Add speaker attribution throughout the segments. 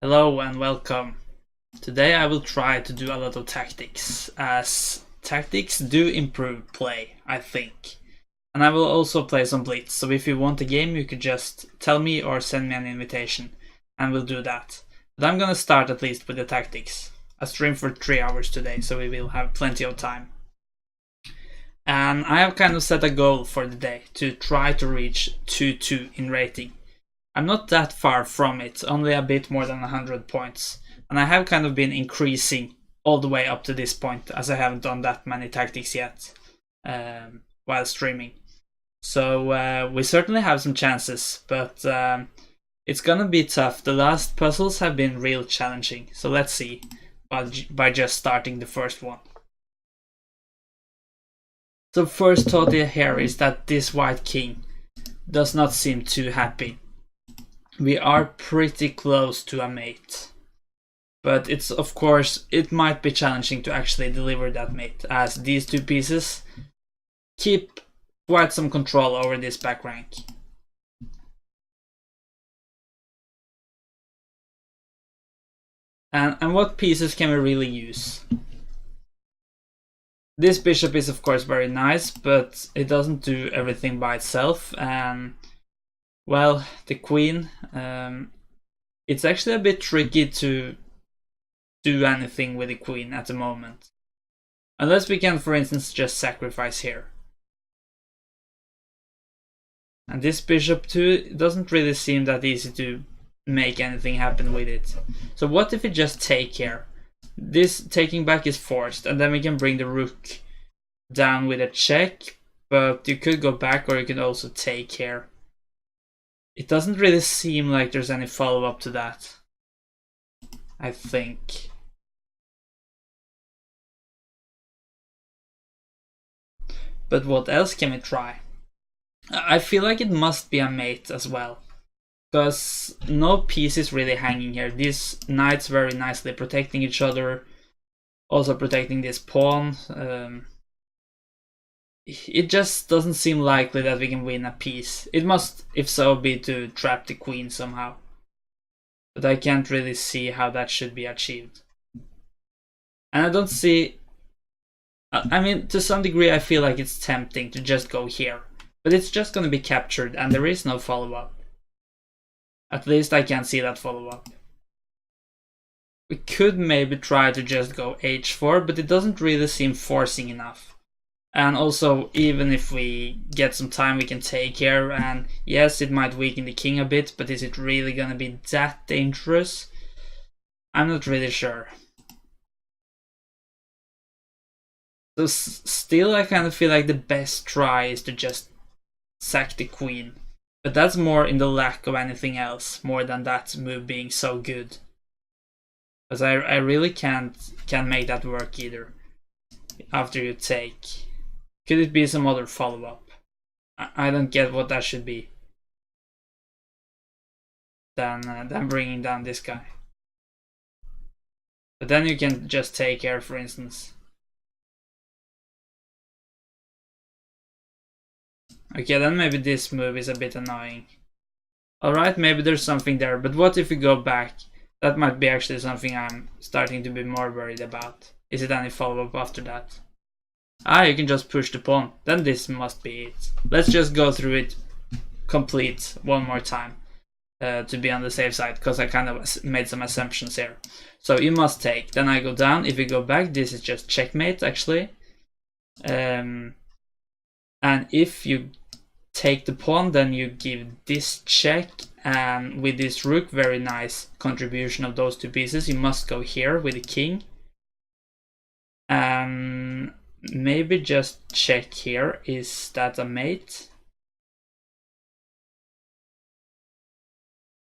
Speaker 1: Hello and welcome. Today I will try to do a lot of tactics, as tactics do improve play, I think. And I will also play some Blitz, so if you want a game you could just tell me or send me an invitation, and we'll do that. But I'm gonna start at least with the tactics. I stream for 3 hours today, so we will have plenty of time. And I have kind of set a goal for the day, to try to reach 2-2 in rating. I'm not that far from it, only a bit more than 100 points. And I have kind of been increasing all the way up to this point, as I haven't done that many tactics yet while streaming. So we certainly have some chances, but it's gonna be tough. The last puzzles have been real challenging, so let's see by just starting the first one. So first thought here is that this white king does not seem too happy. We are pretty close to a mate, but it's of course it might be challenging to actually deliver that mate, as these two pieces keep quite some control over this back rank. And what pieces can we really use? This bishop is of course very nice, but it doesn't do everything by itself, and well, the queen, it's actually a bit tricky to do anything with the queen at the moment. Unless we can, for instance, just sacrifice here. And this bishop too, it doesn't really seem that easy to make anything happen with it. So what if we just take here? This taking back is forced, and then we can bring the rook down with a check, but you could go back or you could also take here. It doesn't really seem like there's any follow-up to that, I think. But what else can we try? I feel like it must be a mate as well, because no piece is really hanging here. These knights very nicely protecting each other, also protecting this pawn. It just doesn't seem likely that we can win a piece. It must, if so, be to trap the queen somehow. But I can't really see how that should be achieved. And I don't see... I mean, to some degree I feel like it's tempting to just go here. But it's just gonna be captured and there is no follow-up. At least I can't see that follow-up. We could maybe try to just go h4, but it doesn't really seem forcing enough. And also, even if we get some time, we can take here, and yes, it might weaken the king a bit, but is it really gonna be that dangerous? I'm not really sure. So still, I kind of feel like the best try is to just sack the queen. But that's more in the lack of anything else, more than that move being so good. Because I really can't make that work either, after you take. Could it be some other follow-up? I don't get what that should be. Than bringing down this guy. But then you can just take here, for instance. Okay, then maybe this move is a bit annoying. Alright, maybe there's something there, but what if we go back? That might be actually something I'm starting to be more worried about. Is it any follow-up after that? Ah, you can just push the pawn. Then this must be it. Let's just go through it complete one more time to be on the safe side, because I kind of made some assumptions here. So you must take. Then I go down. If you go back, this is just checkmate actually. And if you take the pawn, then you give this check, and with this rook, very nice contribution of those two pieces. You must go here with the king. Maybe just check here. Is that a mate?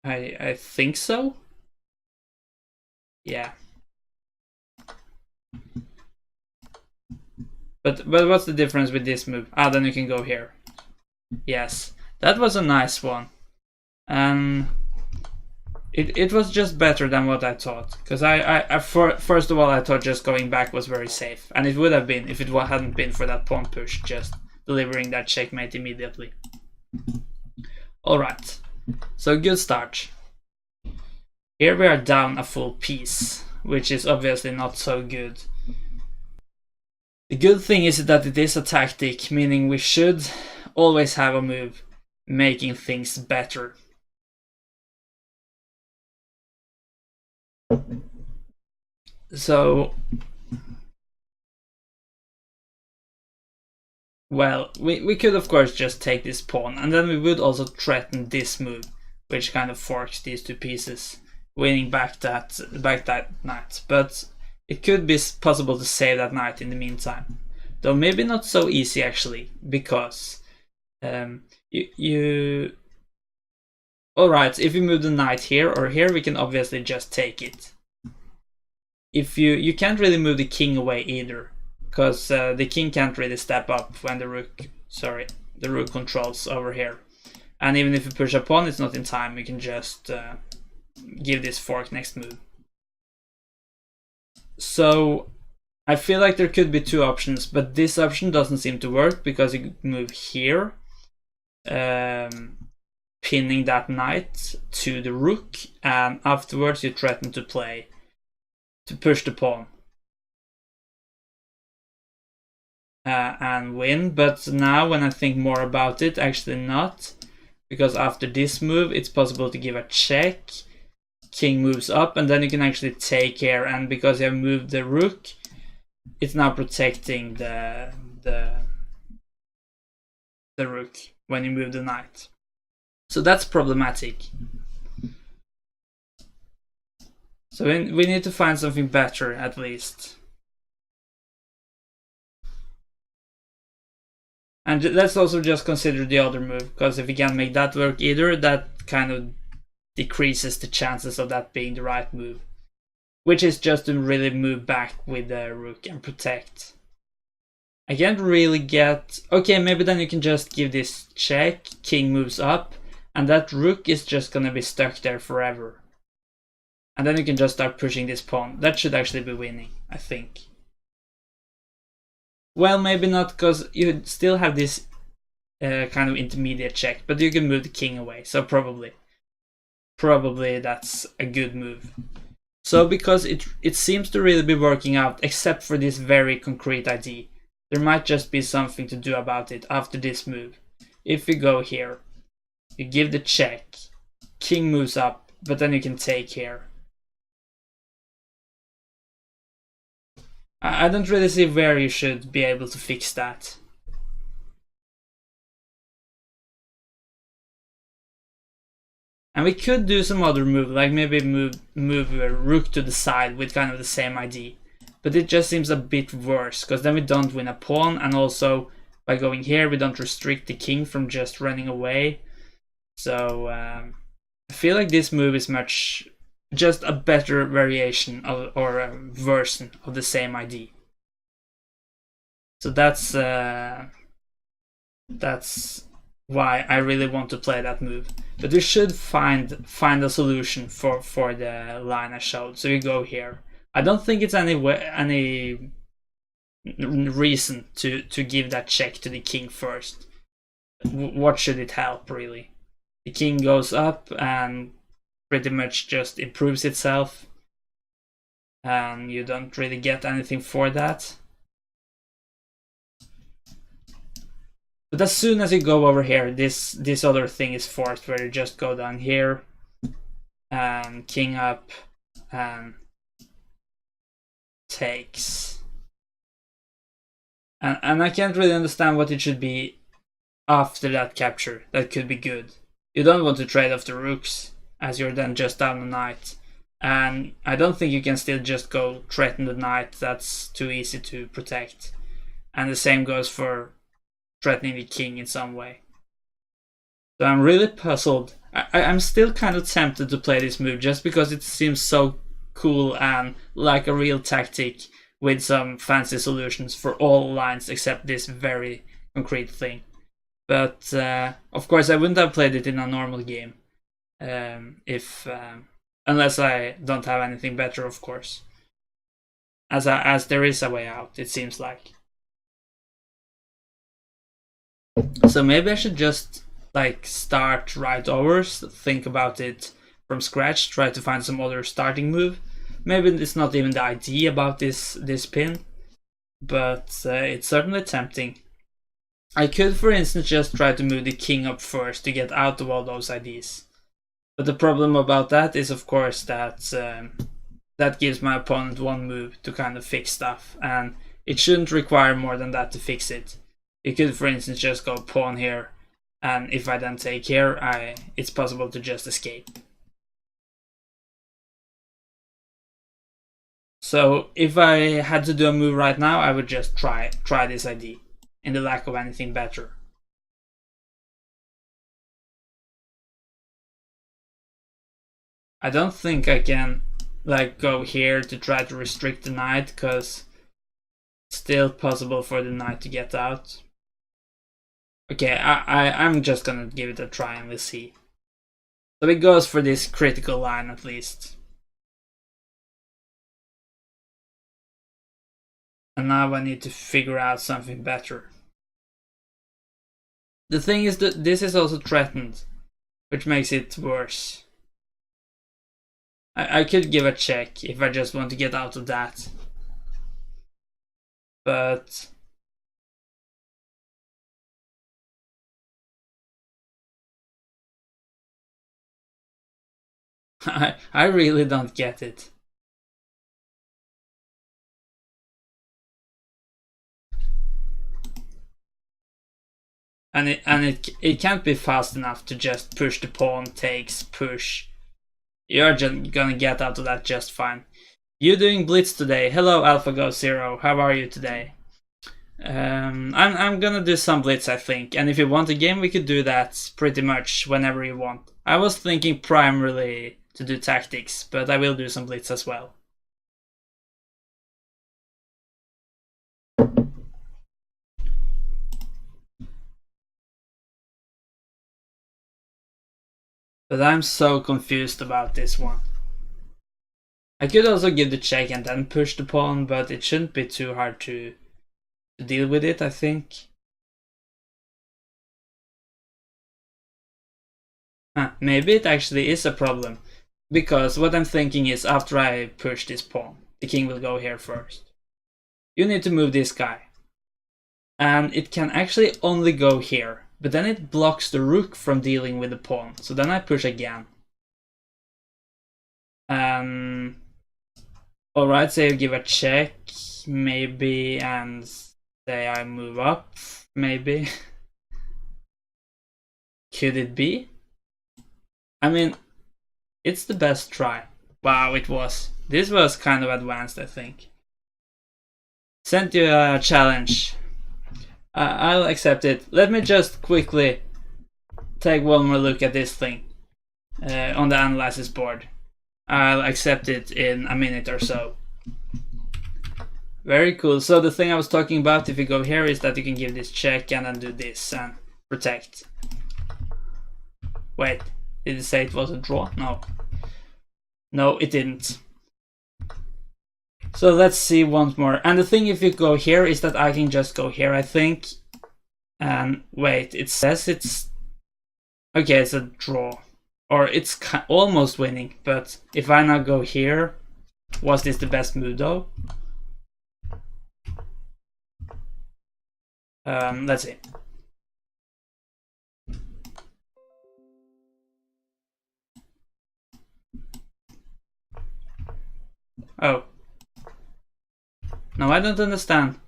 Speaker 1: I think so. Yeah. But what's the difference with this move? Ah, then you can go here. Yes, that was a nice one. It was just better than what I thought, because first of all I thought just going back was very safe, and it would have been if it hadn't been for that pawn push, just delivering that checkmate immediately. Alright, so good start. Here we are down a full piece, which is obviously not so good. The good thing is that it is a tactic, meaning we should always have a move making things better. So, well, we could of course just take this pawn, and then we would also threaten this move, which kind of forks these two pieces, winning back that knight. But it could be possible to save that knight in the meantime, though maybe not so easy actually, because you alright, if you move the knight here or here, we can obviously just take it. If you can't really move the king away either, because the king can't really step up when the rook controls over here. And even if you push a pawn, it's not in time. You can just give this fork next move. So I feel like there could be two options, but this option doesn't seem to work because you move here, pinning that knight to the rook, and afterwards you threaten to push the pawn and win. But now when I think more about it, actually not, because after this move it's possible to give a check, king moves up, and then you can actually take here, and because you have moved the rook, it's now protecting the rook when you move the knight. So that's problematic. So we need to find something better at least. And let's also just consider the other move, because if we can't make that work either, that kind of decreases the chances of that being the right move, which is just to really move back with the rook and protect. I can't really get... Okay, maybe then you can just give this check, king moves up, and that rook is just gonna be stuck there forever. And then you can just start pushing this pawn. That should actually be winning, I think. Well, maybe not, because you still have this kind of intermediate check, but you can move the king away, so probably that's a good move. So because it seems to really be working out, except for this very concrete idea, there might just be something to do about it after this move. If you go here, you give the check, king moves up, but then you can take here. I don't really see where you should be able to fix that. And we could do some other move, like maybe move a rook to the side with kind of the same idea. But it just seems a bit worse, because then we don't win a pawn, and also by going here we don't restrict the king from just running away. So I feel like this move is just a better variation of, or a version of the same idea. So that's why I really want to play that move. But we should find a solution for the line I showed. So you go here. I don't think it's any reason to give that check to the king first. What should it help really? The king goes up and pretty much just improves itself, and you don't really get anything for that. But as soon as you go over here, this other thing is forced, where you just go down here and king up and takes. And I can't really understand what it should be after that capture that could be good. You don't want to trade off the rooks, as you're then just down the knight. And I don't think you can still just go threaten the knight. That's too easy to protect. And the same goes for threatening the king in some way. So I'm really puzzled. I'm still kind of tempted to play this move just because it seems so cool and like a real tactic with some fancy solutions for all lines except this very concrete thing. But of course I wouldn't have played it in a normal game unless I don't have anything better, of course. As there is a way out, it seems like. So maybe I should just like start right over, think about it from scratch, try to find some other starting move. Maybe it's not even the idea about this pin, but it's certainly tempting. I could, for instance, just try to move the king up first to get out of all those ideas. But the problem about that is, of course, that that gives my opponent one move to kind of fix stuff, and it shouldn't require more than that to fix it. You could, for instance, just go pawn here, and if I then take here, it's possible to just escape. So if I had to do a move right now, I would just try this idea, in the lack of anything better. I don't think I can like go here to try to restrict the knight, because it's still possible for the knight to get out. Okay, I'm just gonna give it a try and we'll see. So it goes for this critical line at least. And now I need to figure out something better. The thing is that this is also threatened, which makes it worse. I could give a check if I just want to get out of that. But I really don't get it. And it can't be fast enough to just push the pawn, takes, push. You're just gonna get out of that just fine. You doing Blitz today? Hello AlphaGo Zero, how are you today? I'm gonna do some Blitz, I think, and if you want a game we could do that pretty much whenever you want. I was thinking primarily to do tactics, but I will do some Blitz as well. But I'm so confused about this one. I could also give the check and then push the pawn, but it shouldn't be too hard to deal with it, I think. Maybe it actually is a problem, because what I'm thinking is after I push this pawn, the king will go here first. You need to move this guy. And it can actually only go here, but then it blocks the rook from dealing with the pawn, so then I push again. Alright, say you give a check, maybe, and say I move up, maybe. Could it be? I mean, it's the best try. Wow, it was. This was kind of advanced, I think. Sent you a challenge. I'll accept it. Let me just quickly take one more look at this thing on the analysis board. I'll accept it in a minute or so. Very cool. So the thing I was talking about, if you go here, is that you can give this check and then do this and protect. Wait, did it say it was a draw? No. No, it didn't. So let's see once more. And the thing if you go here is that I can just go here, I think. And wait, it says it's... Okay, it's a draw. Or it's almost winning, but if I now go here, was this the best move though? Let's see. Oh. No, I don't understand.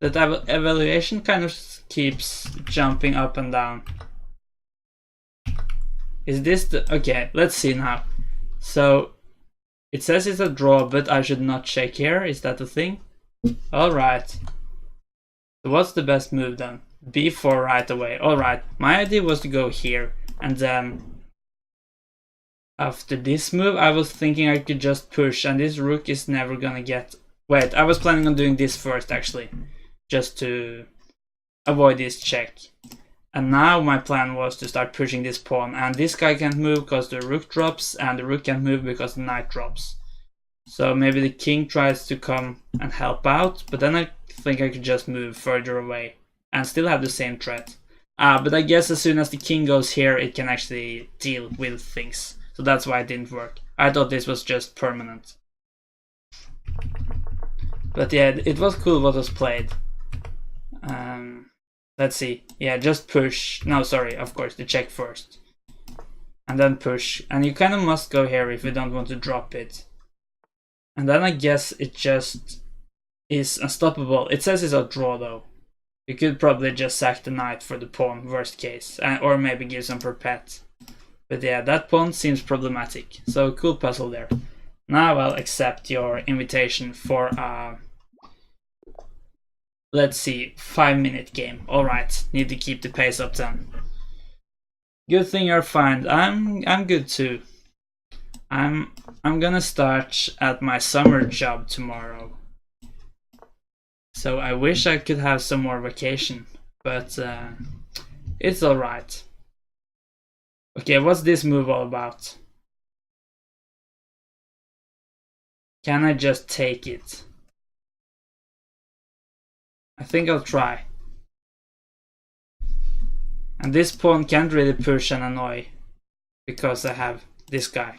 Speaker 1: That evaluation kind of keeps jumping up and down. Is this the... Okay, let's see now. So, it says it's a draw, but I should not check here. Is that the thing? Alright. So what's the best move then? B4 right away. Alright, my idea was to go here, and then after this move I was thinking I could just push, and this rook is never gonna get... Wait, I was planning on doing this first actually, just to avoid this check. And now my plan was to start pushing this pawn, and this guy can't move because the rook drops, and the rook can't move because the knight drops. So maybe the king tries to come and help out, but then I think I could just move further away and still have the same threat. But I guess as soon as the king goes here, it can actually deal with things. So that's why it didn't work. I thought this was just permanent. But yeah, it was cool what was played. Let's see. Yeah, just push. No, sorry, of course, the check first. And then push. And you kind of must go here if you don't want to drop it. And then I guess it just is unstoppable. It says it's a draw though. You could probably just sack the knight for the pawn, worst case. Or maybe give some per pet. But yeah, that pawn seems problematic. So cool puzzle there. Now I'll accept your invitation for a, let's see, 5-minute game. Alright, need to keep the pace up then. Good thing you're fine. I'm good too. I'm gonna start at my summer job tomorrow. So I wish I could have some more vacation, but it's alright. Okay, what's this move all about? Can I just take it? I think I'll try. And this pawn can't really push and annoy, because I have this guy.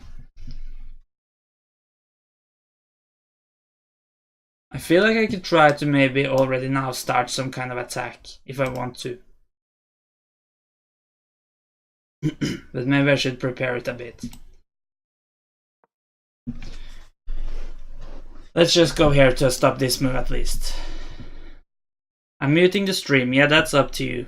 Speaker 1: I feel like I could try to maybe already now start some kind of attack, if I want to. But maybe I should prepare it a bit. Let's just go here to stop this move at least. I'm muting the stream. Yeah, that's up to you.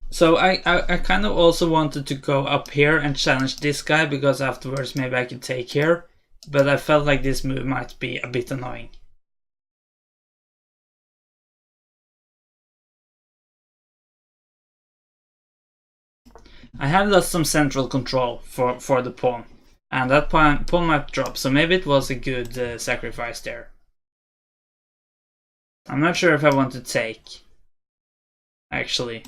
Speaker 1: So I kind of also wanted to go up here and challenge this guy, because afterwards maybe I could take here. But I felt like this move might be a bit annoying. I have lost some central control for the pawn. And that pawn might drop, so maybe it was a good sacrifice there. I'm not sure if I want to take, actually.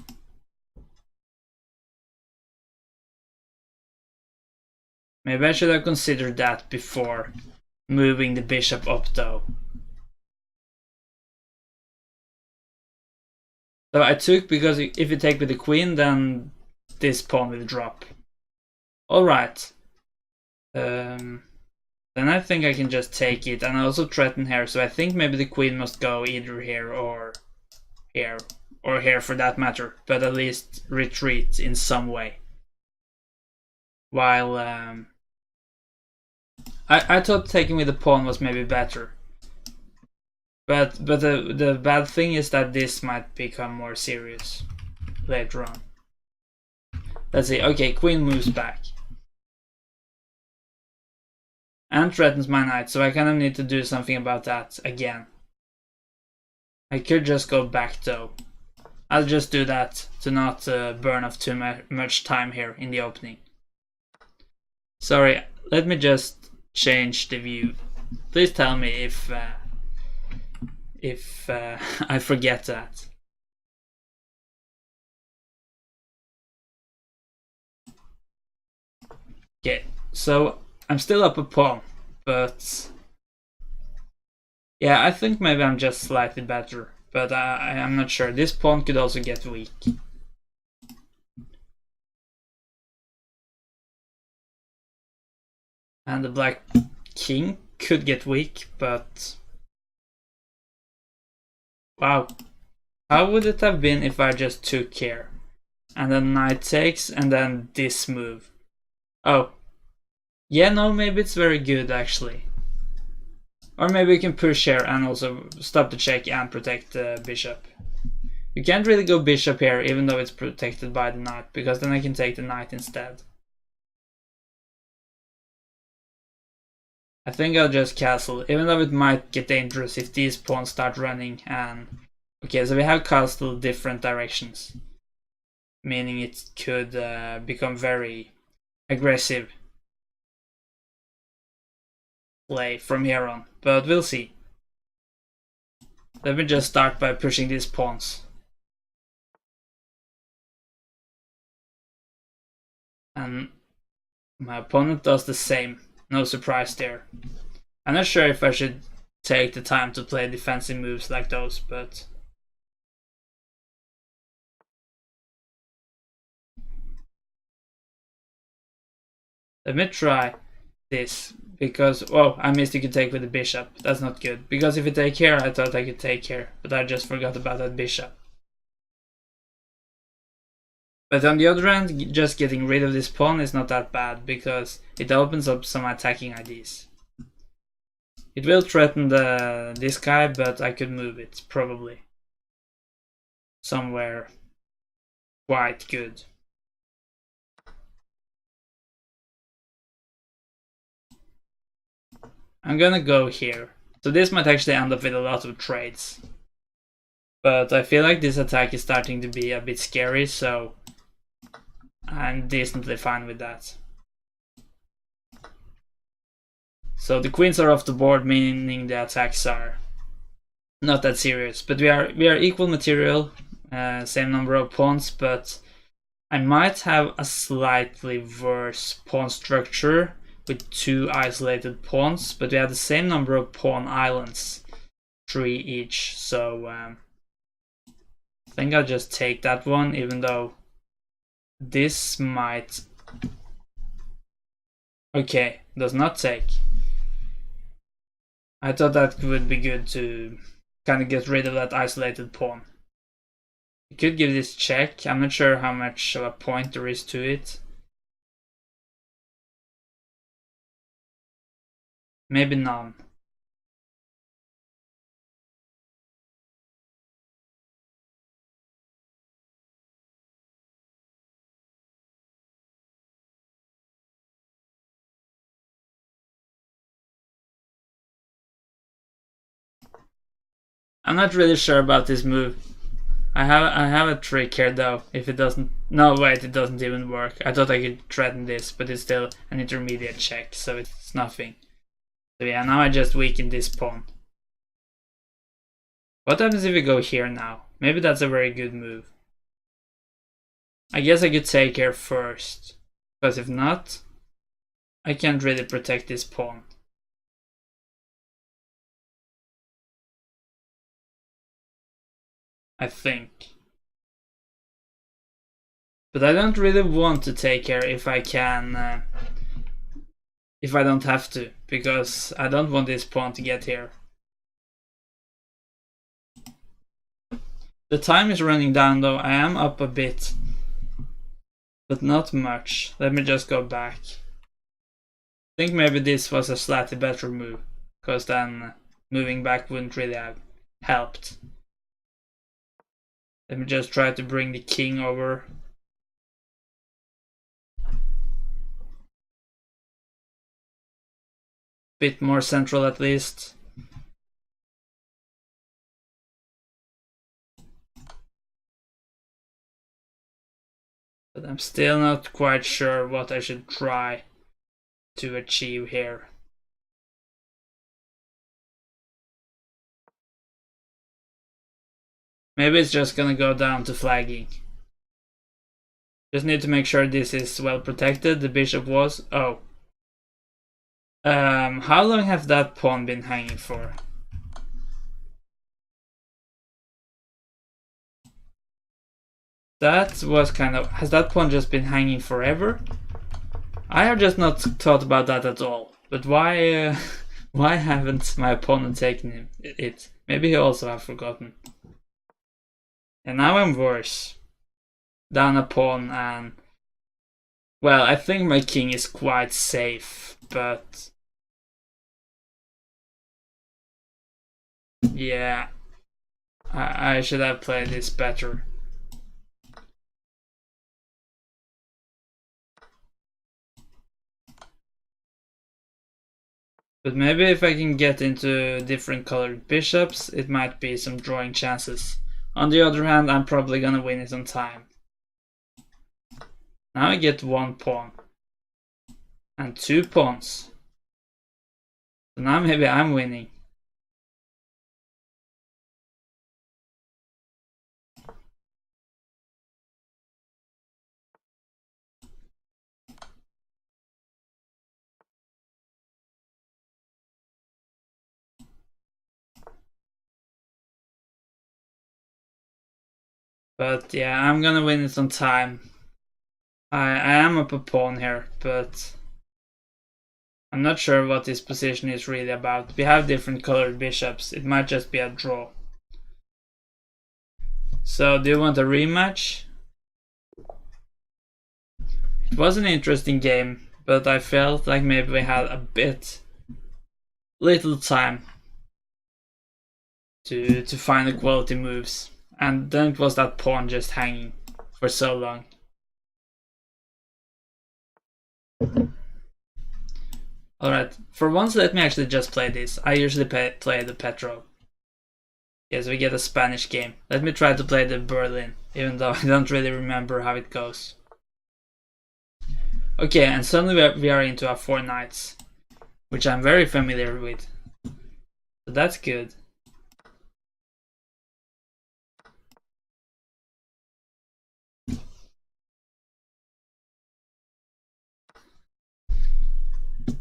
Speaker 1: Maybe I should have considered that before moving the bishop up though. So I took, because if you take with the queen, then this pawn will drop. Alright. Then I think I can just take it, and I also threaten here, so I think maybe the queen must go either here or here. Or here for that matter, but at least retreat in some way. While I thought taking with the pawn was maybe better. But the bad thing is that this might become more serious later on. Let's see. Okay, queen moves back. And threatens my knight, so I kind of need to do something about that again. I could just go back though. I'll just do that to not burn off too much time here in the opening. Sorry, let me just change the view. Please tell me if I forget that. Okay, so I'm still up a pawn, but yeah, I think maybe I'm just slightly better, but I'm not sure. This pawn could also get weak. And the black king could get weak, but wow. How would it have been if I just took here? And then knight takes, and then this move. Oh. Yeah, no, maybe it's very good actually. Or maybe we can push here and also stop the check and protect the bishop. You can't really go bishop here, even though it's protected by the knight, because then I can take the knight instead. I think I'll just castle, even though it might get dangerous if these pawns start running. And okay, so we have castle different directions, meaning it could become very aggressive play from here on, but we'll see. Let me just start by pushing these pawns. And my opponent does the same. No surprise there. I'm not sure if I should take the time to play defensive moves like those, but let me try this. Because, oh, I missed you could take with the bishop. That's not good. Because if you take here, I thought I could take here. But I just forgot about that bishop. But on the other hand, just getting rid of this pawn is not that bad, because it opens up some attacking ideas. It will threaten this guy, but I could move it, probably. Somewhere quite good. I'm gonna go here. So this might actually end up with a lot of trades. But I feel like this attack is starting to be a bit scary, so I'm decently fine with that. So the queens are off the board, meaning the attacks are not that serious. But we are equal material, same number of pawns, but I might have a slightly worse pawn structure with 2 isolated pawns, but we have the same number of pawn islands, 3 each. So I think I'll just take that one, even though this might... Okay, does not take. I thought that would be good to kind of get rid of that isolated pawn. You could give this check. I'm not sure how much of a point there is to it. Maybe none. I'm not really sure about this move. I have a trick here though. If it doesn't... No, wait, it doesn't even work. I thought I could threaten this, but it's still an intermediate check, so it's nothing. So yeah, now I just weaken this pawn. What happens if we go here now? Maybe that's a very good move. I guess I could take here first, because if not, I can't really protect this pawn. I think. But I don't really want to take here if I can, if I don't have to, because I don't want this pawn to get here. The time is running down though. I am up a bit, but not much. Let me just go back. I think maybe this was a slightly better move, because then moving back wouldn't really have helped. Let me just try to bring the king over. Bit more central at least. But I'm still not quite sure what I should try to achieve here. Maybe it's just gonna go down to flagging. Just need to make sure this is well protected. The bishop was... Oh. How long have that pawn been hanging for? That was kind of... Has that pawn just been hanging forever? I have just not thought about that at all. But why why haven't my opponent taken it? Maybe he also have forgotten. And now I'm worse. Down a pawn and... Well, I think my king is quite safe, but... Yeah. I should have played this better. But maybe if I can get into different colored bishops, it might be some drawing chances. On the other hand, I'm probably gonna win it on time. Now I get 1 pawn. And 2 pawns. So now maybe I'm winning. But yeah, I'm gonna win it on time. I am up a pawn here, but I'm not sure what this position is really about. We have different colored bishops. It might just be a draw. So do you want a rematch? It was an interesting game, but I felt like maybe we had a bit little time to find the quality moves. And then it was that pawn just hanging for so long. Alright, for once let me actually just play this. I usually play the Petro. Yes, we get a Spanish game. Let me try to play the Berlin, even though I don't really remember how it goes. Okay, and suddenly we are into our 4 knights, which I'm very familiar with. So that's good.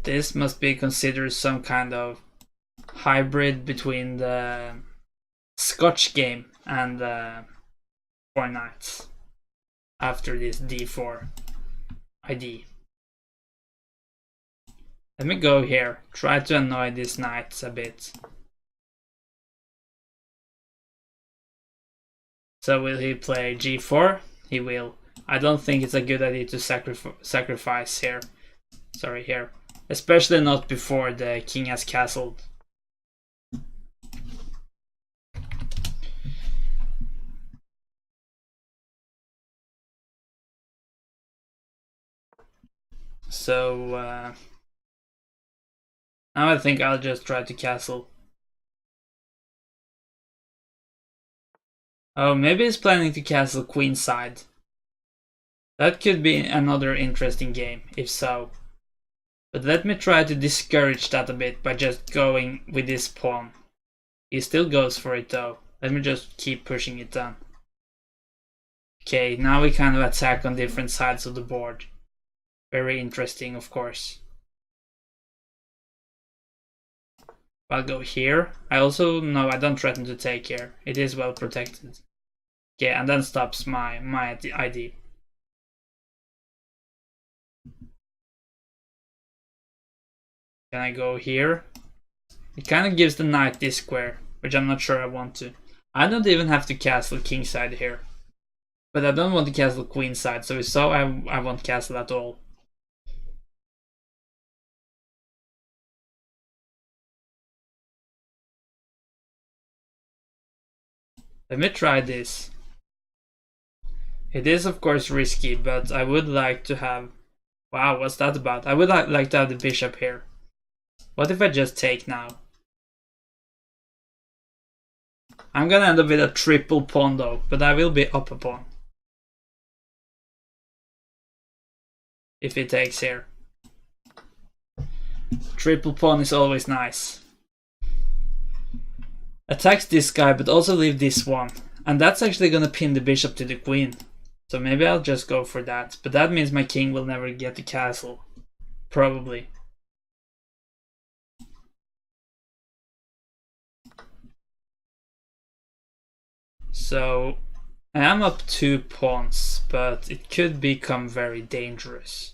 Speaker 1: This must be considered some kind of hybrid between the Scotch game and the 4 knights after this d4 ID. Let me go here, try to annoy these knights a bit. So will he play g4? He will. I don't think it's a good idea to sacrifice here. Sorry, here. Especially not before the king has castled. So now I think I'll just try to castle. Oh, maybe he's planning to castle queenside. That could be another interesting game, if so. But let me try to discourage that a bit by just going with this pawn. He still goes for it though. Let me just keep pushing it down. Okay, now we kind of attack on different sides of the board. Very interesting, of course. I'll go here. I also know I don't threaten to take here. It is well protected. Okay, and then stops my ID. Can I go here? It kind of gives the knight this square, which I'm not sure I want to. I don't even have to castle kingside here. But I don't want to castle queenside, so I won't castle at all. Let me try this. It is of course risky, but I would like to have... Wow, what's that about? I would like to have the bishop here. What if I just take now? I'm gonna end up with a triple pawn though, but I will be up a pawn. If he takes here. Triple pawn is always nice. Attacks this guy, but also leave this one. And that's actually gonna pin the bishop to the queen. So maybe I'll just go for that. But that means my king will never get the castle. Probably. So I am up 2 pawns, but it could become very dangerous.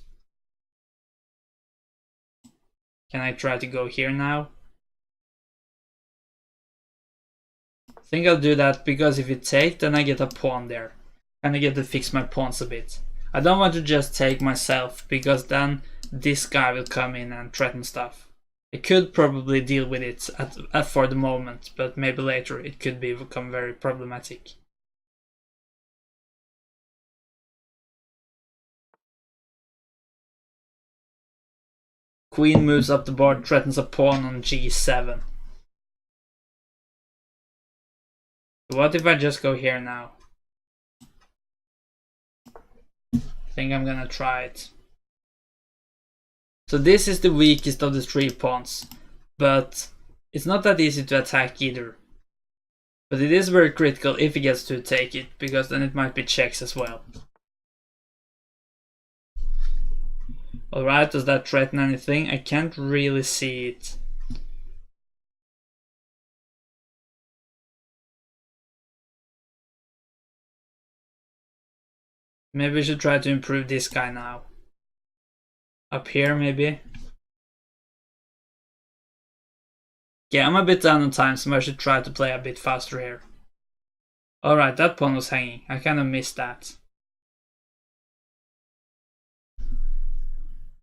Speaker 1: Can I try to go here now? I think I'll do that because if you take, then I get a pawn there. And I get to fix my pawns a bit. I don't want to just take myself, because then this guy will come in and threaten stuff. I could probably deal with it for the moment, but maybe later it could become very problematic. Queen moves up the board, threatens a pawn on g7. What if I just go here now? I think I'm gonna try it. So this is the weakest of the 3 pawns, but it's not that easy to attack either. But it is very critical if he gets to take it, because then it might be checks as well. Alright, does that threaten anything? I can't really see it. Maybe we should try to improve this guy now. Up here, maybe. Yeah, I'm a bit down on time, so I should try to play a bit faster here. Alright, that pawn was hanging. I kind of missed that.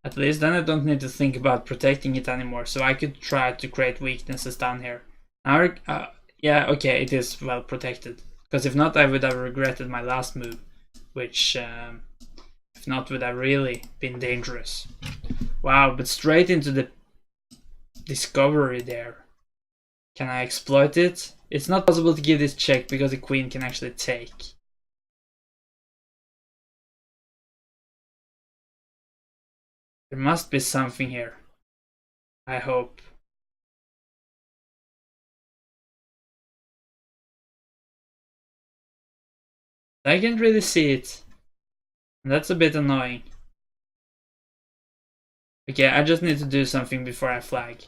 Speaker 1: At least then I don't need to think about protecting it anymore, so I could try to create weaknesses down here. Now, yeah, okay, it is well protected. Because if not, I would have regretted my last move, which, if not, would have really been dangerous. Wow, but straight into the discovery there. Can I exploit it? It's not possible to give this check because the queen can actually take. There must be something here. I hope. I can't really see it. That's a bit annoying. Okay, I just need to do something before I flag.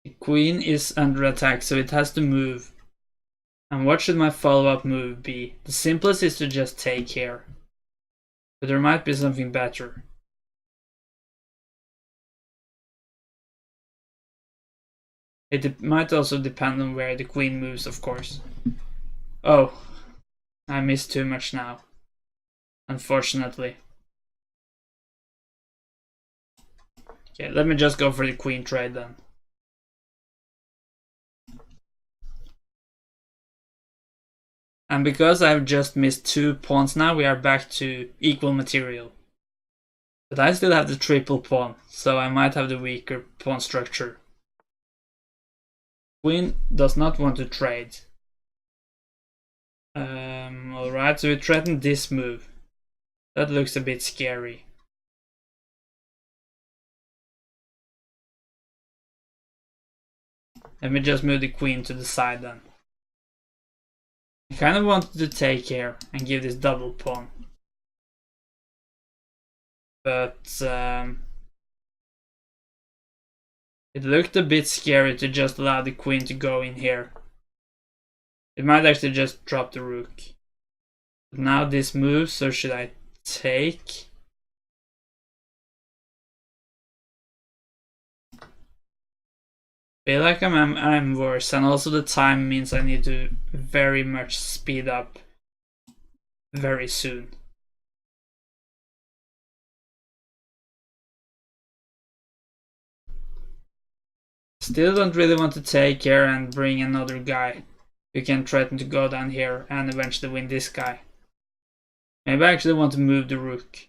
Speaker 1: The queen is under attack, so it has to move. And what should my follow-up move be? The simplest is to just take here. But there might be something better. It might also depend on where the queen moves, of course. Oh, I missed too much now. Unfortunately. Okay, let me just go for the queen trade then. And because I've just missed 2 pawns now, we are back to equal material. But I still have the triple pawn, so I might have the weaker pawn structure. Queen does not want to trade. Alright, so we threatened this move. That looks a bit scary. Let me just move the queen to the side then. I kind of wanted to take here and give this double pawn. But it looked a bit scary to just allow the queen to go in here. It might actually just drop the rook. But now this moves, so should I take? I feel like I'm worse, and also the time means I need to very much speed up very soon. Still don't really want to take here and bring another guy who can threaten to go down here and eventually win this guy. Maybe I actually want to move the rook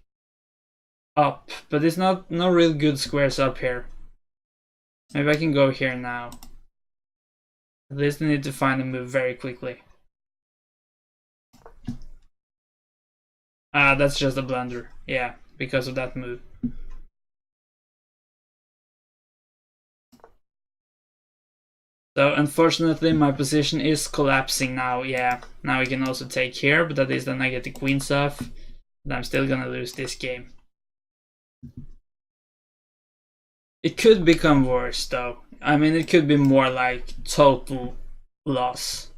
Speaker 1: up, but it's no real good squares up here. Maybe I can go here now. At least I need to find a move very quickly. Ah, that's just a blunder. Yeah, because of that move. So unfortunately my position is collapsing now. Yeah, now I can also take here, but at least then I get the queens off. But I'm still gonna lose this game. It could become worse though. I mean, it could be more like total loss.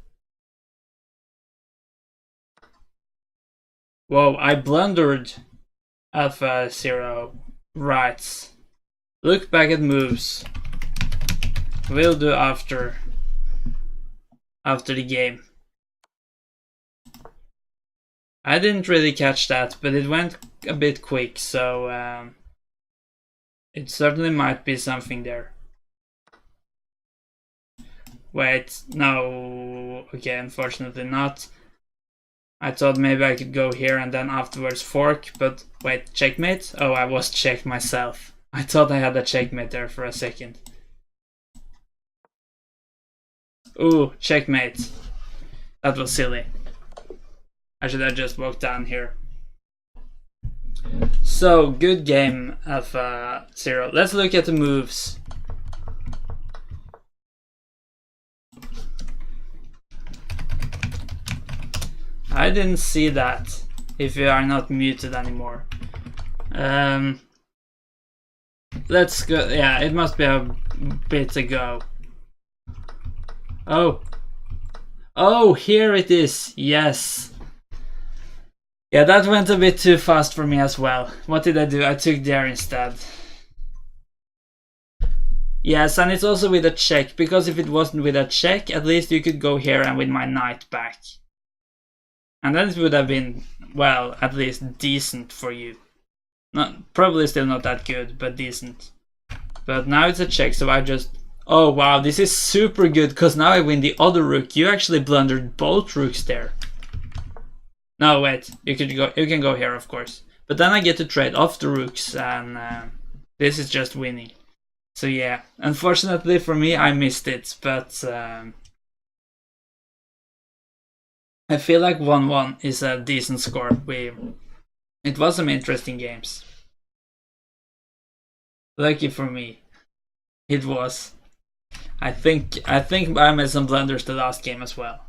Speaker 1: Whoa, I blundered. Alpha 0. Right. Look back at moves. We'll do after the game. I didn't really catch that, but it went a bit quick, so it certainly might be something there. Wait, no, okay, unfortunately not. I thought maybe I could go here and then afterwards fork, but wait, checkmate? Oh, I was checked myself. I thought I had a checkmate there for a second. Ooh, checkmate. That was silly. I should have just walked down here. So, good game, Alpha 0. Let's look at the moves. I didn't see that, if you are not muted anymore. Let's go. Yeah, it must be a bit ago. Oh. Oh, here it is. Yes. Yeah, that went a bit too fast for me as well. What did I do? I took there instead. Yes, and it's also with a check, because if it wasn't with a check, at least you could go here and win my knight back. And then it would have been, well, at least decent for you. Not, probably still not that good, but decent. But now it's a check, so I just... Oh wow, this is super good, because now I win the other rook. You actually blundered both rooks there. No, wait, you can go here, of course. But then I get to trade off the rooks, and this is just winning. So yeah, unfortunately for me, I missed it, but I feel like 1-1 is a decent score. It was some interesting games. Lucky for me, it was. I think I made some blunders the last game as well.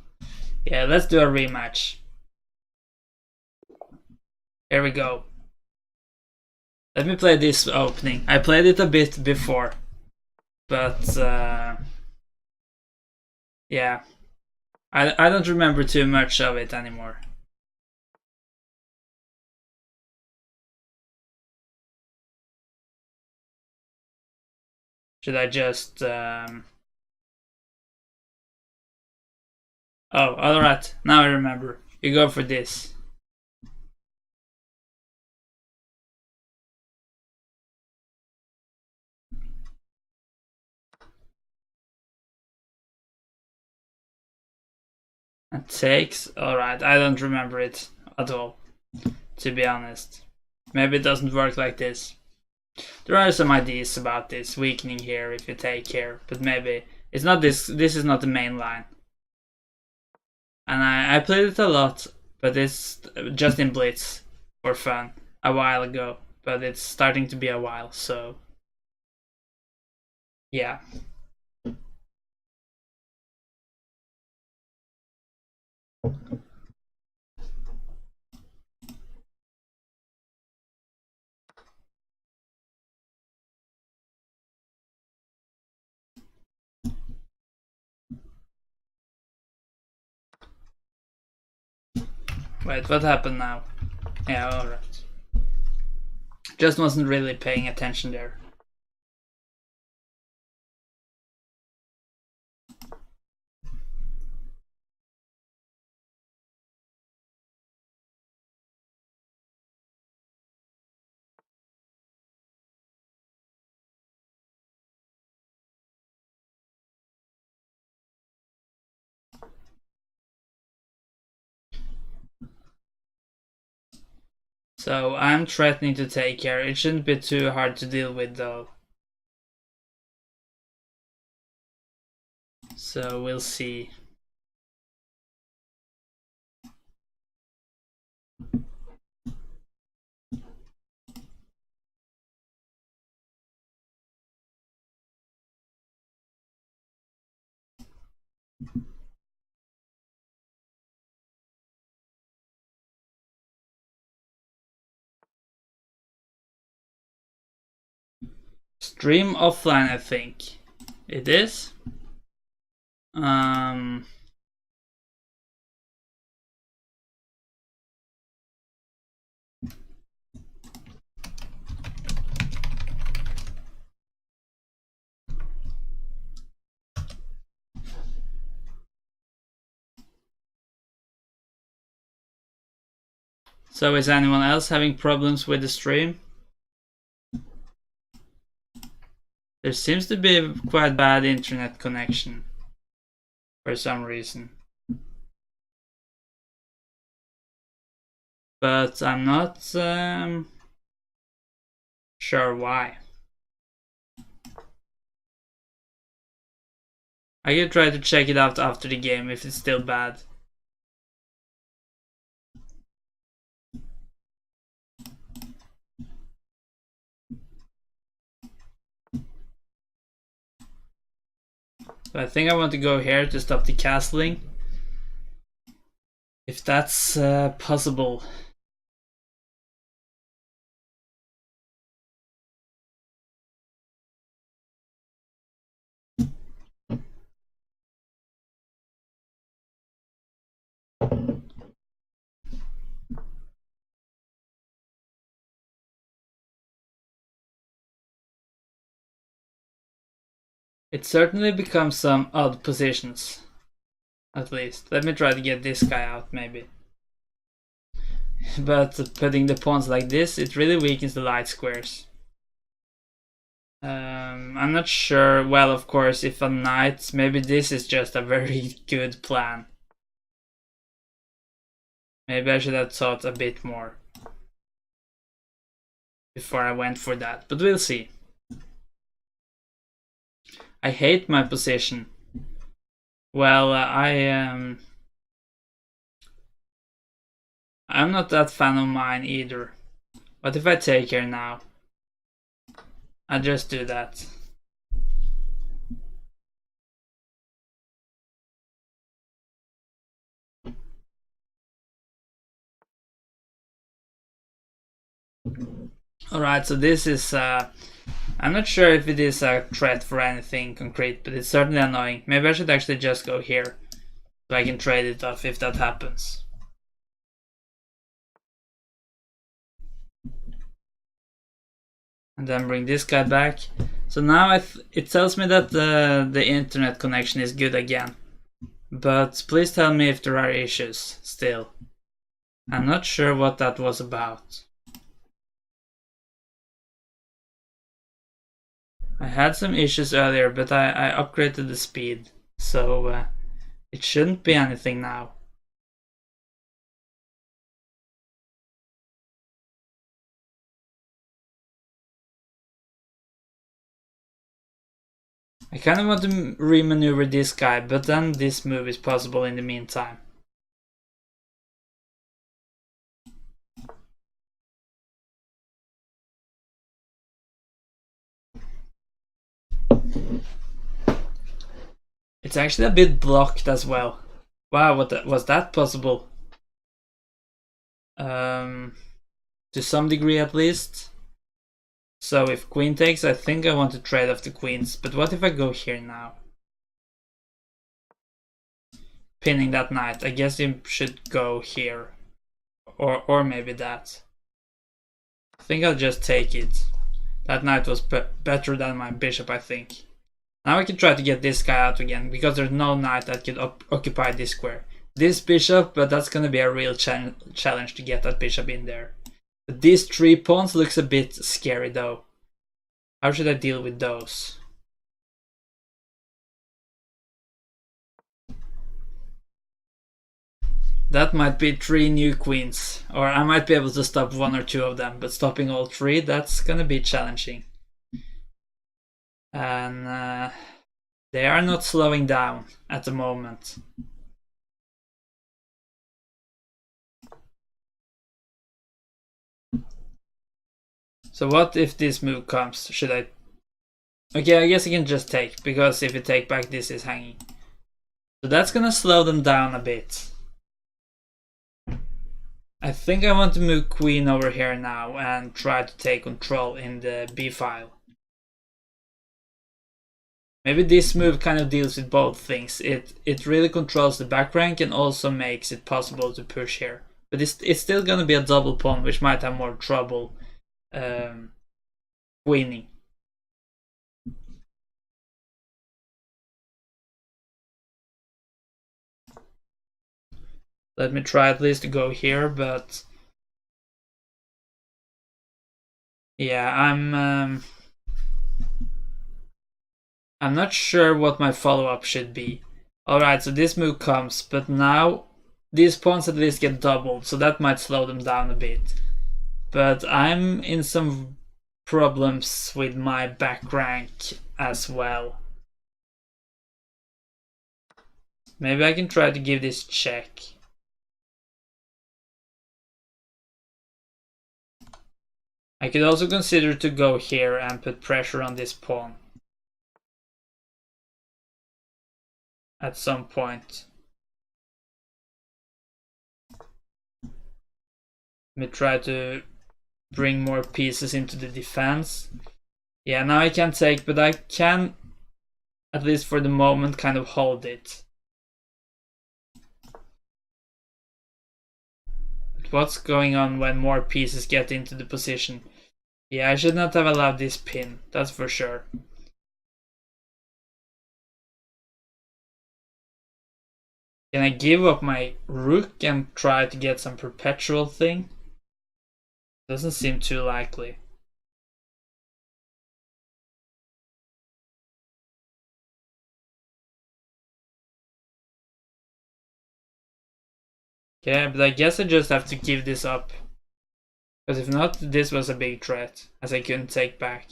Speaker 1: Yeah, let's do a rematch. Here we go. Let me play this opening. I played it a bit before, but yeah, I don't remember too much of it anymore. Should I just oh, alright, now I remember. You go for this. It takes, alright, I don't remember it at all, to be honest. Maybe it doesn't work like this. There are some ideas about this, weakening here if you take here, but maybe it's not this is not the main line. And I played it a lot, but it's just in Blitz for fun a while ago, but it's starting to be a while, so yeah. Wait, what happened now? Yeah, alright. Just wasn't really paying attention there. So I'm threatening to take care. It shouldn't be too hard to deal with though. So we'll see. Stream offline, I think. It is. So is anyone else having problems with the stream? There seems to be a quite bad internet connection for some reason. But I'm not sure why. I could try to check it out after the game if it's still bad. So I think I want to go here to stop the castling. If that's possible. It certainly becomes some odd positions. At least. Let me try to get this guy out, maybe. But putting the pawns like this, it really weakens the light squares. I'm not sure. Well, of course, if a knight, maybe this is just a very good plan. Maybe I should have thought a bit more before I went for that, but we'll see. I hate my position. Well, I'm not that fan of mine either. What if I take here now? I'll just do that. Alright, so this is I'm not sure if it is a threat for anything concrete, but it's certainly annoying. Maybe I should actually just go here so I can trade it off if that happens. And then bring this guy back. So now it tells me that the internet connection is good again. But please tell me if there are issues still. I'm not sure what that was about. I had some issues earlier, but I upgraded the speed. So it shouldn't be anything now. I kind of want to remaneuver this guy, but then this move is possible in the meantime. It's actually a bit blocked as well. Wow, was that possible? To some degree at least. So if queen takes, I think I want to trade off the queens. But what if I go here now? Pinning that knight. I guess you should go here. Or maybe that. I think I'll just take it. That knight was better than my bishop, I think. Now I can try to get this guy out again, because there's no knight that could occupy this square. This bishop, but that's gonna be a real challenge to get that bishop in there. But these 3 pawns looks a bit scary though. How should I deal with those? That might be 3 new queens, or I might be able to stop 1 or 2 of them, but stopping all 3, that's gonna be challenging. And they are not slowing down at the moment. So what if this move comes? Should I? Okay, I guess I can just take, because if you take back, this is hanging. So that's gonna slow them down a bit. I think I want to move queen over here now and try to take control in the b file. Maybe this move kind of deals with both things. It really controls the back rank and also makes it possible to push here. But it's still gonna be a double pawn, which might have more trouble queening. Let me try at least to go here, but yeah, I'm not sure what my follow-up should be. Alright, so this move comes, but now these pawns at least get doubled, so that might slow them down a bit. But I'm in some problems with my back rank as well. Maybe I can try to give this check. I could also consider to go here and put pressure on this pawn at some point. Let me try to bring more pieces into the defense. Yeah, now I can't take, but I can, at least for the moment, kind of hold it. But what's going on when more pieces get into the position? Yeah, I should not have allowed this pin, that's for sure. Can I give up my rook and try to get some perpetual thing? Doesn't seem too likely. Yeah, but I guess I just have to give this up. Because if not, this was a big threat, as I couldn't take back.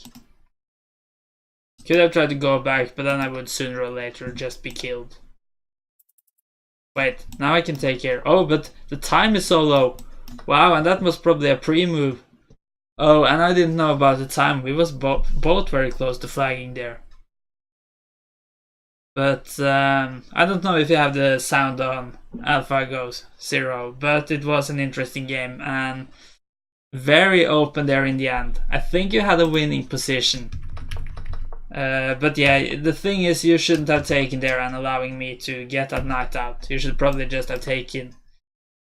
Speaker 1: Could have tried to go back, but then I would sooner or later just be killed. Wait, now I can take care. Oh, but the time is so low. Wow, and that was probably a pre-move. Oh, and I didn't know about the time. We was both very close to flagging there. But I don't know if you have the sound on AlphaGo 0, but it was an interesting game and very open there in the end. I think you had a winning position. But yeah, the thing is, you shouldn't have taken there and allowing me to get that knight out. You should probably just have taken.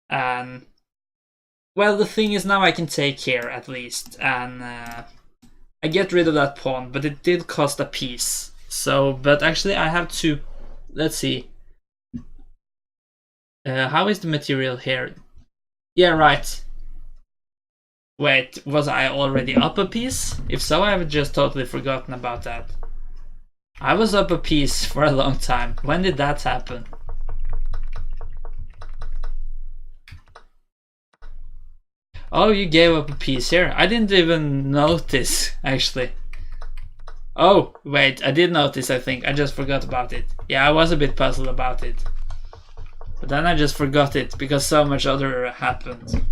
Speaker 1: And well, the thing is, now I can take here at least, and I get rid of that pawn, but it did cost a piece. So, but actually I have to, let's see. How is the material here? Yeah, right. Wait, was I already up a piece? If so, I've just totally forgotten about that. I was up a piece for a long time. When did that happen? Oh, you gave up a piece here. I didn't even notice, actually. Oh, wait, I did notice, I think. I just forgot about it. Yeah, I was a bit puzzled about it. But then I just forgot it, because so much other happened.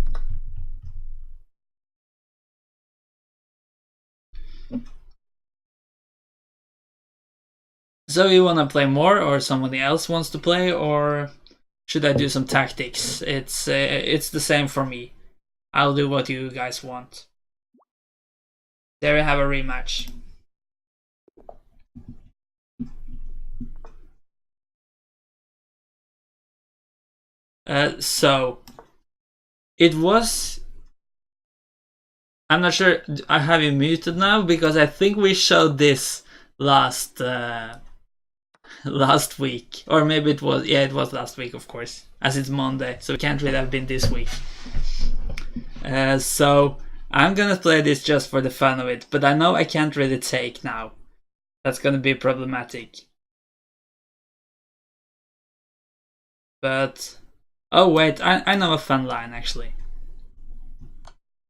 Speaker 1: So you wanna play more, or somebody else wants to play, or should I do some tactics? It's the same for me. I'll do what you guys want. There we have a rematch. So it was. I'm not sure. I have you muted now because I think we showed this last last week, or maybe it was. Yeah, it was last week, of course, as it's Monday, so it can't really have been this week. So I'm gonna play this just for the fun of it, but I know I can't really take now. That's gonna be problematic. But oh wait, I know a fun line actually.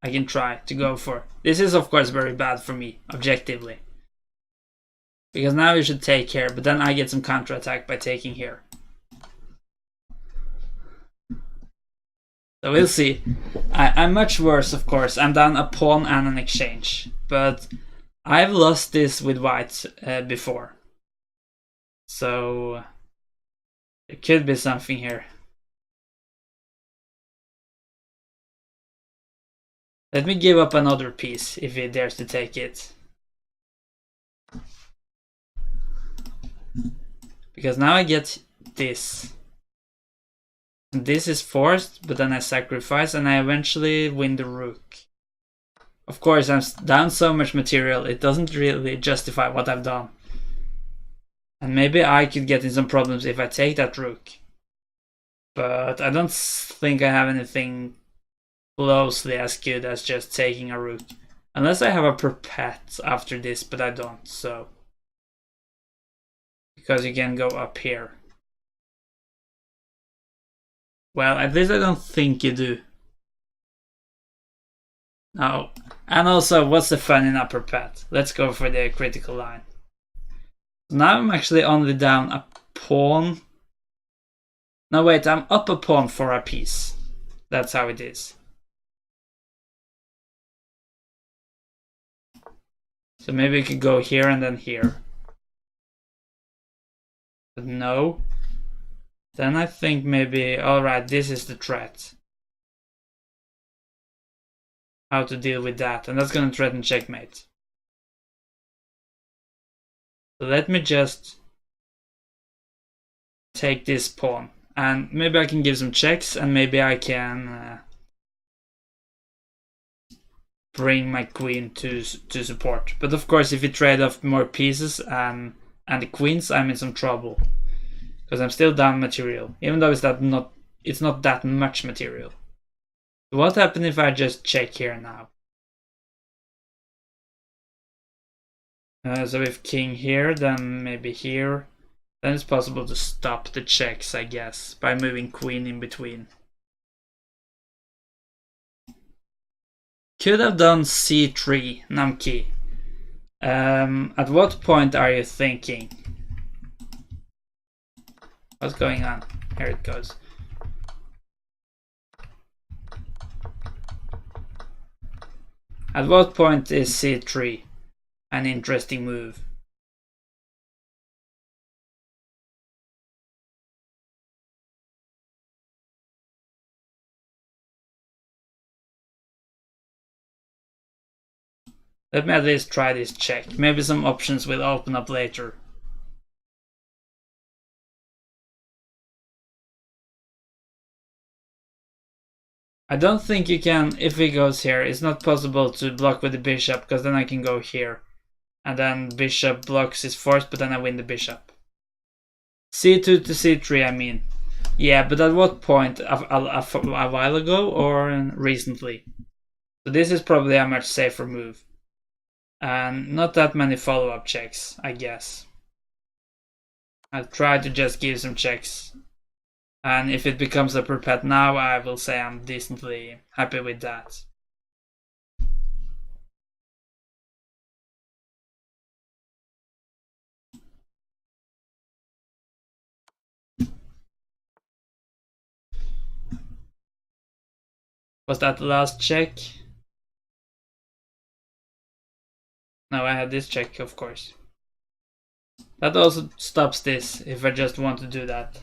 Speaker 1: I can try to go for. This is of course very bad for me, objectively. Because now you should take here, but then I get some counterattack by taking here. So we'll see. I'm much worse, of course. I'm down a pawn and an exchange. But I've lost this with white before. So it could be something here. Let me give up another piece if he dares to take it. Because now I get this. And this is forced, but then I sacrifice and I eventually win the rook. Of course, I'm down so much material, it doesn't really justify what I've done. And maybe I could get in some problems if I take that rook. But I don't think I have anything closely as good as just taking a rook. Unless I have a perpet after this, but I don't, so. Because you can go up here. Well, at least I don't think you do. No. And also, what's the fun in a perpet? Let's go for the critical line. Now I'm actually only down a pawn. No, wait, I'm up a pawn for a piece. That's how it is. So maybe we could go here and then here. But no. Then I think maybe, alright, this is the threat. How to deal with that, and that's gonna threaten checkmate. So let me just take this pawn, and maybe I can give some checks, and maybe I can bring my queen to support. But of course, if you trade off more pieces and the queens, I'm in some trouble. because I'm still down material, even though it's not that much material. What happens if I just check here now? So with king here, then maybe here, then it's possible to stop the checks, I guess, by moving queen in between. Could have done c3, Namki. At what point are you thinking? What's going on? Here it goes. At what point is c3 an interesting move? Let me at least try this check. Maybe some options will open up later. I don't think you can, if he goes here, it's not possible to block with the bishop, because then I can go here. And then bishop blocks his force, but then I win the bishop. c2 to c3, I mean. Yeah, but at what point? A while ago or recently? So this is probably a much safer move. And not that many follow-up checks, I guess. I'll try to just give some checks. And if it becomes a perpet now, I will say I'm decently happy with that. Was that the last check? No, I had this check, of course. That also stops this, if I just want to do that.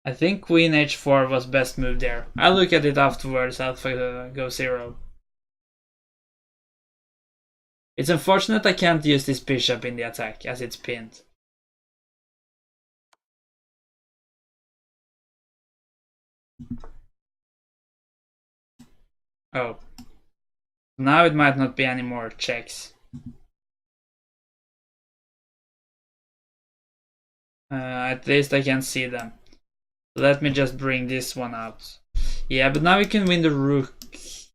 Speaker 1: I think queen h4 was best move there. I'll look at it afterwards, Alpha Go Zero. It's unfortunate I can't use this bishop in the attack, as it's pinned. Oh. Now it might not be any more checks. At least I can see them. Let me just bring this one out. Yeah, but now we can win the rook.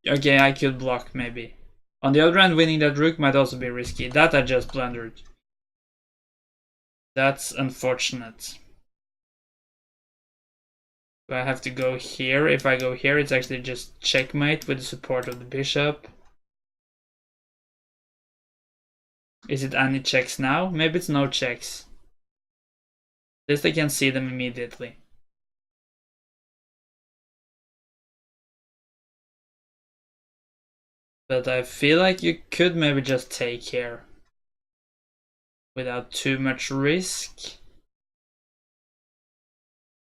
Speaker 1: Okay, I could block maybe. On the other hand, winning that rook might also be risky. That I just blundered. That's unfortunate. Do I have to go here? If I go here, it's actually just checkmate with the support of the bishop. Is it any checks now? Maybe it's no checks. At least I can see them immediately. But I feel like you could maybe just take here without too much risk.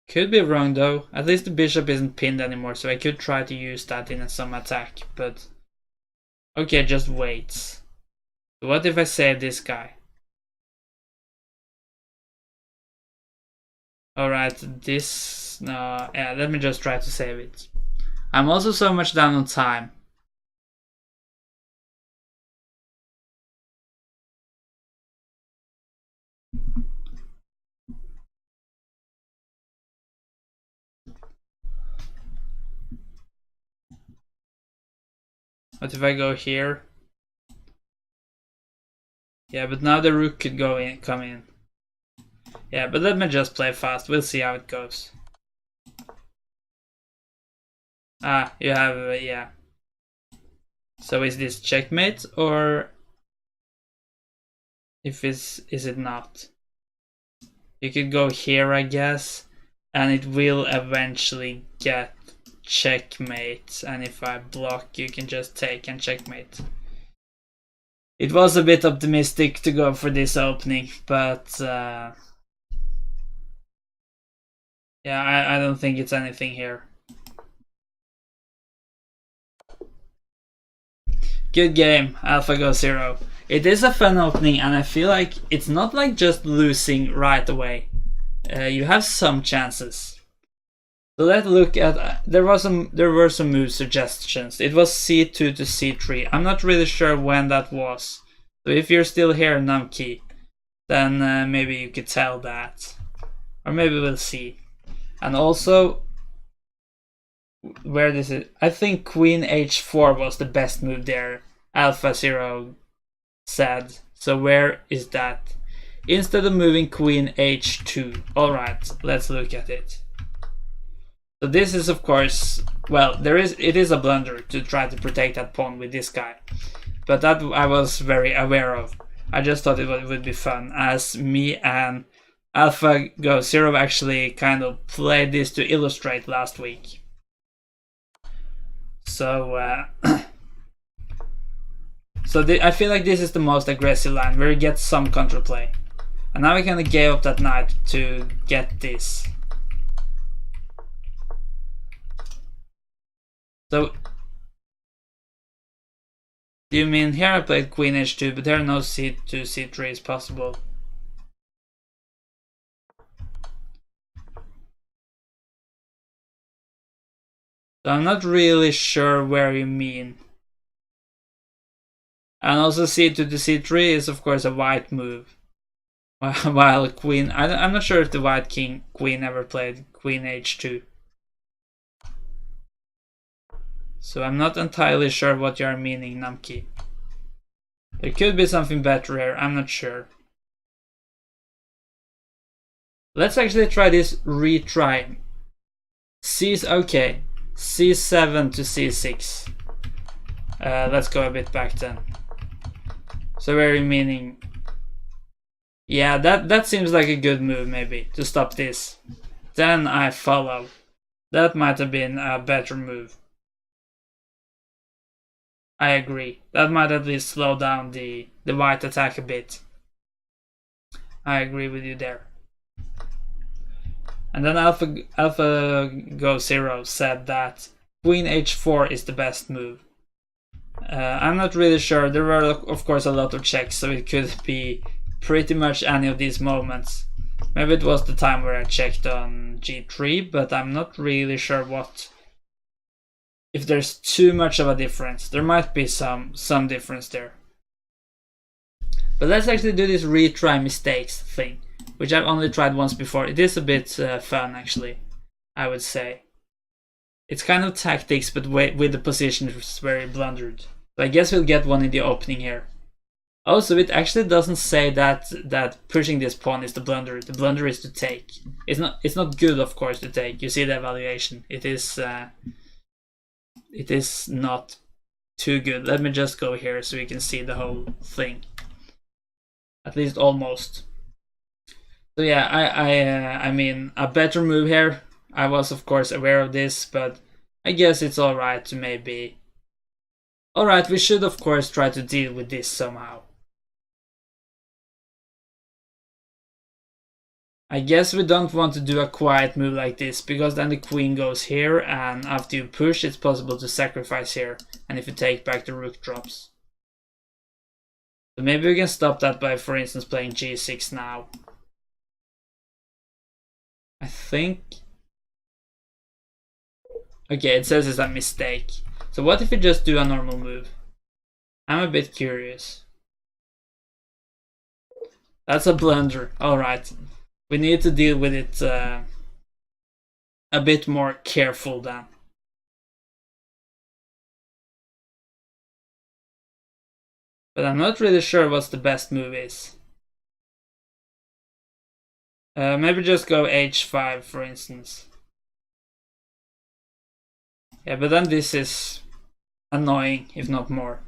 Speaker 1: Could be wrong though. At least the bishop isn't pinned anymore, so I could try to use that in some attack, but okay, just wait. What if I save this guy? Alright, this... no, yeah, let me just try to save it. I'm also so much down on time. What if I go here? Yeah, but now the rook could come in. Yeah, but let me just play fast. We'll see how it goes. Ah, you have, yeah. So is this checkmate or is it not? You could go here, I guess, and it will eventually get checkmate. And if I block, you can just take and checkmate. It was a bit optimistic to go for this opening, but yeah, I don't think it's anything here. Good game, AlphaGo Zero. It is a fun opening, and I feel like it's not like just losing right away. You have some chances. So let's look at. There were some move suggestions. It was c2 to c3. I'm not really sure when that was. So if you're still here, Namki, then maybe you could tell that. Or maybe we'll see. And also, where this is, I think Queen H4 was the best move there, Alpha Zero said. So where is that? Instead of moving Queen H2. Alright, let's look at it. So this is, of course, well, it is a blunder to try to protect that pawn with this guy. But that I was very aware of. I just thought it would be fun, as me and AlphaGo Zero actually kind of played this to illustrate last week. So, I feel like this is the most aggressive line, where you get some counterplay. And now we kind of gave up that knight to get this. So, do you mean here I played Queen H2, but here no C2, C3 is possible? So I'm not really sure where you mean. And also C2 to C3 is of course a white move. While Queen, I'm not sure if the white Queen ever played Queen H2. So I'm not entirely sure what you are meaning, Namki. There could be something better here, I'm not sure. Let's actually try this retry. C's okay. C7 to C6. Let's go a bit back then. So where are you meaning? Yeah, that seems like a good move maybe, to stop this. Then I follow. That might have been a better move. I agree. That might at least slow down the white attack a bit. I agree with you there. And then AlphaGo Zero said that Queen H4 is the best move. I'm not really sure. There were of course a lot of checks, so it could be pretty much any of these moments. Maybe it was the time where I checked on G3, but I'm not really sure if there's too much of a difference. There might be some difference there. But let's actually do this retry mistakes thing, which I've only tried once before. It is a bit fun actually, I would say. It's kind of tactics, but with the position it's very blundered. So I guess we'll get one in the opening here. Also, it actually doesn't say that pushing this pawn is the blunder. The blunder is to take. It's not good, of course, to take. You see the evaluation. It is not too good. Let me just go here so you can see the whole thing. At least almost. So yeah, I mean, a better move here. I was of course aware of this, but I guess it's alright to maybe... Alright, we should of course try to deal with this somehow. I guess we don't want to do a quiet move like this, because then the queen goes here, and after you push it's possible to sacrifice here, and if you take back the rook drops. So maybe we can stop that by, for instance, playing G6 now. I think... Okay, it says it's a mistake. So what if we just do a normal move? I'm a bit curious. That's a blunder, alright. We need to deal with it a bit more careful then. But I'm not really sure what the best move is. Maybe just go H5 for instance. Yeah, but then this is annoying, if not more.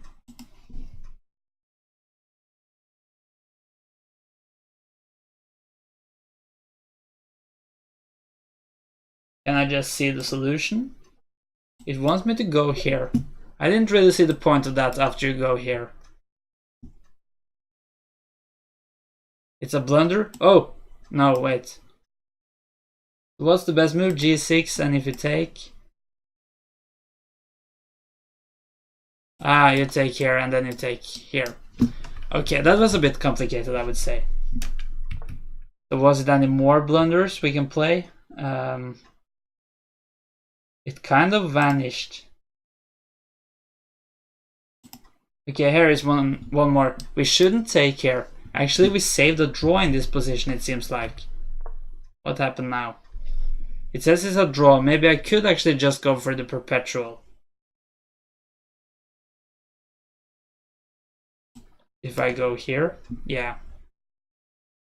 Speaker 1: Can I just see the solution? It wants me to go here. I didn't really see the point of that after you go here. It's a blunder? Oh! No, wait. What's the best move? G6, and if you take... Ah, you take here and then you take here. Okay, that was a bit complicated, I would say. So was it any more blunders we can play? It kind of vanished. Okay, here is one more. We shouldn't take here. Actually, we saved a draw in this position, it seems like. What happened now? It says it's a draw. Maybe I could actually just go for the perpetual. If I go here, yeah.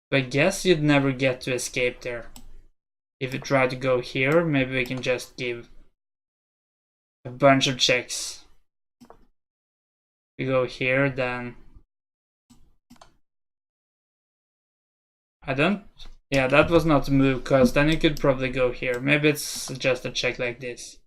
Speaker 1: But I guess you'd never get to escape there. If you try to go here, maybe we can just give a bunch of checks. If we go here, then I don't. Yeah, that was not a move, because then you could probably go here. Maybe it's just a check like this.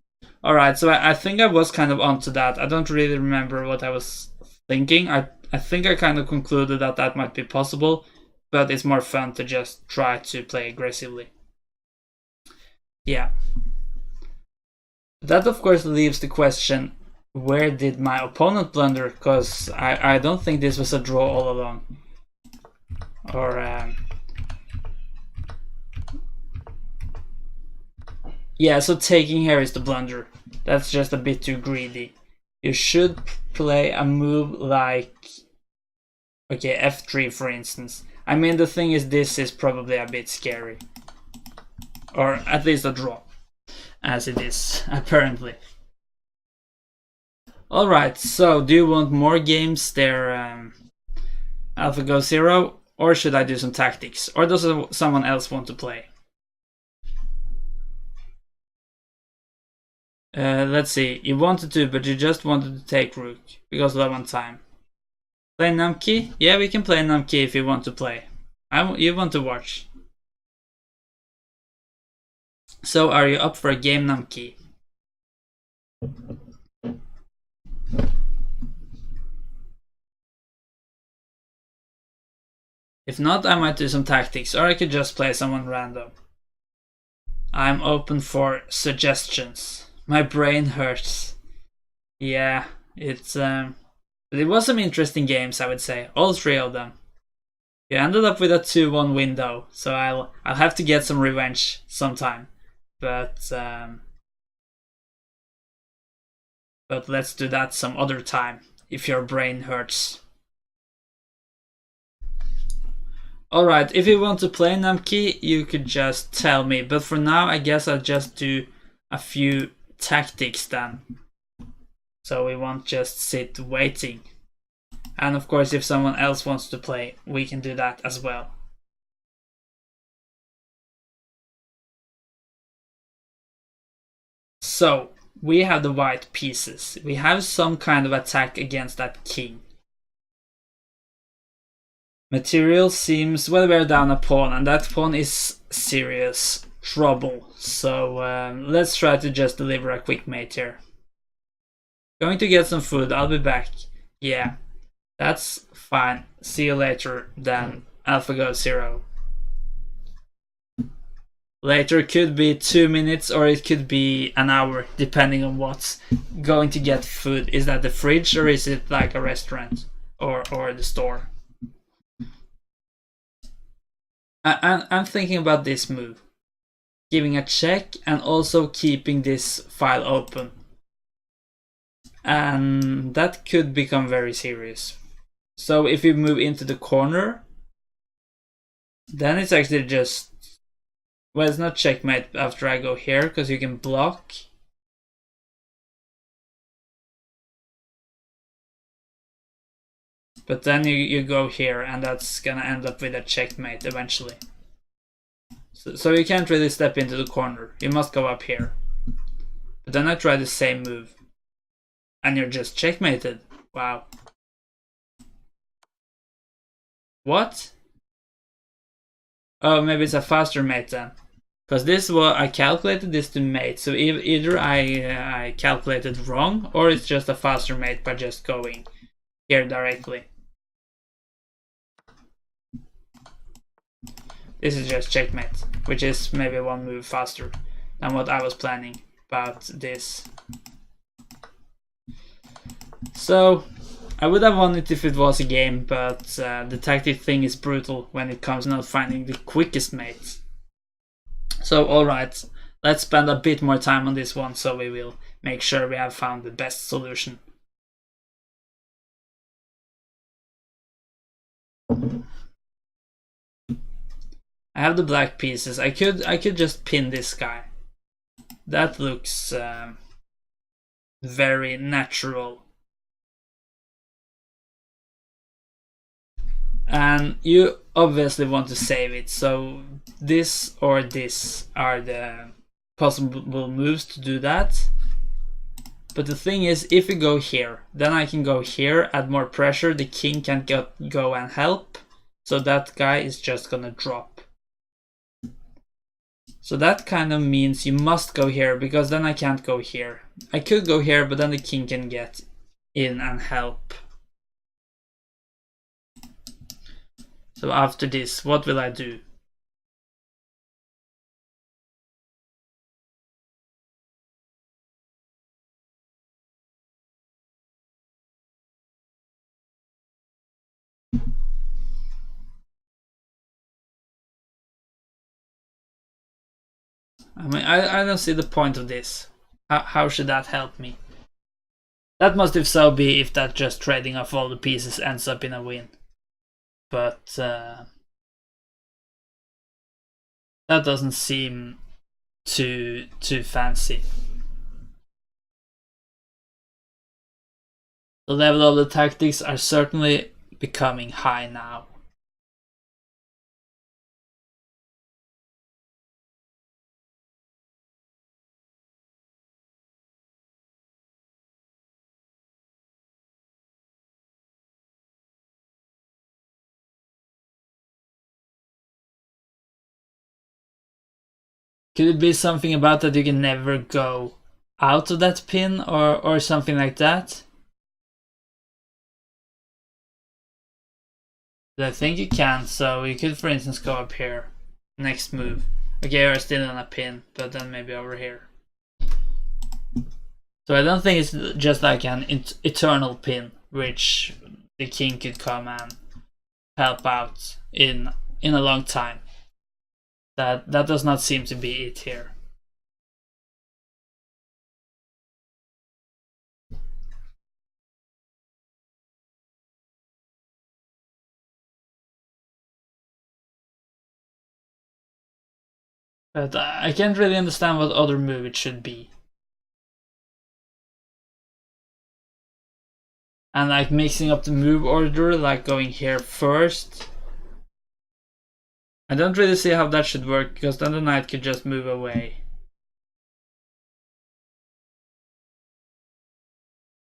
Speaker 1: Alright, so I think I was kind of onto that. I don't really remember what I was thinking. I think I kind of concluded that that might be possible, but it's more fun to just try to play aggressively. Yeah. That of course leaves the question, where did my opponent blunder? Because I don't think this was a draw all along. Or yeah, so taking here is the blunder. That's just a bit too greedy. You should play a move like, okay, f3 for instance. I mean, the thing is, this is probably a bit scary. Or at least a draw, as it is, apparently. Alright, so do you want more games there, AlphaGo Zero? Or should I do some tactics? Or does someone else want to play? Let's see, you wanted to, but you just wanted to take rook, because low on time. Play Namki? Yeah, we can play Namki if you want to play. You want to watch. So, are you up for a game, Namki? If not, I might do some tactics, or I could just play someone random. I'm open for suggestions. My brain hurts. Yeah, it was some interesting games, I would say. All three of them. You ended up with a 2-1 win though, so I'll have to get some revenge sometime. But let's do that some other time, if your brain hurts. Alright, if you want to play Namki, you could just tell me. But for now, I guess I'll just do a few tactics then. So we won't just sit waiting. And of course, if someone else wants to play, we can do that as well. So, we have the white pieces. We have some kind of attack against that king. Material seems, well, we're down a pawn, and that pawn is serious trouble. So let's try to just deliver a quick mate here. Going to get some food, I'll be back. Yeah, that's fine. See you later then, AlphaGo Zero. Later could be 2 minutes or it could be an hour, depending on what's going to get food. Is that the fridge or is it like a restaurant or the store? I'm thinking about this move. Giving a check and also keeping this file open. And that could become very serious. So if you move into the corner, then it's actually just, well, it's not checkmate after I go here, because you can block. But then you go here, and that's gonna end up with a checkmate eventually. So you can't really step into the corner. You must go up here. But then I try the same move. And you're just checkmated. Wow. What? Oh, maybe it's a faster mate then. Because this was, I calculated this to mate. So either I calculated wrong, or it's just a faster mate by just going here directly. This is just checkmate, which is maybe one move faster than what I was planning about this. So, I would have won it if it was a game, but the tactic thing is brutal when it comes to not finding the quickest mates. So, alright, let's spend a bit more time on this one so we will make sure we have found the best solution. I have the black pieces. I could just pin this guy. That looks very natural. And you obviously want to save it, so this or this are the possible moves to do that. But the thing is, if we go here, then I can go here, add more pressure, the king can go and help, so that guy is just gonna drop. So that kind of means you must go here, because then I can't go here. I could go here, but then the king can get in and help. So after this, what will I do? I mean, I don't see the point of this. How should that help me? That must if so be if that just trading off all the pieces ends up in a win. But that doesn't seem too fancy. The level of the tactics are certainly becoming high now. Could it be something about that you can never go out of that pin or something like that? But I think you can, so you could for instance go up here. Next move. Okay, you're still on a pin, but then maybe over here. So I don't think it's just like an eternal pin, which the king could come and help out in a long time. That does not seem to be it here. But I can't really understand what other move it should be. And like mixing up the move order, like going here first. I don't really see how that should work, because then the knight could just move away.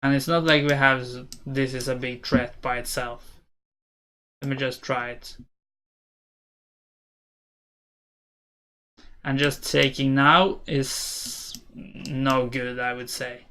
Speaker 1: And it's not like we have this is a big threat by itself. Let me just try it. And just taking now is no good, I would say.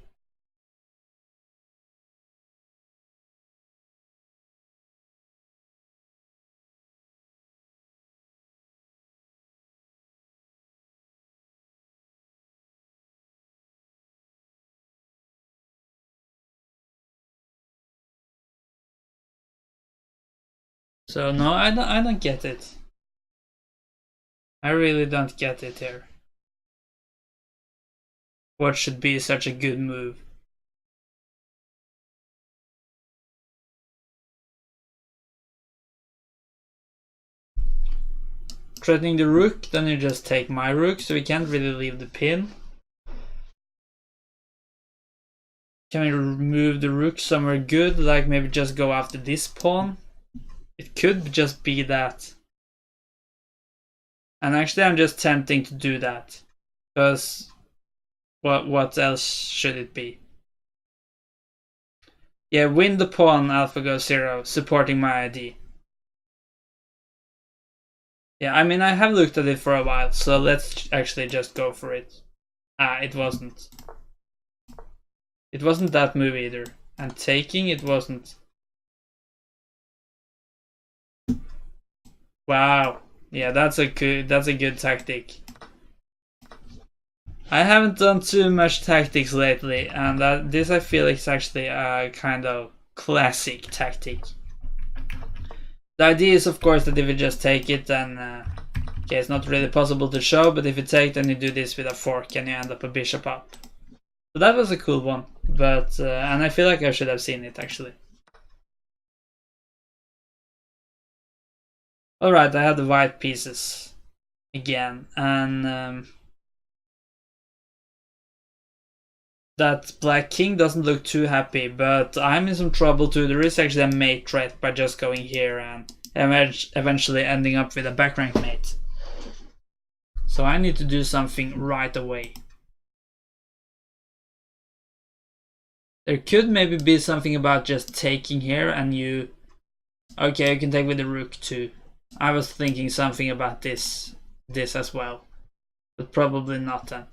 Speaker 1: So no, I don't get it. I really don't get it here. What should be such a good move? Threatening the rook, then you just take my rook, so we can't really leave the pin. Can we move the rook somewhere good, like maybe just go after this pawn? It could just be that. And actually I'm just tempting to do that. Because what else should it be? Yeah, win the pawn, AlphaGo 0, supporting my ID. Yeah, I mean I have looked at it for a while, so let's actually just go for it. It wasn't. It wasn't that move either. And taking it wasn't. Wow. Yeah, that's a good tactic. I haven't done too much tactics lately, and this I feel is actually a kind of classic tactic. The idea is, of course, that if you just take it, then okay, it's not really possible to show, but if you take, then you do this with a fork and you end up a bishop up. So that was a cool one, but and I feel like I should have seen it actually. Alright, I have the white pieces. again, and that black king doesn't look too happy, but I'm in some trouble too. There is actually a mate threat by just going here and eventually ending up with a back rank mate. So I need to do something right away. There could maybe be something about just taking here and you... Okay, you can take with the rook too. I was thinking something about this as well. But probably not then.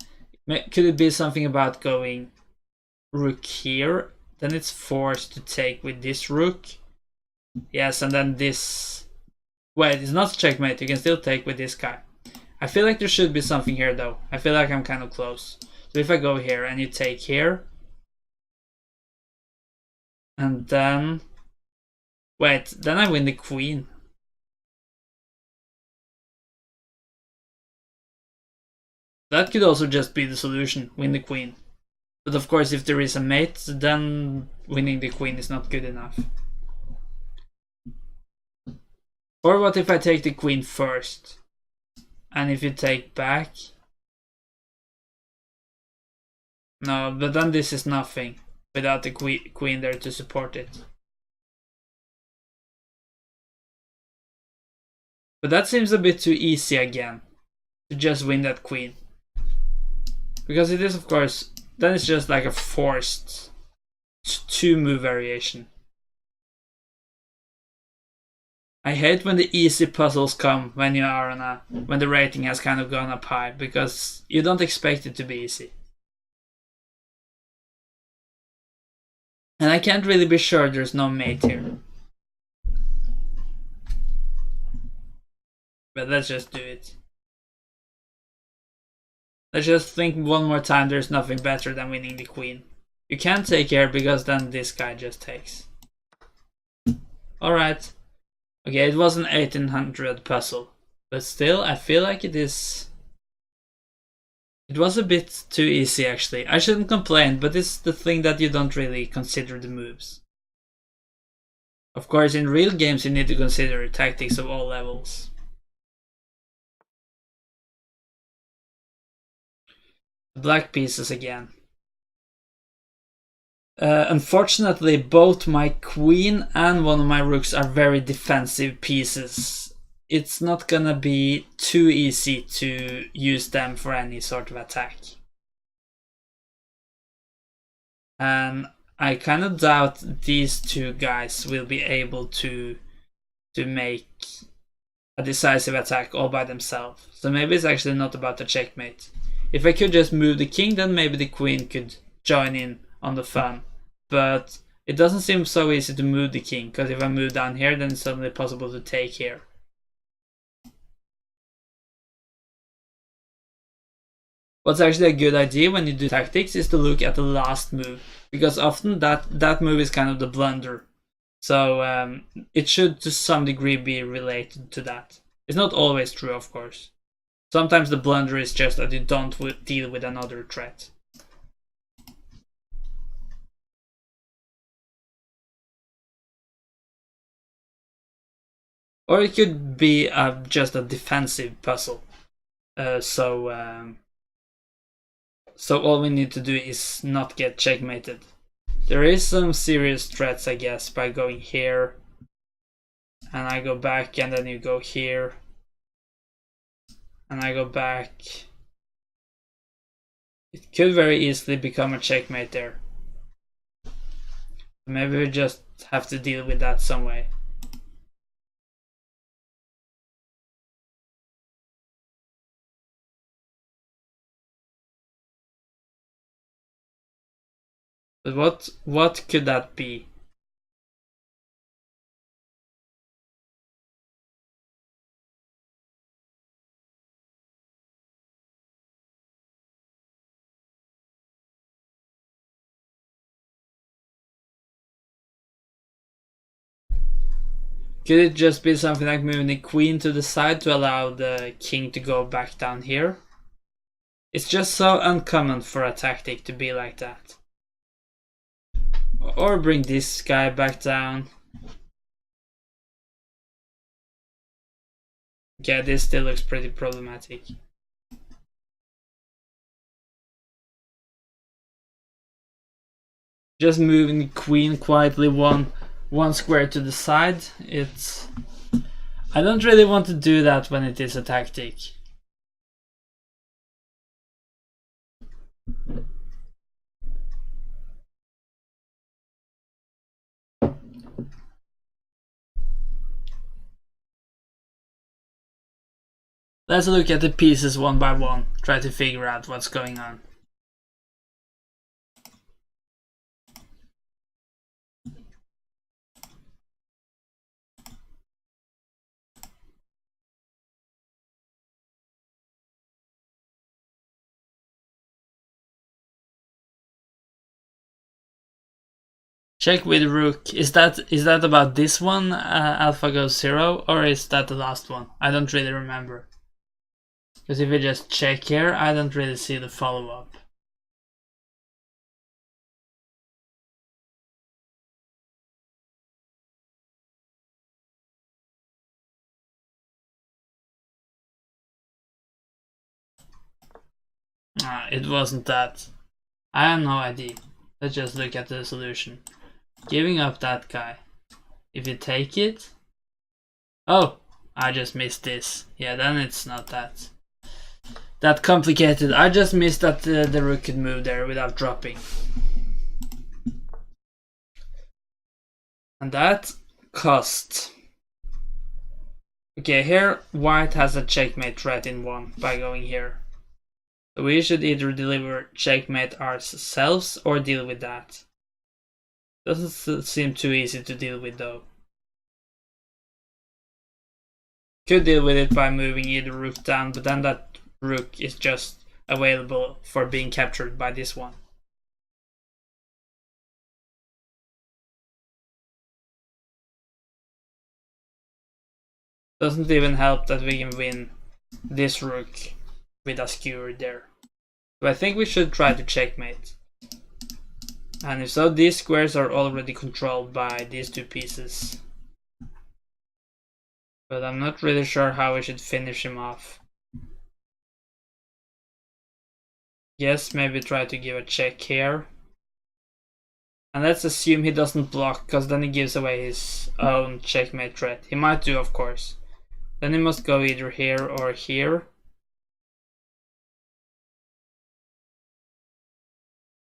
Speaker 1: Could it be something about going rook here? Then it's forced to take with this rook. Yes, and then this... Wait, it's not checkmate. You can still take with this guy. I feel like there should be something here though. I feel like I'm kind of close. So if I go here and you take here... And then... Wait, then I win the queen. That could also just be the solution, win the queen. But of course, if there is a mate, then winning the queen is not good enough. Or what if I take the queen first? And if you take back... No, but then this is nothing without the queen there to support it. But that seems a bit too easy again, to just win that queen. Because it is, of course, then it's just like a forced 2-move variation. I hate when the easy puzzles come when you are on when the rating has kind of gone up high, because you don't expect it to be easy. And I can't really be sure there's no mate here. But let's just do it. Let's just think one more time, there's nothing better than winning the queen. You can't take here because then this guy just takes. Alright. Okay, it was an 1800 puzzle. But still, I feel like it is... It was a bit too easy actually. I shouldn't complain, but it's the thing that you don't really consider the moves. Of course, in real games you need to consider tactics of all levels. Black pieces again. Unfortunately, both my queen and one of my rooks are very defensive pieces. It's not gonna be too easy to use them for any sort of attack. And I kind of doubt these two guys will be able to make a decisive attack all by themselves. So maybe it's actually not about the checkmate. If I could just move the king, then maybe the queen could join in on the fun. But it doesn't seem so easy to move the king, because if I move down here, then it's suddenly possible to take here. What's actually a good idea when you do tactics is to look at the last move, because often that move is kind of the blunder. So it should to some degree be related to that. It's not always true, of course. Sometimes the blunder is just that you don't deal with another threat. Or it could be just a defensive puzzle. So all we need to do is not get checkmated. There is some serious threats, I guess, by going here. And I go back, and then you go here. And I go back. It could very easily become a checkmate there. Maybe we just have to deal with that some way. But what could that be? Could it just be something like moving the queen to the side to allow the king to go back down here? It's just so uncommon for a tactic to be like that. Or bring this guy back down. Yeah, this still looks pretty problematic. Just moving the queen quietly one square to the side. I don't really want to do that when it is a tactic. Let's look at the pieces one by one, try to figure out what's going on. Check with rook. Is that about this one, alpha goes 0, or is that the last one? I don't really remember. Because if we just check here, I don't really see the follow-up. It wasn't that. I have no idea. Let's just look at the solution. Giving up that guy. If you take it... Oh! I just missed this. Yeah, then it's not that complicated. I just missed that the rook could move there without dropping. And that cost. Okay, here white has a checkmate threat in 1 by going here. So we should either deliver checkmate ourselves or deal with that. Doesn't seem too easy to deal with though. Could deal with it by moving either rook down, but then that rook is just available for being captured by this one. Doesn't even help that we can win this rook with a skewer there. So I think we should try to checkmate. And if so, these squares are already controlled by these 2 pieces. But I'm not really sure how we should finish him off. Yes, maybe try to give a check here. And let's assume he doesn't block, because then he gives away his own checkmate threat. He might do, of course. Then he must go either here or here.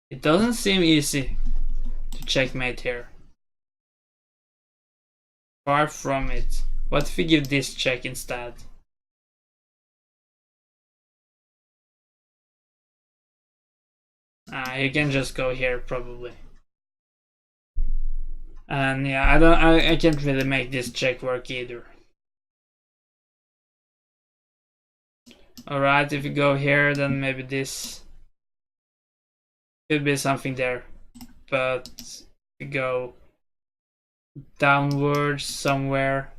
Speaker 1: It doesn't seem easy to checkmate here. Far from it. What if we give this check instead? You can just go here probably. And yeah, I can't really make this check work either. Alright, if you go here, then maybe this could be something there. But if you go downwards somewhere.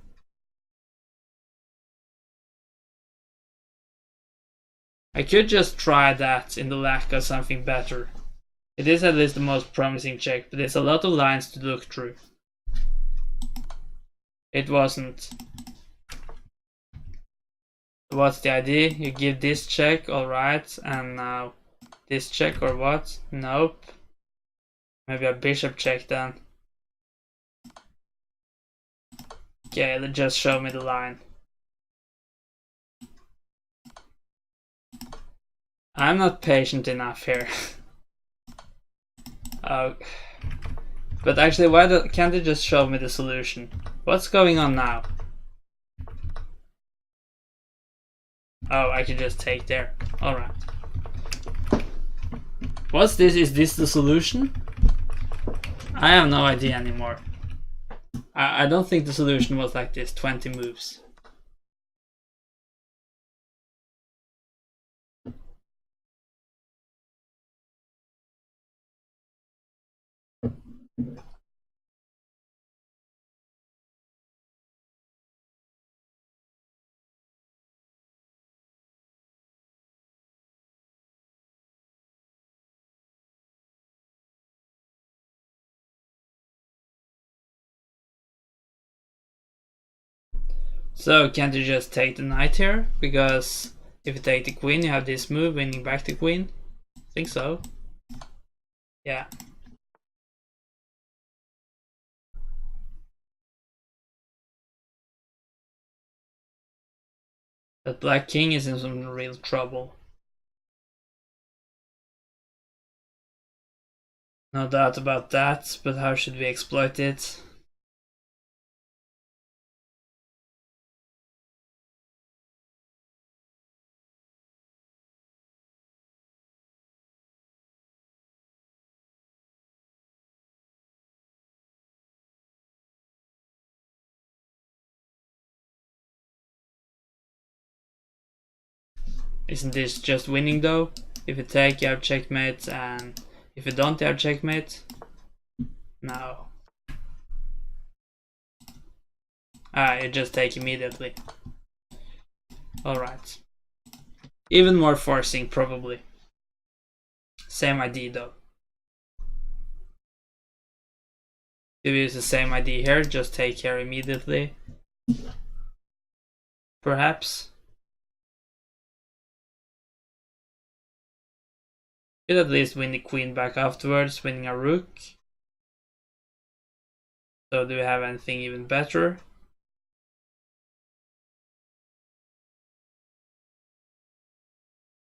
Speaker 1: I could just try that in the lack of something better. It is at least the most promising check, but there's a lot of lines to look through. It wasn't. What's the idea? You give this check, alright, and now this check or what? Nope. Maybe a bishop check then. Okay, let's just show me the line. I'm not patient enough here. But actually, can't they just show me the solution? What's going on now? Oh, I can just take there. Alright. What's this? Is this the solution? I have no idea anymore. I don't think the solution was like this, 20 moves. So can't you just take the knight here? Because if you take the queen, you have this move, winning back the queen. I think so. Yeah. But black king is in some real trouble. No doubt about that, but how should we exploit it? Isn't this just winning though? If you take, you have checkmate, and if you don't, you have checkmate. No. Ah, you just take immediately. Alright. Even more forcing, probably. Same ID though. If you use the same ID here, just take here immediately. Perhaps. Could at least win the queen back afterwards, winning a rook. So do we have anything even better?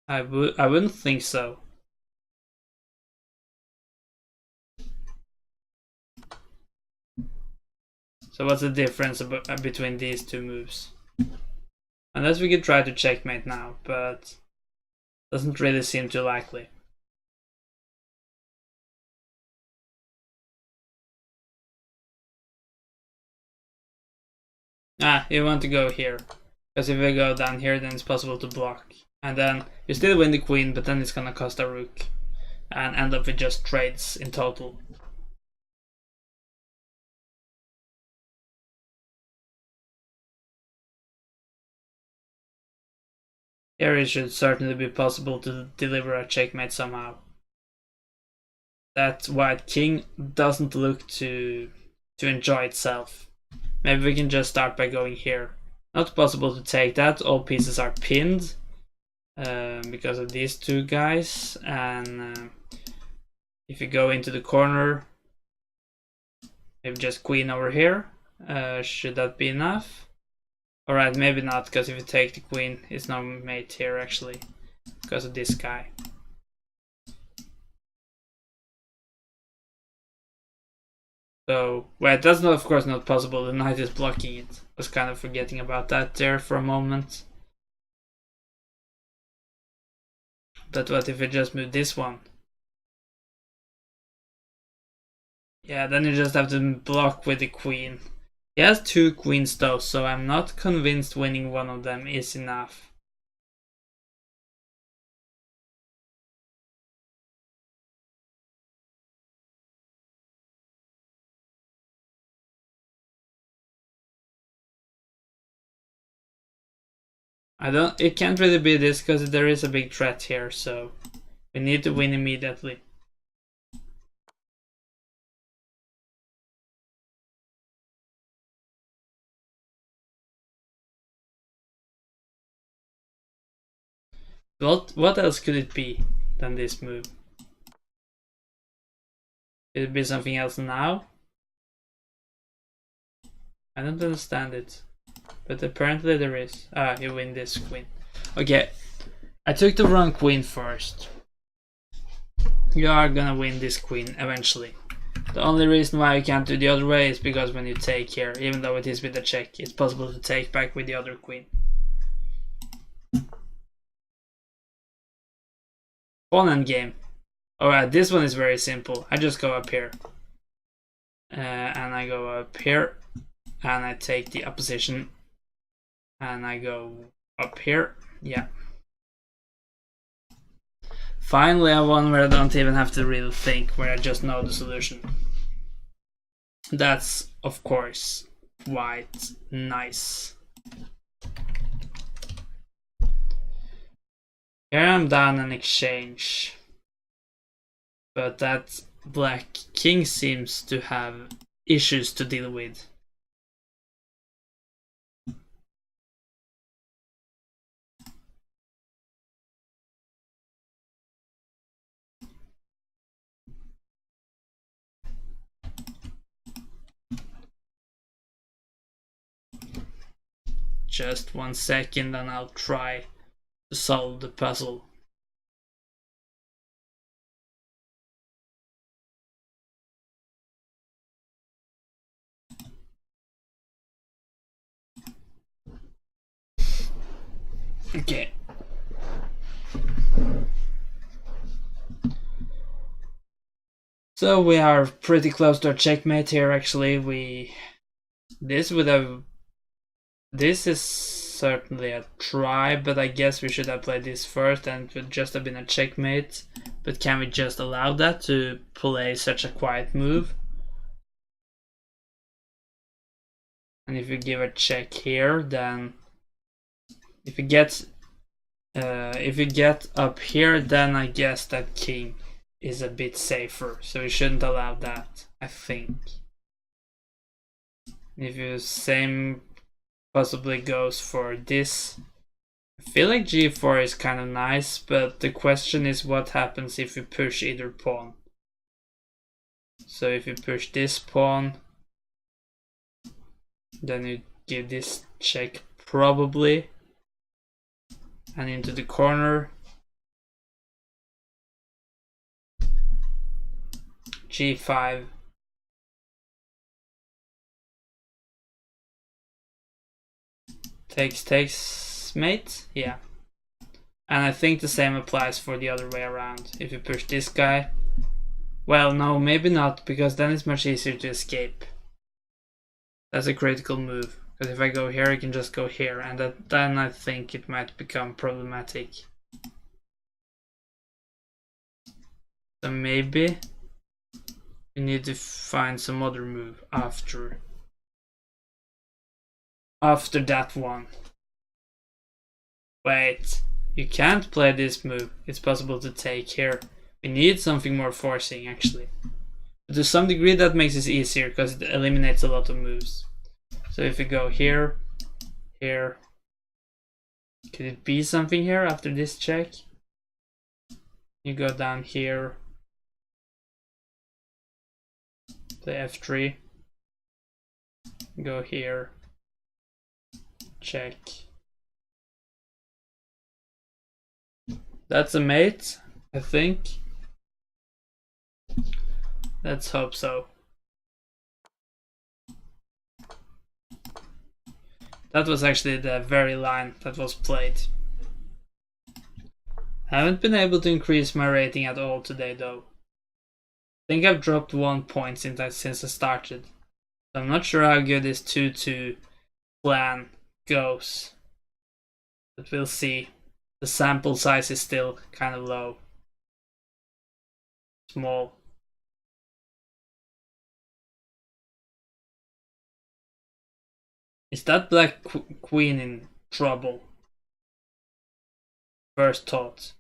Speaker 1: I wouldn't think so. So what's the difference between these two moves? Unless we could try to checkmate now, but doesn't really seem too likely. Ah, you want to go here. Because if we go down here, then it's possible to block. And then you still win the queen, but then it's gonna cost a rook. And end up with just trades in total. Here it should certainly be possible to deliver a checkmate somehow. That white king doesn't look to enjoy itself. Maybe we can just start by going here. Not possible to take that, all pieces are pinned because of these two guys, and if you go into the corner, maybe just queen over here, should that be enough? Alright, maybe not, because if you take the queen, it's no mate here actually, because of this guy. So, well, that's not, of course, not possible. The knight is blocking it. I was kind of forgetting about that there for a moment. But what if I just move this one? Yeah, then you just have to block with the queen. He has two queens though, so I'm not convinced winning one of them is enough. It can't really be this because there is a big threat here, so we need to win immediately. What else could it be than this move? Could it be something else now? I don't understand it. But apparently there is. Ah, you win this queen. Okay, I took the wrong queen first. You are gonna win this queen eventually. The only reason why you can't do the other way is because when you take here, even though it is with a check, it's possible to take back with the other queen. Pawn endgame. Alright, this one is very simple. I just go up here. And I go up here. And I take the opposition. And I go up here. Yeah. Finally, I have one where I don't even have to really think, where I just know the solution. That's, of course, quite nice. Here I'm down an exchange. But that black king seems to have issues to deal with. Just 1 second and I'll try to solve the puzzle. Okay. So we are pretty close to a checkmate here actually. This is certainly a try, but I guess we should have played this first and it would just have been a checkmate. But can we just allow that to play such a quiet move? And if you give a check here, then if you get up here, then I guess that king is a bit safer. So we shouldn't allow that, I think. If you same possibly goes for this, I feel like g4 is kind of nice, but the question is what happens if you push either pawn. So if you push this pawn, then you give this check probably, and into the corner. g5. Takes mate, yeah. And I think the same applies for the other way around. If you push this guy, well, no, maybe not, because then it's much easier to escape. That's a critical move, because if I go here, I can just go here, and then I think it might become problematic. So maybe we need to find some other move after that one. Wait, you can't play this move. It's possible to take here. We need something more forcing actually. But to some degree that makes it easier because it eliminates a lot of moves. So if we go here, here, could it be something here after this check? You go down here, play f3, go here, check. That's a mate, I think. Let's hope so. That was actually the very line that was played. I haven't been able to increase my rating at all today though. I think I've dropped 1 point since I started. So I'm not sure how good this 2-2 plan goes. But we'll see. The sample size is still kind of low. Small. Is that black queen in trouble? First thought.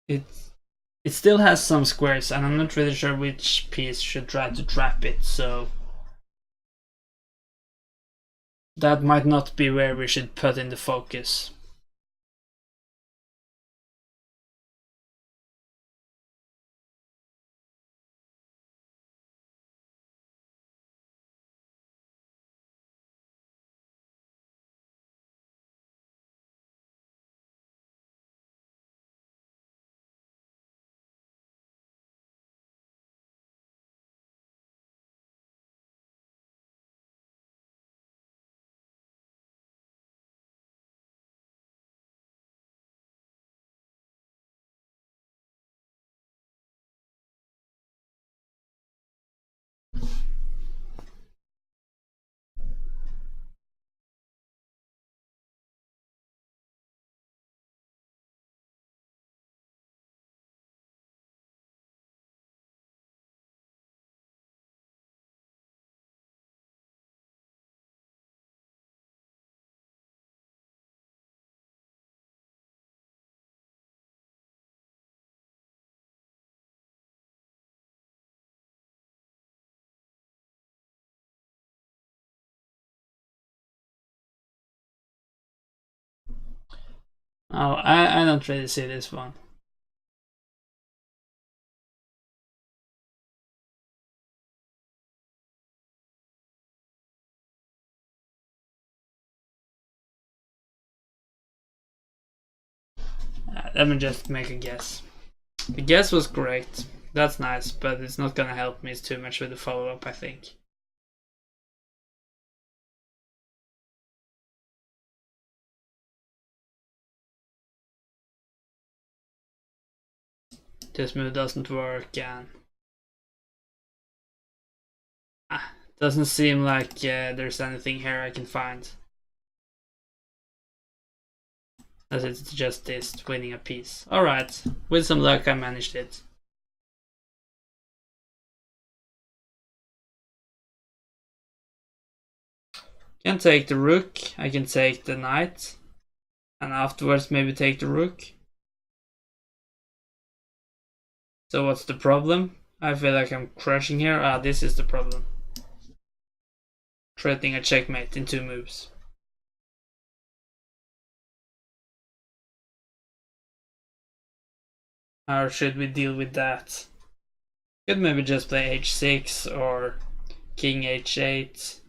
Speaker 1: It still has some squares and I'm not really sure which piece should try to trap it, so that might not be where we should put in the focus. Oh, I don't really see this one. let me just make a guess. The guess was correct. That's nice, but it's not gonna help me too much with the follow-up, I think. This move doesn't work, and doesn't seem like there's anything here I can find. As it's just this, winning a piece. Alright, with some luck I managed it. Can take the rook, I can take the knight, and afterwards maybe take the rook. So what's the problem? I feel like I'm crushing here. This is the problem. Threatening a checkmate in 2 moves. How should we deal with that? Could maybe just play h6 or king h8.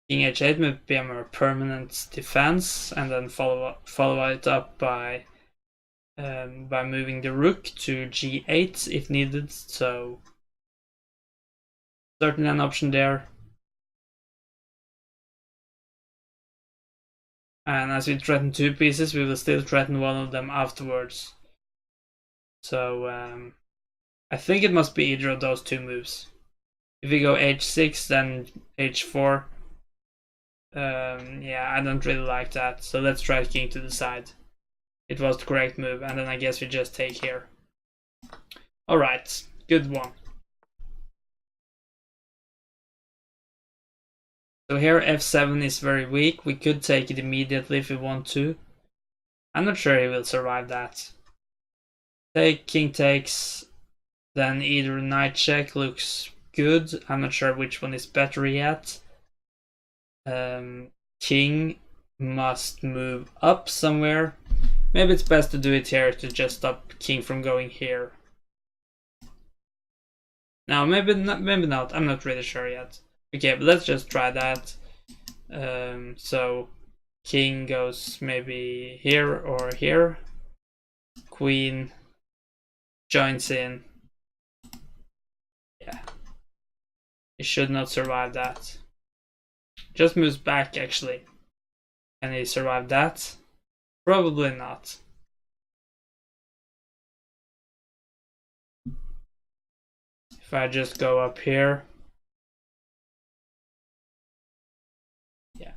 Speaker 1: King h8 may be a more permanent defense, and then follow it up by moving the rook to g8 if needed. So certainly an option there. And as we threaten 2 pieces, we will still threaten one of them afterwards. So I think it must be either of those 2 moves. If we go h6, then h4. Yeah, I don't really like that. So let's try king to the side. It was the correct move, and then I guess we just take here. Alright, good one. So here f7 is very weak. We could take it immediately if we want to. I'm not sure he will survive that. Take, king takes, then either knight check looks good. I'm not sure which one is better yet. King must move up somewhere. Maybe it's best to do it here to just stop king from going here. Now maybe not. I'm not really sure yet. Okay, but let's just try that. So king goes maybe here or here. Queen joins in. Yeah. He should not survive that. Just moves back actually. Can he survive that? Probably not. If I just go up here. Yeah.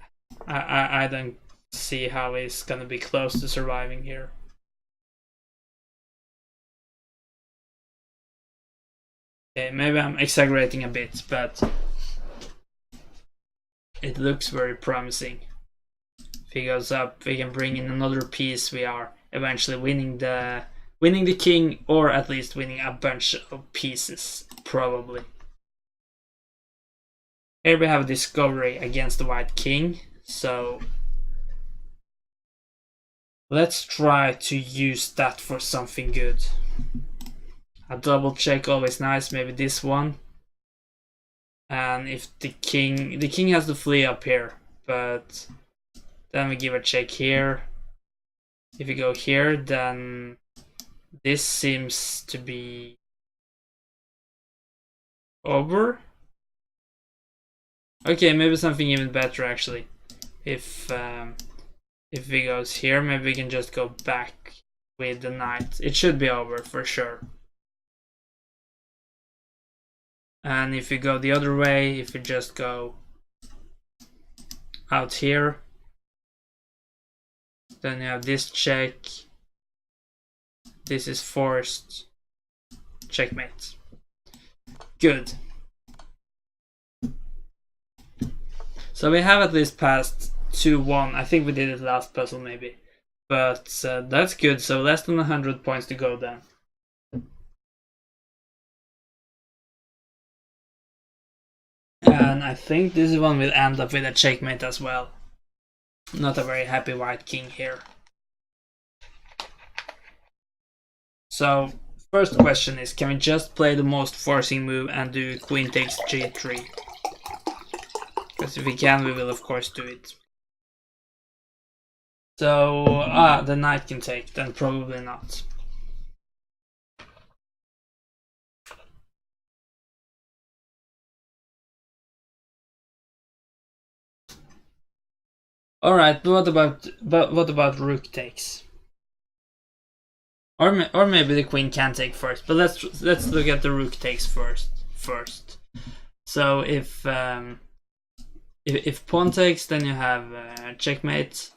Speaker 1: I don't see how he's gonna be close to surviving here. Okay, maybe I'm exaggerating a bit, but it looks very promising. If he goes up, we can bring in another piece. We are eventually winning the king, or at least winning a bunch of pieces, probably. Here we have a discovery against the white king, so let's try to use that for something good. A double check, always nice, maybe this one. And if the king has to flee up here, but then we give a check here. If we go here, then this seems to be over. Okay, maybe something even better actually. If we goes here, maybe we can just go back with the knight. It should be over for sure. And if we go the other way, if we just go out here, then you have this check. This is forced. Checkmate. Good. So we have at least passed 2-1. I think we did it last puzzle maybe. But that's good. So less than 100 points to go then. And I think this one will end up with a checkmate as well. Not a very happy white king here. So first question is, can we just play the most forcing move and do queen takes g3? Because if we can, we will of course do it. So, the knight can take, then probably not. All right, but what about rook takes? Or maybe the queen can take first. But let's look at the rook takes first. So if pawn takes, then you have checkmate.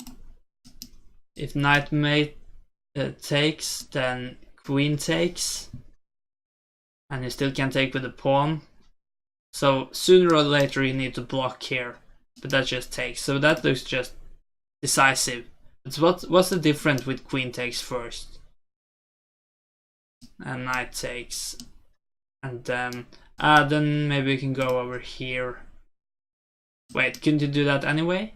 Speaker 1: If knight mate takes, then queen takes, and you still can take with the pawn. So sooner or later you need to block here, but that just takes. So that looks just decisive. But what's the difference with queen takes first and knight takes, and then maybe we can go over here. Wait, couldn't you do that anyway?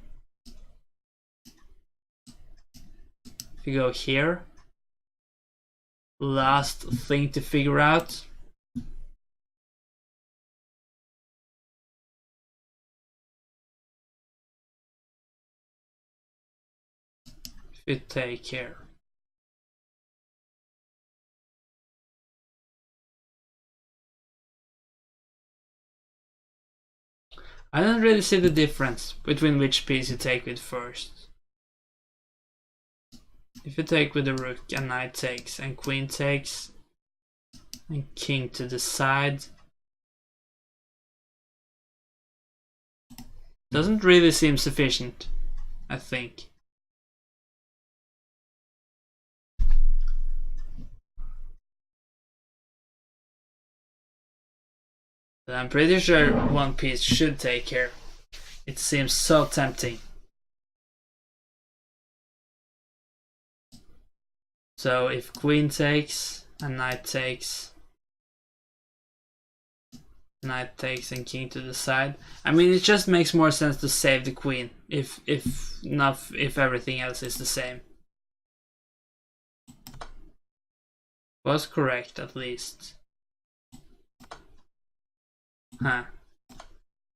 Speaker 1: If you go here, last thing to figure out. If you take here. I don't really see the difference between which piece you take with first. If you take with the rook and knight takes and queen takes and king to the side, doesn't really seem sufficient, I think. But I'm pretty sure one piece should take here. It seems so tempting. So if queen takes and knight takes and king to the side, I mean, it just makes more sense to save the queen if everything else is the same. Was correct at least. Huh.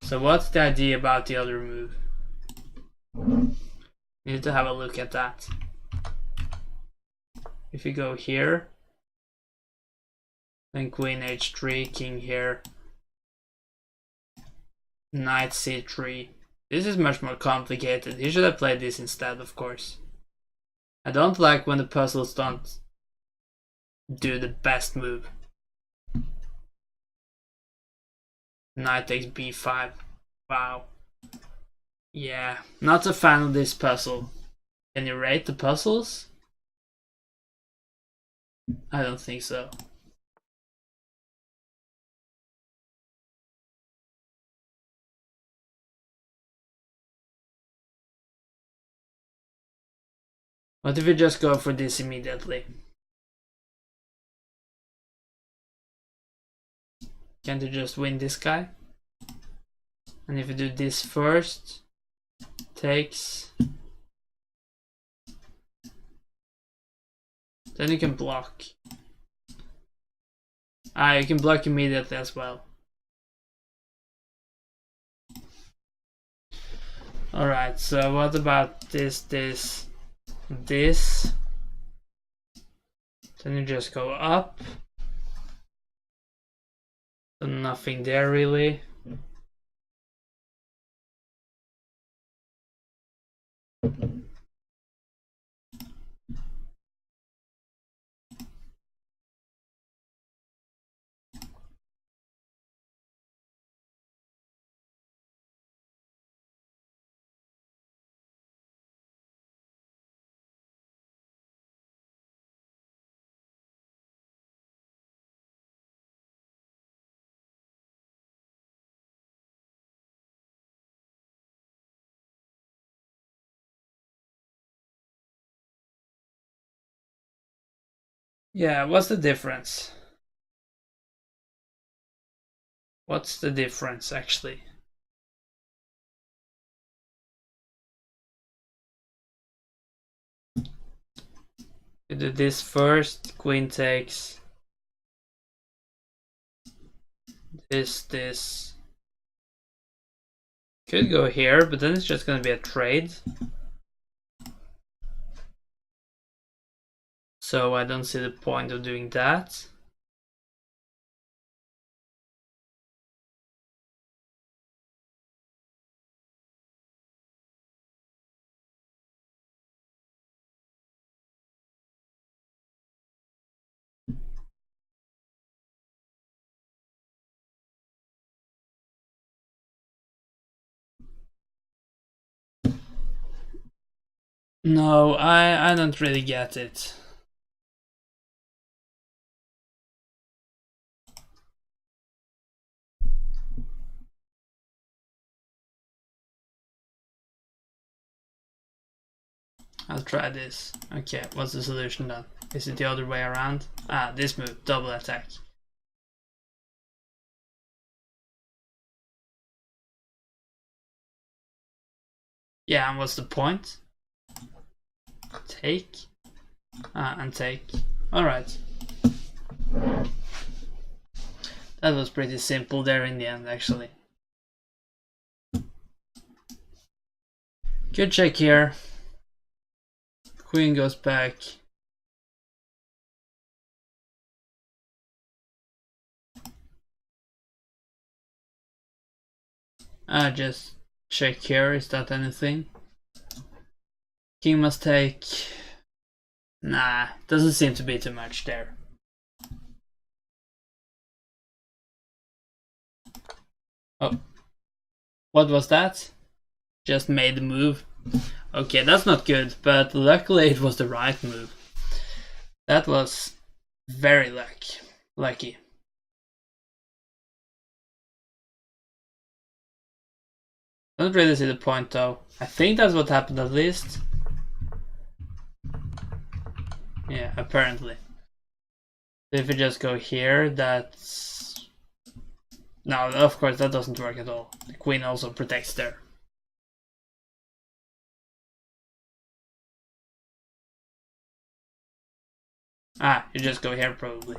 Speaker 1: So what's the idea about the other move? Need to have a look at that. If you go here, then queen h3, king here, knight c3. This is much more complicated. You should have played this instead, of course. I don't like when the puzzles don't do the best move. Knight takes b5. Wow. Yeah, not a fan of this puzzle. Can you rate the puzzles? I don't think so. What if we just go for this immediately? Can't you just win this guy? And if you do this first, takes, then you can block. You can block immediately as well. Alright, so what about this? Then you just go up. So nothing there really. Yeah, what's the difference? What's the difference actually? You do this first, queen takes. This. Could go here, but then it's just gonna be a trade. So I don't see the point of doing that. No, I don't really get it. I'll try this. Okay, what's the solution then? Is it the other way around? Ah, this move, double attack. Yeah, and what's the point? Take. Ah, and take. Alright. That was pretty simple there in the end, actually. Good check here. Queen goes back. Just check here, is that anything? King must take. Nah, doesn't seem to be too much there. Oh. What was that? Just made the move. Okay, that's not good, but luckily it was the right move. That was very lucky. Don't really see the point though. I think that's what happened at least. Yeah, apparently. If we just go here, that's... No, of course that doesn't work at all. The queen also protects there. Ah, you just go here probably.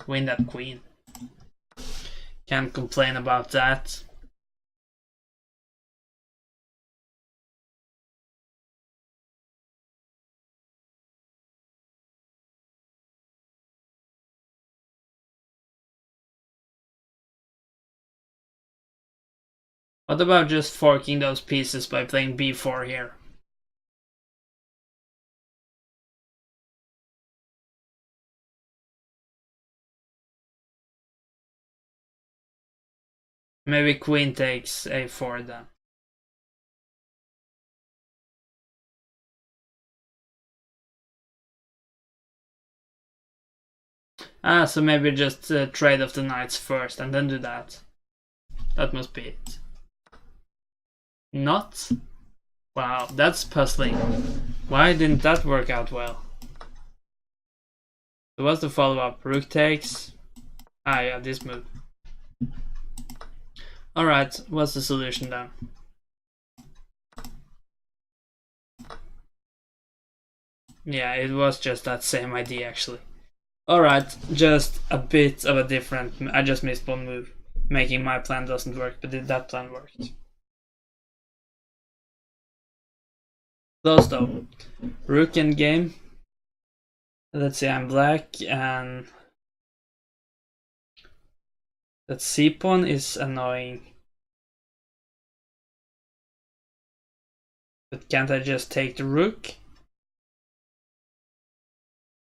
Speaker 1: Win that queen. Can't complain about that. What about just forking those pieces by playing b4 here? Maybe queen takes a4 then. Ah, so maybe just trade off the knights first and then do that. That must be it. Not? Wow, that's puzzling. Why didn't that work out well? So what's the follow-up? Rook takes. Ah, yeah, this move. Alright, what's the solution then? Yeah, it was just that same idea actually. Alright, just a bit of a different... I just missed one move. Making my plan doesn't work, but that plan worked. Close though. Rook in game. Let's say I'm black and... That c-pawn is annoying. But can't I just take the rook?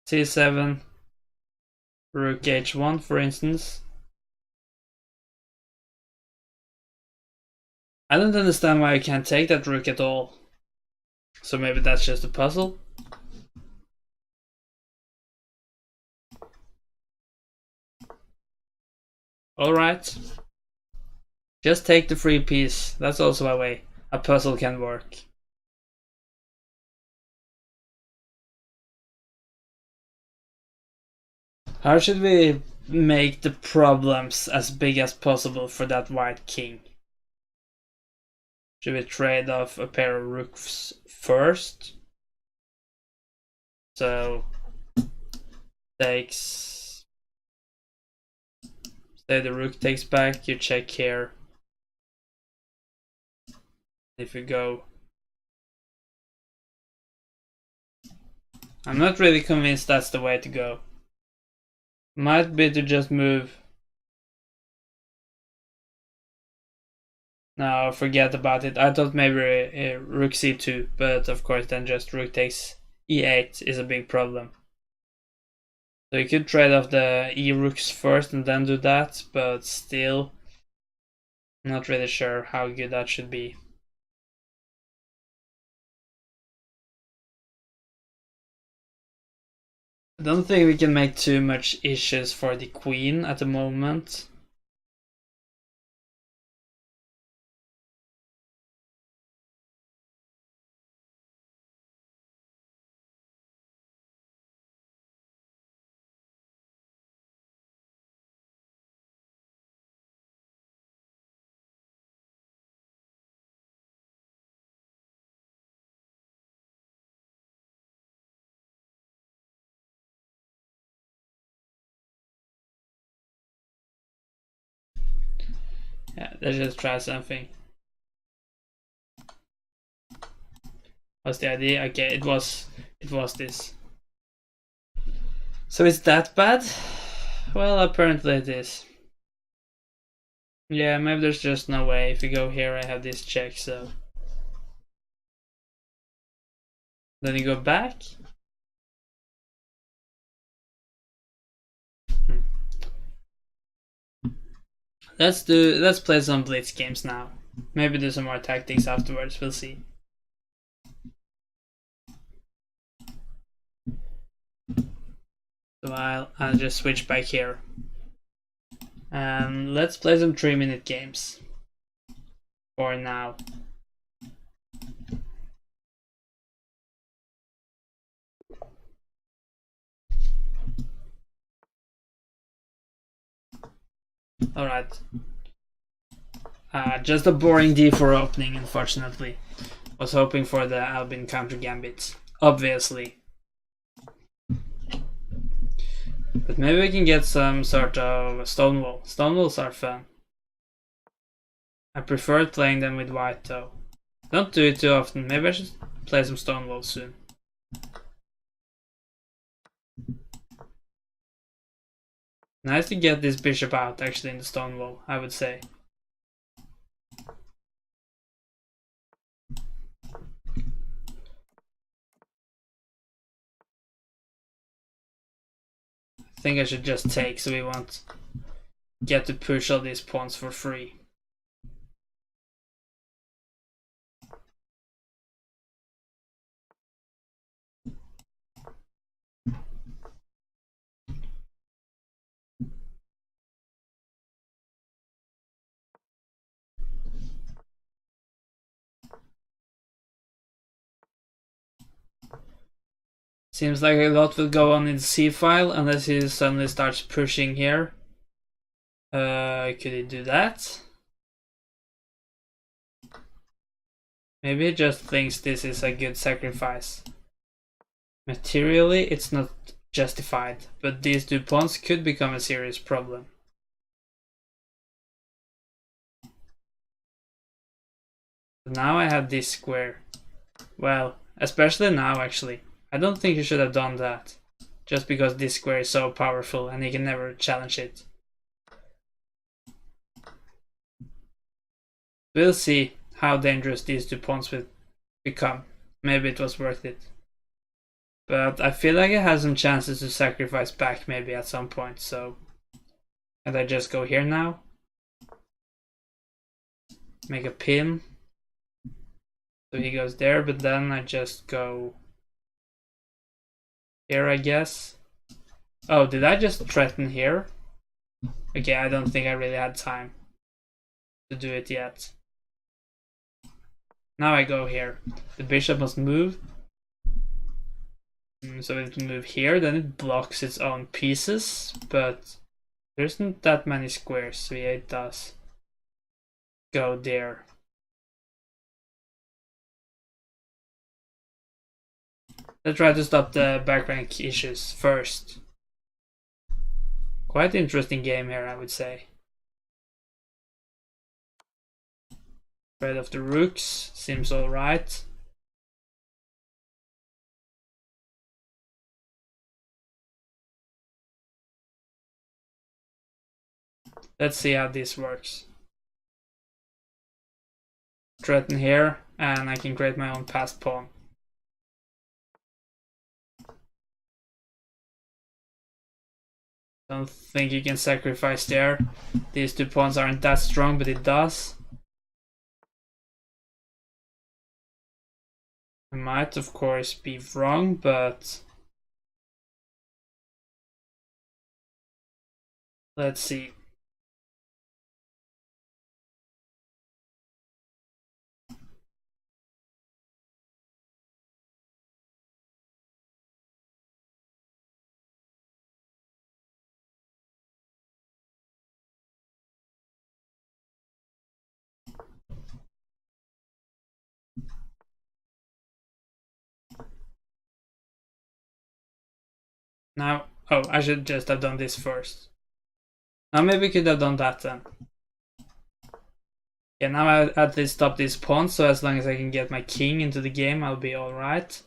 Speaker 1: c7, rook h1 for instance. I don't understand why I can't take that rook at all. So maybe that's just a puzzle? Alright. Just take the free piece. That's also a way a puzzle can work. How should we make the problems as big as possible for that white king? Should we trade off a pair of rooks first? So takes... Say the rook takes back, you check here. If you go... I'm not really convinced that's the way to go. Might be to just move. No, forget about it. I thought maybe rook c2, but of course then just rook takes e8 is a big problem. So you could trade off the e rooks first and then do that, but still not really sure how good that should be. I don't think we can make too much issues for the queen at the moment. Yeah, let's just try something. What's the idea? Okay, it was this. So is that bad? Well, apparently it is. Yeah, maybe there's just no way. If you go here, I have this check, so. Then you go back. Let's play some Blitz games now. Maybe do some more tactics afterwards, we'll see. So I'll just switch back here. And let's play some 3-minute games. For now. Alright. Just a boring d4 opening, unfortunately. Was hoping for the Albin counter gambit, obviously. But maybe we can get some sort of stonewall. Stonewalls are fun. I prefer playing them with white though. Don't do it too often. Maybe I should play some stonewall soon. Nice to get this bishop out actually in the stonewall, I would say. I think I should just take so we won't get to push all these pawns for free. Seems like a lot will go on in the c-file unless he suddenly starts pushing here. Could he do that? Maybe he just thinks this is a good sacrifice. Materially, it's not justified, but these two pawns could become a serious problem. Now I have this square. Well, especially now actually. I don't think he should have done that. Just because this square is so powerful and he can never challenge it. We'll see how dangerous these two pawns will become. Maybe it was worth it. But I feel like it has some chances to sacrifice back maybe at some point, so. Can I just go here now? Make a pin. So he goes there, but then I just go here, I guess. Oh, did I just threaten here? Okay, I don't think I really had time to do it yet. Now I go here. The bishop must move. So it can move here, then it blocks its own pieces, but there isn't that many squares, so it does go there. Let's try to stop the back rank issues first. Quite interesting game here, I would say. Trade of the rooks seems alright. Let's see how this works. Threaten here, and I can create my own passed pawn. Don't think you can sacrifice there. These 2 pawns aren't that strong, but it does. I might, of course, be wrong, but let's see. Now, oh, I should just have done this first. Now maybe we could have done that then. Yeah, now I at least stop these pawns, so as long as I can get my king into the game, I'll be alright.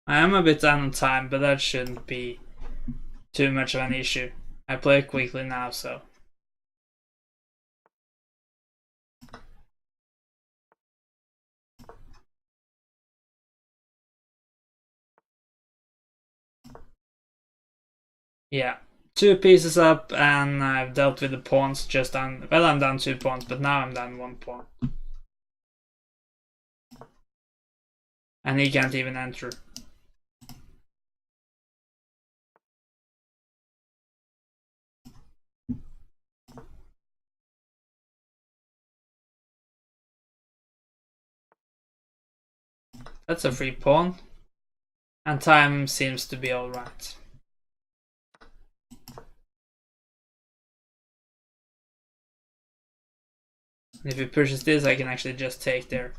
Speaker 1: I am a bit down on time, but that shouldn't be too much of an issue. I play quickly now, so. Yeah, 2 pieces up, and I've dealt with the pawns just down. Well, I'm down 2 pawns, but now I'm down 1 pawn. And he can't even enter. That's a free pawn. And time seems to be alright. If he pushes this, I can actually just take there.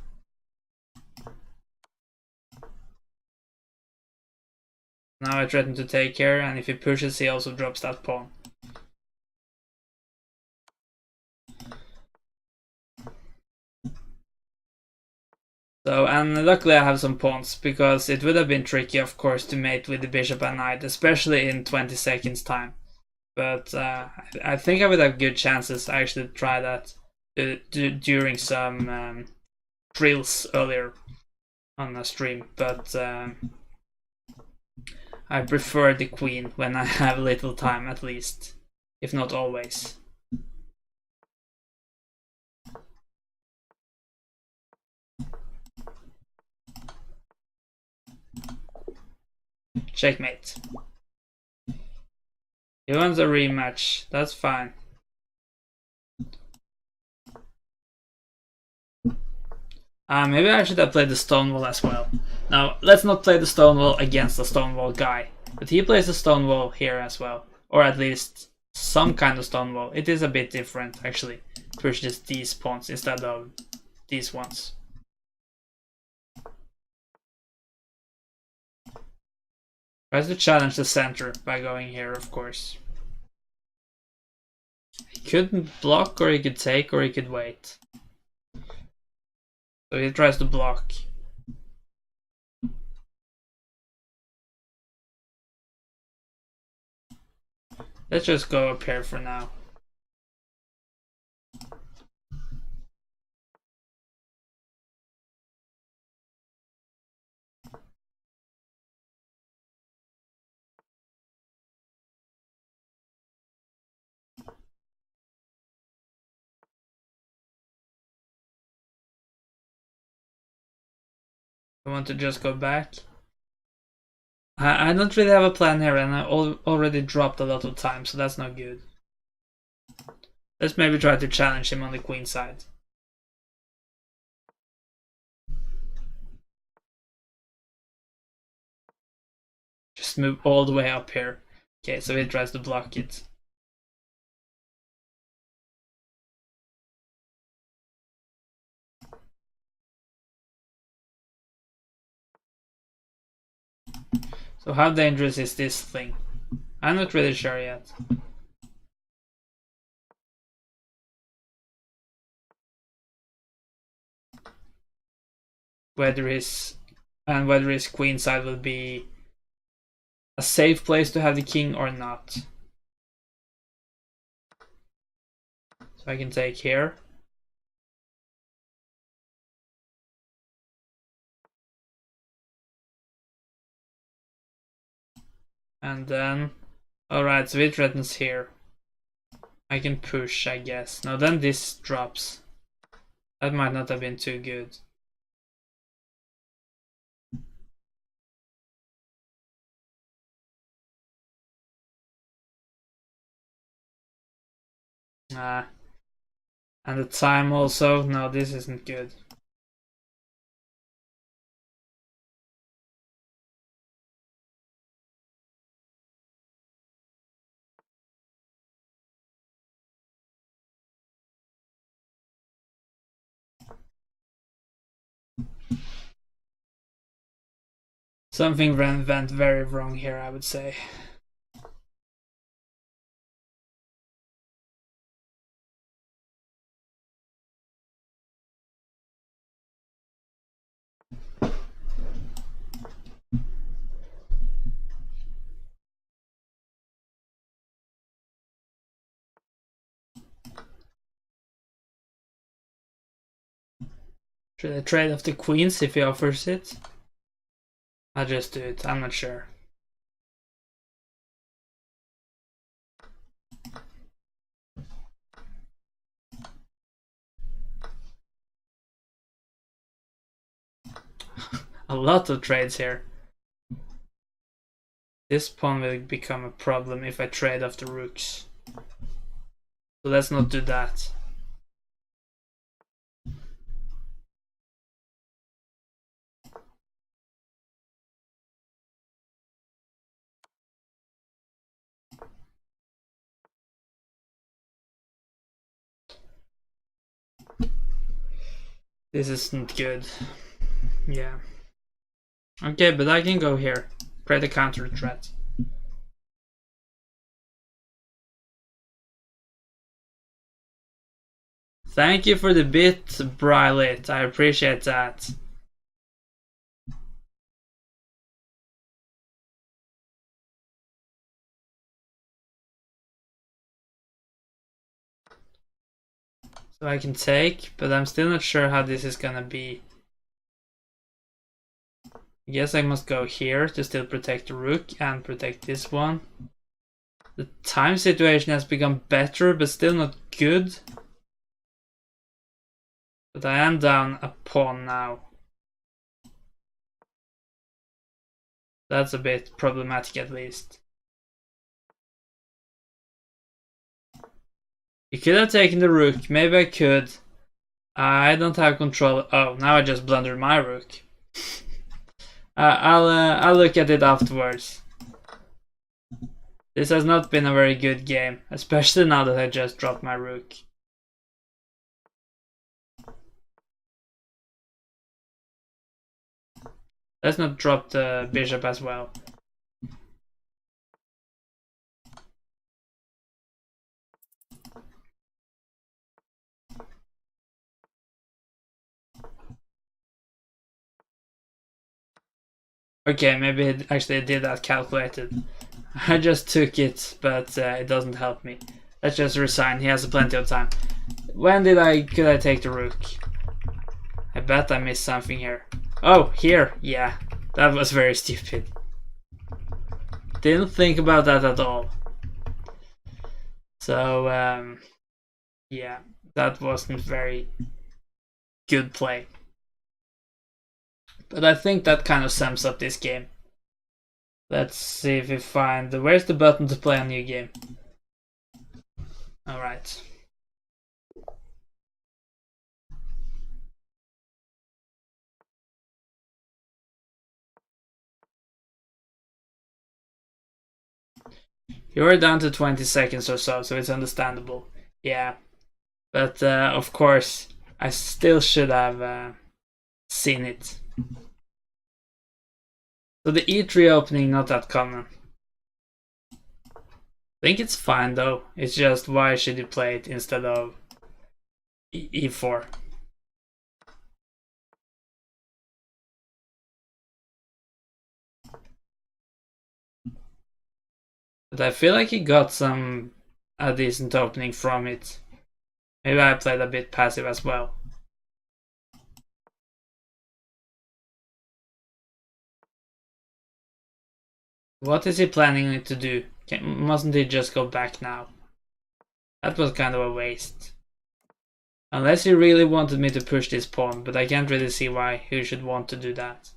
Speaker 1: Now I threaten to take here, and if he pushes, he also drops that pawn. So, and luckily I have some pawns, because it would have been tricky, of course, to mate with the bishop and knight, especially in 20 seconds time. But I think I would have good chances to actually try that during some drills earlier on a stream. But I prefer the queen when I have little time, at least, if not always. Checkmate. He wants a rematch. That's fine. Maybe I should have played the Stonewall as well. Now, let's not play the Stonewall against the Stonewall guy. But he plays the Stonewall here as well. Or at least some kind of Stonewall. It is a bit different, actually. Pushes these pawns instead of these ones. Tries to challenge the center by going here, of course. He couldn't block, or he could take, or he could wait. So he tries to block. Let's just go up here for now. I want to just go back. I don't really have a plan here, and I already dropped a lot of time, so that's not good. Let's maybe try to challenge him on the queen side. Just move all the way up here. Okay, so he tries to block it. So how dangerous is this thing? I'm not really sure yet. whether his queen side will be a safe place to have the king or not. So I can take here. And then, alright, so it threatens here. I can push, I guess. Now then this drops. That might not have been too good. And the time also, no, this isn't good. Something went very wrong here, I would say. Should I trade off the queens if he offers it? I'll just do it, I'm not sure. A lot of trades here. This pawn will become a problem if I trade off the rooks. So let's not do that. This isn't good. Yeah. Okay, but I can go here. Create a counter threat. Thank you for the bit, Brylit. I appreciate that. So I can take, but I'm still not sure how this is gonna be. I guess I must go here to still protect the rook and protect this one. The time situation has become better, but still not good. But I am down a pawn now. That's a bit problematic at least. You could have taken the rook, maybe I could. I don't have control. Oh, now I just blundered my rook. I'll look at it afterwards. This has not been a very good game, especially now that I just dropped my rook. Let's not drop the bishop as well. Okay, maybe it actually did that calculated. I just took it, but it doesn't help me. Let's just resign, he has plenty of time. When could I take the rook? I bet I missed something here. Oh, here, yeah. That was very stupid. Didn't think about that at all. So, yeah, that wasn't very good play. But I think that kind of sums up this game. Let's see if we find where's the button to play a new game. Alright. You're down to 20 seconds or so it's understandable. Yeah. But of course, I still should have seen it. So the E3 opening, not that common. I think it's fine though. It's just why should you play it instead of E4? But I feel like he got a decent opening from it. Maybe I played a bit passive as well. What is he planning to do? Mustn't he just go back now? That was kind of a waste. Unless he really wanted me to push this pawn, but I can't really see why he should want to do that.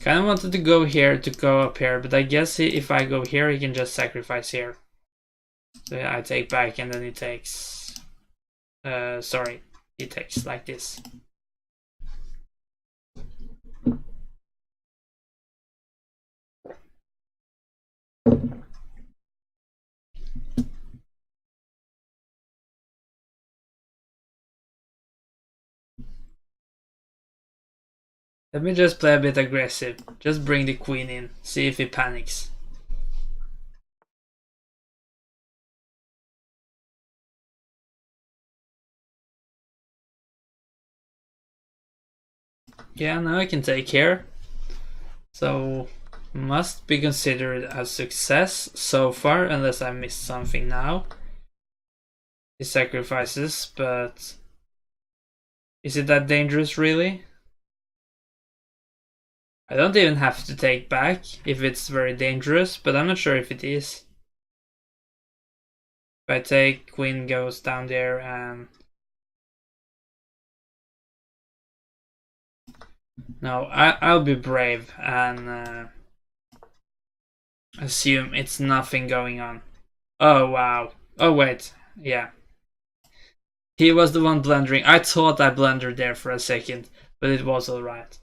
Speaker 1: Kinda wanted to go here to go up here, but I guess if I go here, he can just sacrifice here. So yeah, I take back and then he takes... sorry, he takes like this. Let me just play a bit aggressive. Just bring the queen in, see if he panics. Yeah, now I can take here. So, must be considered a success so far, unless I missed something now. He sacrifices, but... is it that dangerous, really? I don't even have to take back if it's very dangerous, but I'm not sure if it is. If I take, queen goes down there and... no, I'll be brave and assume it's nothing going on. Oh, wow. Oh, wait. Yeah. He was the one blundering. I thought I blundered there for a second, but it was alright.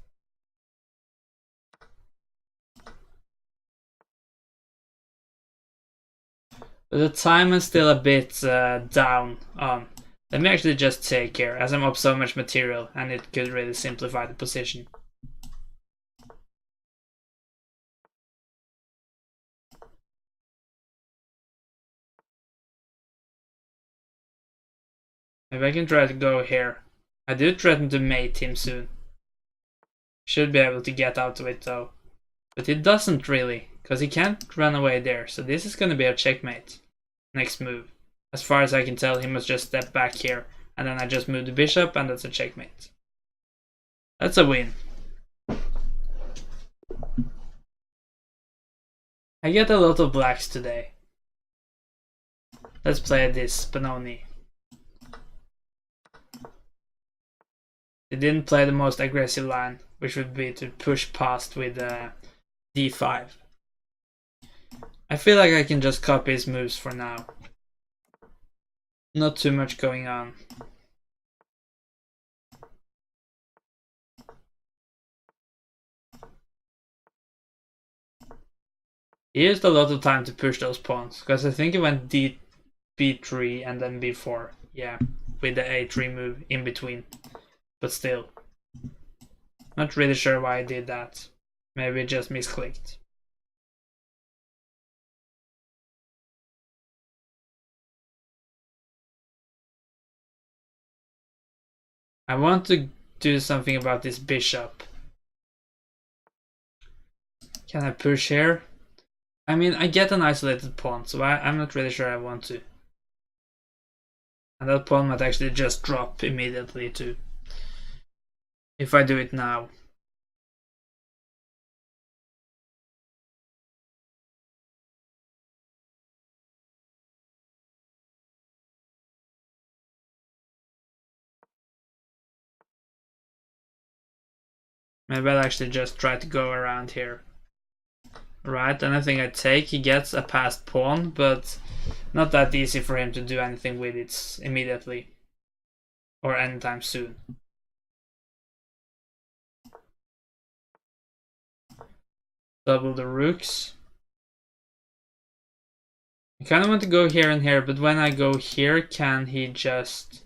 Speaker 1: But the time is still a bit down on. Let me actually just take here, as I'm up so much material, and it could really simplify the position. Maybe I can try to go here. I do threaten to mate him soon. Should be able to get out of it though. But it doesn't really, because he can't run away there, so this is gonna be a checkmate. Next move. As far as I can tell, he must just step back here, and then I just move the bishop, and that's a checkmate. That's a win. I get a lot of blacks today. Let's play this Benoni. They didn't play the most aggressive line, which would be to push past with d5. I feel like I can just copy his moves for now. Not too much going on. He used a lot of time to push those pawns, because I think he went b3 and then b4. Yeah, with the a3 move in between. But still, not really sure why I did that. Maybe it just misclicked. I want to do something about this bishop. Can I push here? I mean, I get an isolated pawn, so I'm not really sure I want to. And that pawn might actually just drop immediately too. If I do it now. Maybe I'll actually just try to go around here. Right, and I think I take, he gets a passed pawn, but not that easy for him to do anything with it immediately. Or anytime soon. Double the rooks. I kind of want to go here and here, but when I go here, can he just...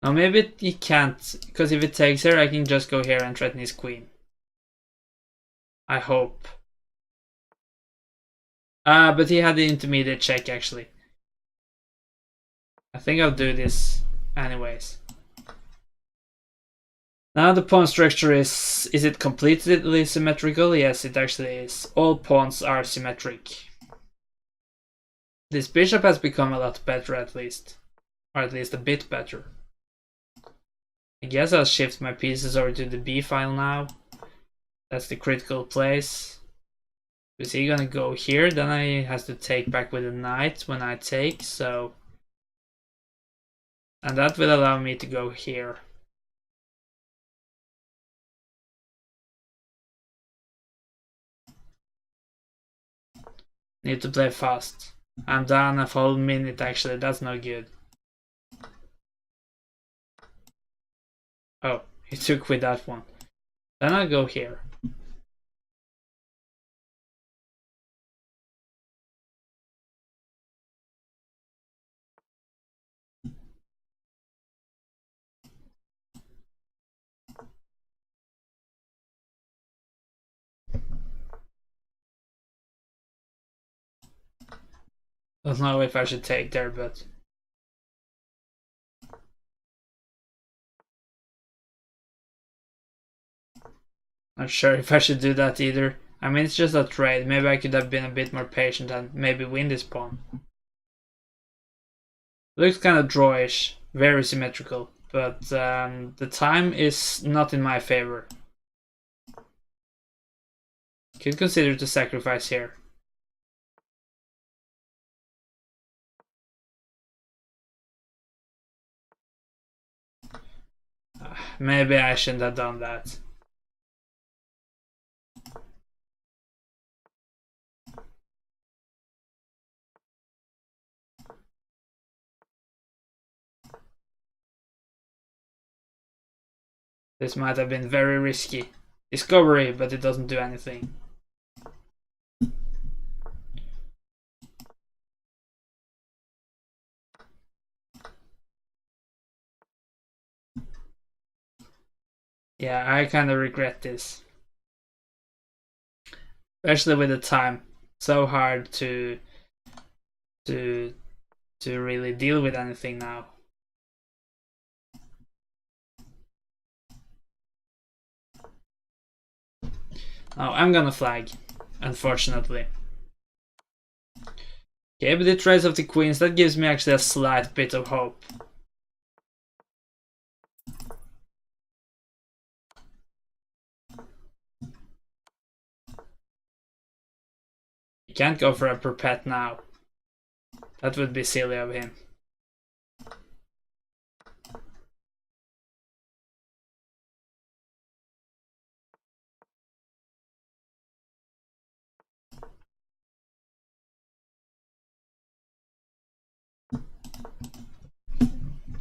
Speaker 1: no, maybe he can't, because if it takes here, I can just go here and threaten his queen. I hope. But he had the intermediate check, actually. I think I'll do this anyways. Now the pawn structure is it completely symmetrical? Yes, it actually is. All pawns are symmetric. This bishop has become a lot better at least. Or at least a bit better. I guess I'll shift my pieces over to the B file now. That's the critical place. Is he gonna go here? Then I has to take back with a knight when I take, so... And that will allow me to go here. Need to play fast. I'm down a whole minute actually, that's no good. Oh, he took with that one. Then I'll go here. Don't know if I should take there, but... Not sure if I should do that either. I mean, it's just a trade. Maybe I could have been a bit more patient and maybe win this pawn. Looks kind of drawish, very symmetrical, but the time is not in my favor. Could consider to sacrifice here. Maybe I shouldn't have done that. This might have been very risky. Discovery, but it doesn't do anything. Yeah, I kind of regret this. Especially with the time. So hard to really deal with anything now. Oh, I'm gonna flag, unfortunately. Okay, but the trace of the queens, that gives me actually a slight bit of hope. He can't go for a perpet now. That would be silly of him.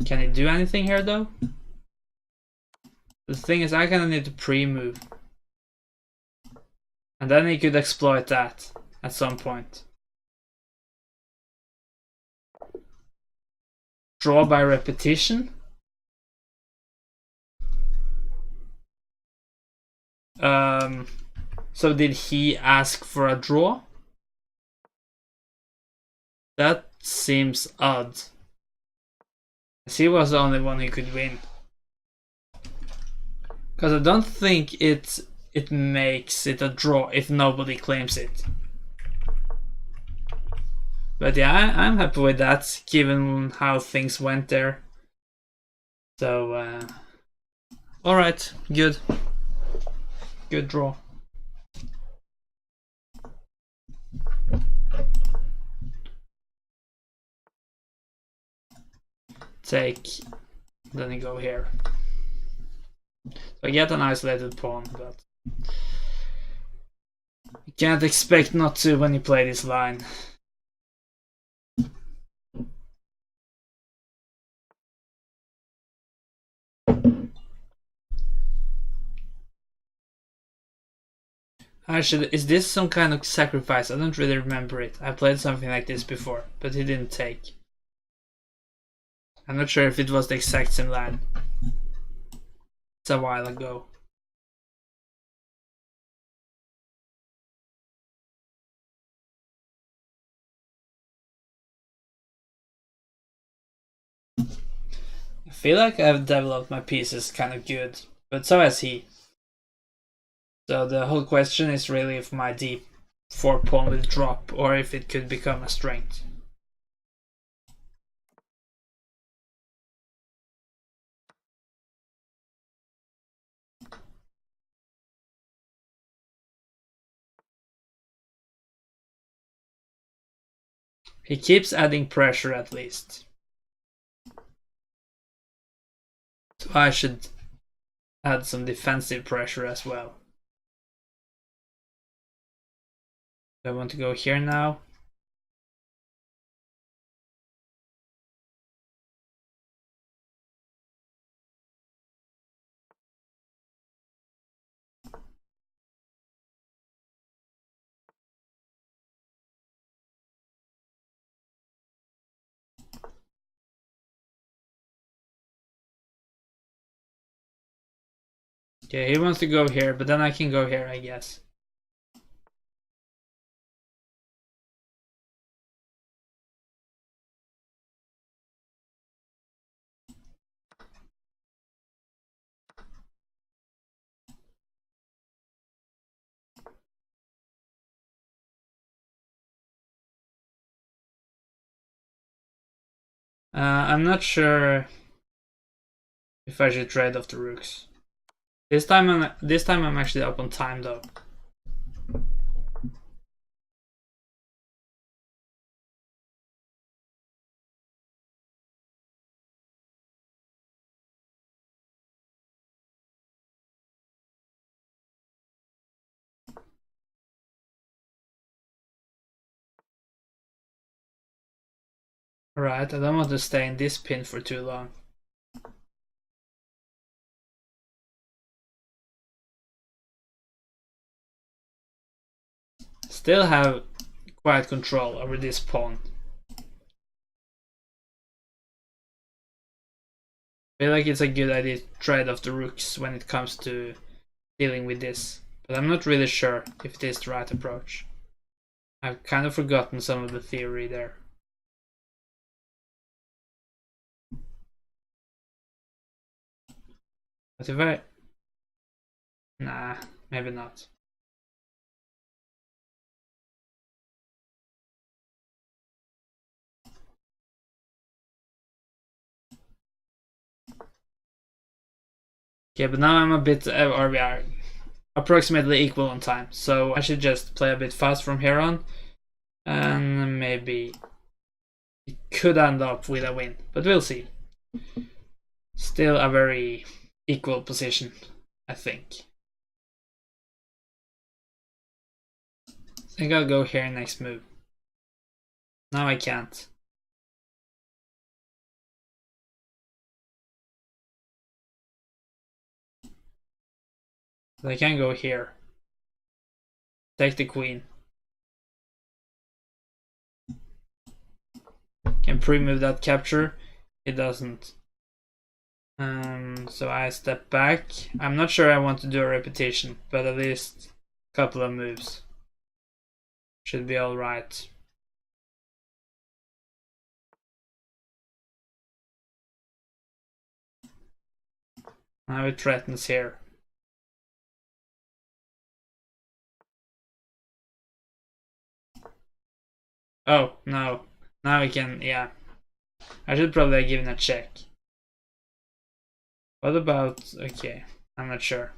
Speaker 1: Can he do anything here though? The thing is, I kinda need to pre-move. And then he could exploit that at some point. Draw by repetition? So did he ask for a draw? That seems odd. As he was the only one who could win. Because I don't think it makes it a draw if nobody claims it. But yeah, I'm happy with that, given how things went there. So, alright, good. Good draw. Take, then you go here. So I get an isolated pawn, but you can't expect not to when you play this line. Actually, is this some kind of sacrifice? I don't really remember it. I played something like this before, but he didn't take. I'm not sure if it was the exact same line. It's a while ago. I feel like I've developed my pieces kind of good, but so has he. So the whole question is really if my d4 pawn will drop or if it could become a strength. He keeps adding pressure at least. So I should add some defensive pressure as well. Do I want to go here now? Okay, he wants to go here, but then I can go here, I guess. I'm not sure if I should trade off the rooks. This time I'm actually up on time though. Alright, I don't want to stay in this pin for too long. Still have quite control over this pawn. I feel like it's a good idea to trade off the rooks when it comes to dealing with this, but I'm not really sure if it is the right approach. I've kind of forgotten some of the theory there. But if I... Nah, maybe not. Okay, but now I'm a bit... or we are approximately equal on time, so I should just play a bit fast from here on. And maybe it could end up with a win, but we'll see. Still a very equal position, I think. I think I'll go here next move. Now I can't. But I can go here. Take the queen. Can pre-move that capture. It doesn't. So I step back. I'm not sure I want to do a repetition, but at least a couple of moves should be alright. Now it threatens here. Oh, no. Now we can, yeah. I should probably have given a check. What about, okay, I'm not sure.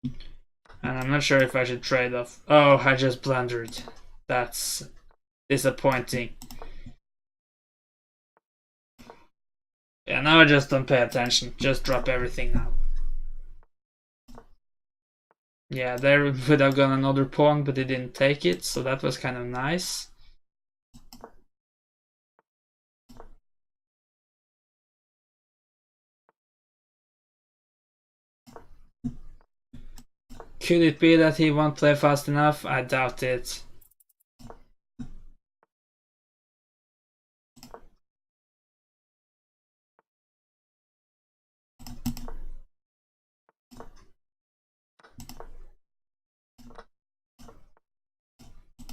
Speaker 1: And I'm not sure if I should trade off. Oh, I just blundered. That's disappointing. Yeah, now I just don't pay attention. Just drop everything now. Yeah, there would have gone another pawn, but he didn't take it, so that was kind of nice. Could it be that he won't play fast enough? I doubt it.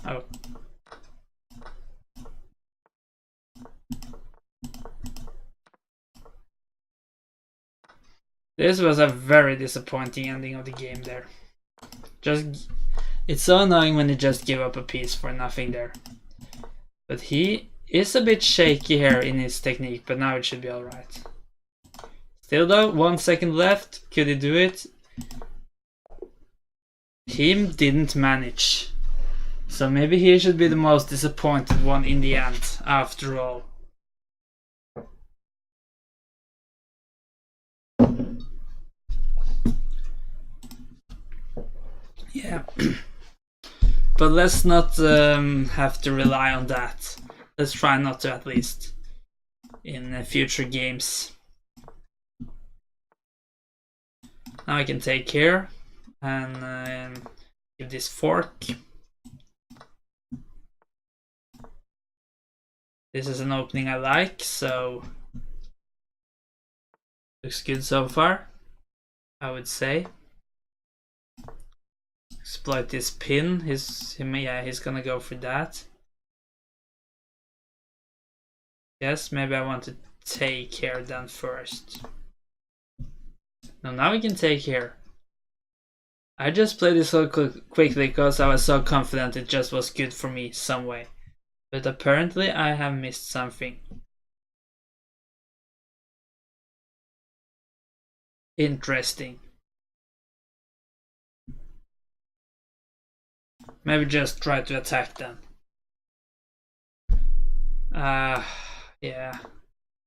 Speaker 1: Oh. This was a very disappointing ending of the game there. It's so annoying when you just give up a piece for nothing there. But he is a bit shaky here in his technique, but now it should be alright. Still though, 1 second left. Could he do it? He didn't manage. So maybe he should be the most disappointed one in the end, after all. Yeah. But let's not have to rely on that. Let's try not to, at least, in future games. Now I can take here and give this fork. This is an opening I like, so looks good so far, I would say. Exploit this pin. He's gonna go for that. Yes, maybe I want to take here then first. No, now we can take here. I just played this so quickly because I was so confident it just was good for me some way. But apparently I have missed something. Interesting. Maybe just try to attack them. Yeah.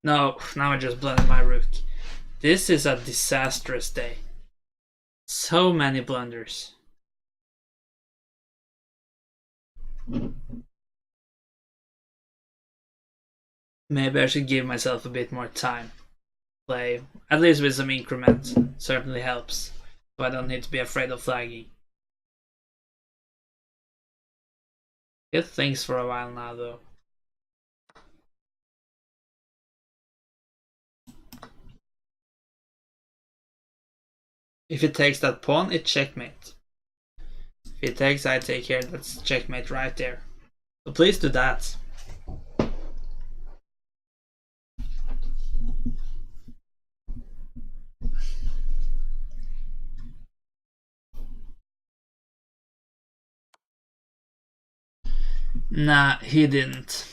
Speaker 1: No, now I just blundered my rook. This is a disastrous day. So many blunders. Maybe I should give myself a bit more time. Play, at least with some increment, certainly helps. So I don't need to be afraid of flagging. Get things for a while now though. If it takes that pawn, it's checkmate. If it takes, I take here, that's checkmate right there. So please do that. Nah, he didn't.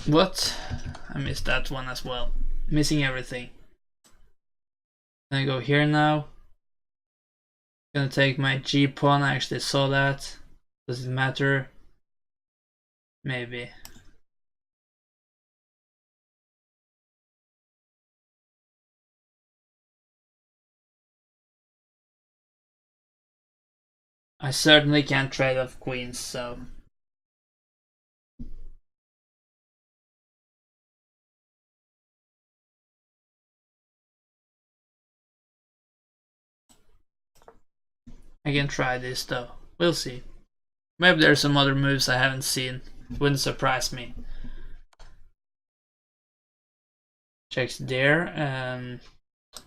Speaker 1: What? I missed that one as well. Missing everything. Can I go here now? Gonna take my G pawn. I actually saw that. Does it matter? Maybe. I certainly can't trade off queens, so. I can try this though. We'll see. Maybe there's some other moves I haven't seen. Wouldn't surprise me. Checks there.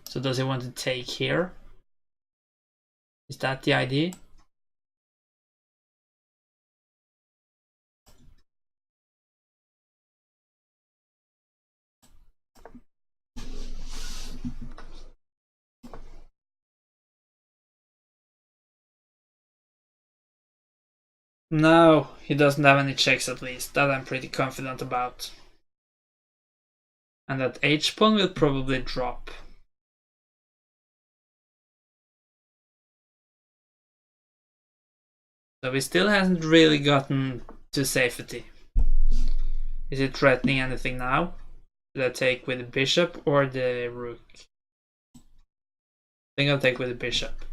Speaker 1: So does he want to take here? Is that the idea? No, he doesn't have any checks at least. That I'm pretty confident about. And that H pawn will probably drop. So he still hasn't really gotten to safety. Is it threatening anything now? Should I take with the bishop or the rook? I think I'll take with the bishop.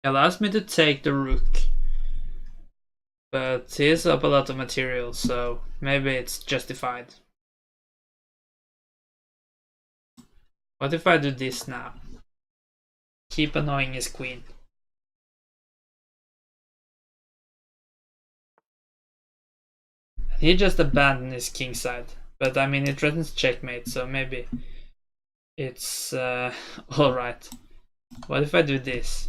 Speaker 1: It allows me to take the rook. But he is up a lot of material, so maybe it's justified. What if I do this now? Keep annoying his queen. He just abandoned his king side. But I mean, it threatens checkmate, so maybe it's alright. What if I do this?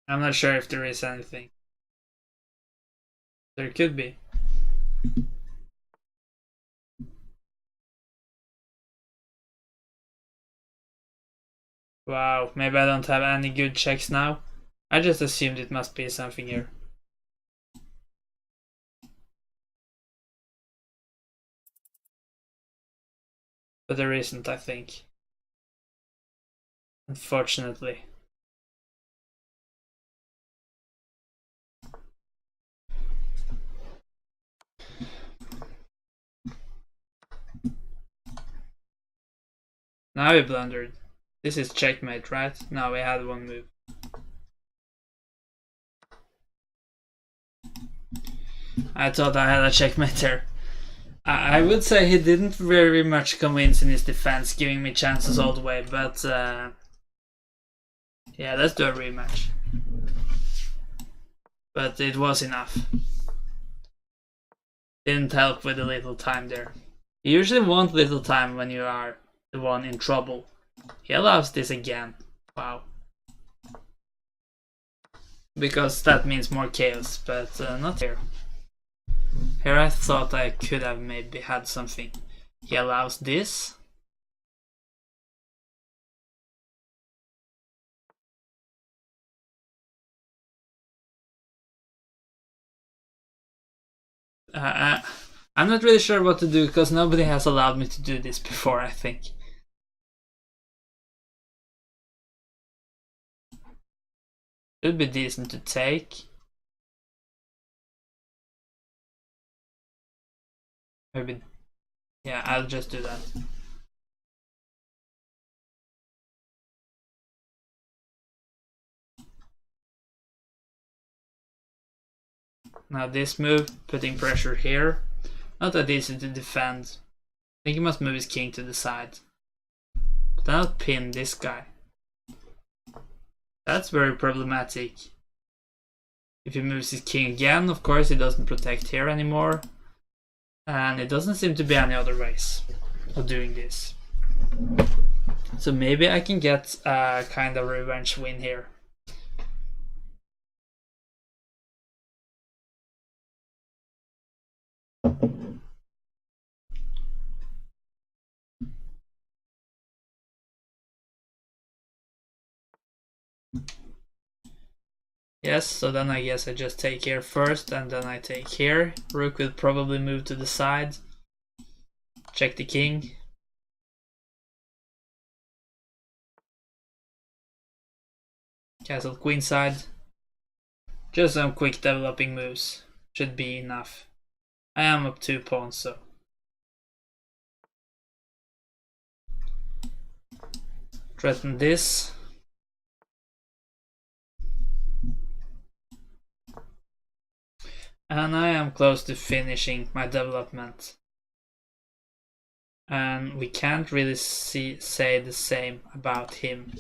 Speaker 1: I'm not sure if there is anything. There could be. Wow, maybe I don't have any good checks now. I just assumed it must be something here. But there isn't, I think. Unfortunately. Now we blundered. This is checkmate, right? No, we had one move. I thought I had a checkmate there. I would say he didn't very much convince in his defense, giving me chances all the way, but yeah, let's do a rematch. But it was enough. Didn't help with a little time there. You usually want little time when you are the one in trouble. He allows this again. Wow. Because that means more chaos, but not here. Here I thought I could have maybe had something. He allows this. I'm not really sure what to do because nobody has allowed me to do this before, I think. It would be decent to take. Maybe, yeah, I'll just do that. Now this move, putting pressure here. Not that easy to defend. I think he must move his king to the side. But I'll pin this guy. That's very problematic. If he moves his king again, of course he doesn't protect here anymore. And it doesn't seem to be any other ways of doing this. So maybe I can get a kind of revenge win here. Yes, so then I guess I just take here first and then I take here. Rook will probably move to the side. Check the king. Castle queenside. Just some quick developing moves. Should be enough. I am up 2 pawns, so. Threaten this. And I am close to finishing my development. And we can't really say the same about him.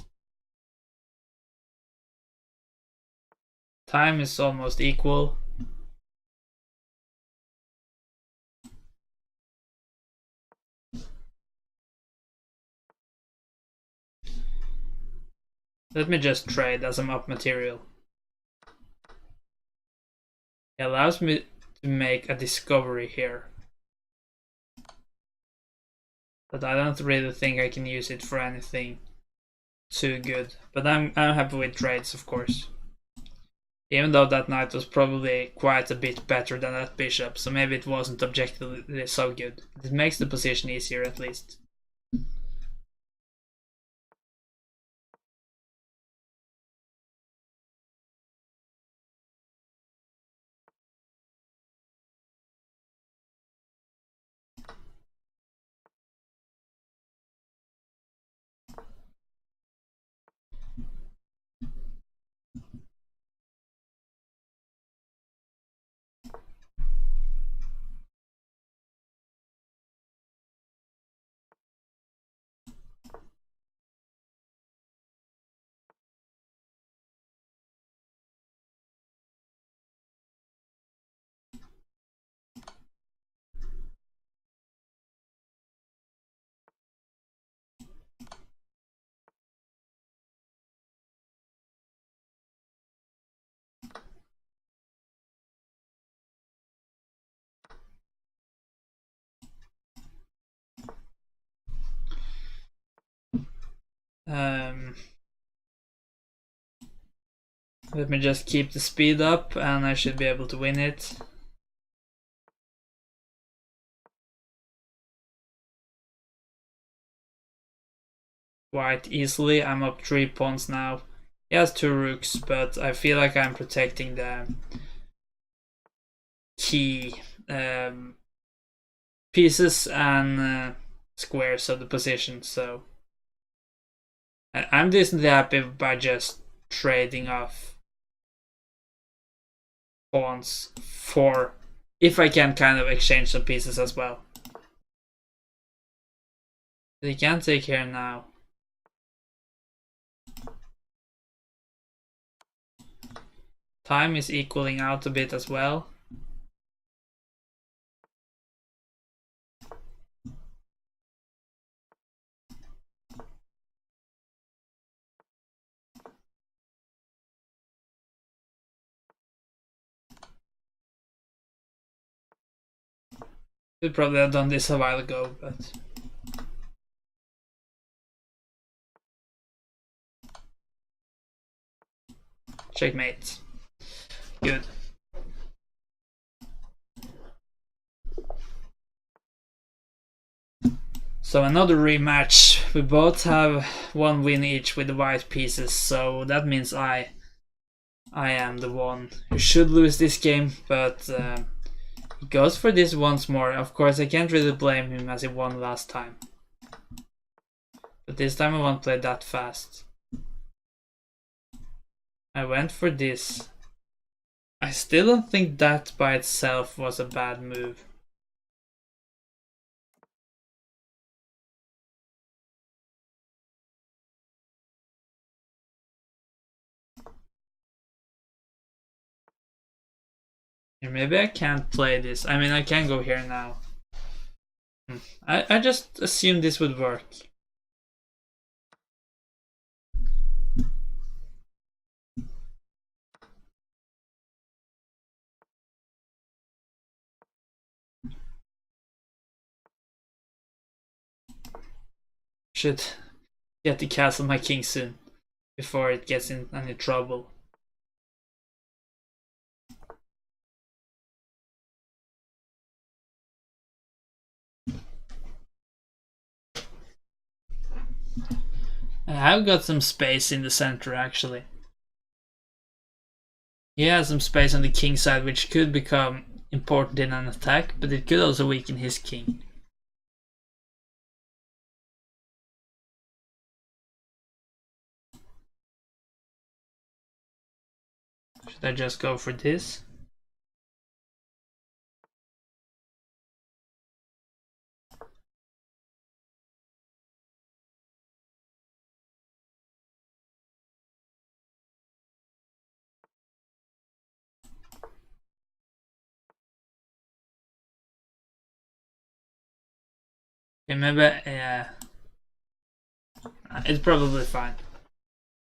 Speaker 1: Time is almost equal. Let me just trade as I'm up material. It allows me to make a discovery here. But I don't really think I can use it for anything too good. But I'm happy with trades, of course. Even though that knight was probably quite a bit better than that bishop, so maybe it wasn't objectively so good. It makes the position easier at least. Let me just keep the speed up and I should be able to win it. Quite easily. I'm up 3 pawns now. He has 2 rooks, but I feel like I'm protecting the key pieces and squares of the position, so I'm decently happy by just trading off pawns for, if I can kind of exchange some pieces as well. They can't take here now. Time is equaling out a bit as well. Should probably have done this a while ago, but checkmate. Good. So another rematch. We both have 1 win each with the white pieces, so that means I am the one who should lose this game, but he goes for this once more. Of course, I can't really blame him as he won last time. But this time I won't play that fast. I went for this. I still don't think that by itself was a bad move. And maybe I can't play this. I mean, I can go here now. I just assumed this would work. Should get to castle my king soon before it gets in any trouble. I have got some space in the center actually. He has some space on the king side, which could become important in an attack, but it could also weaken his king. Should I just go for this? Okay, maybe, yeah. It's probably fine.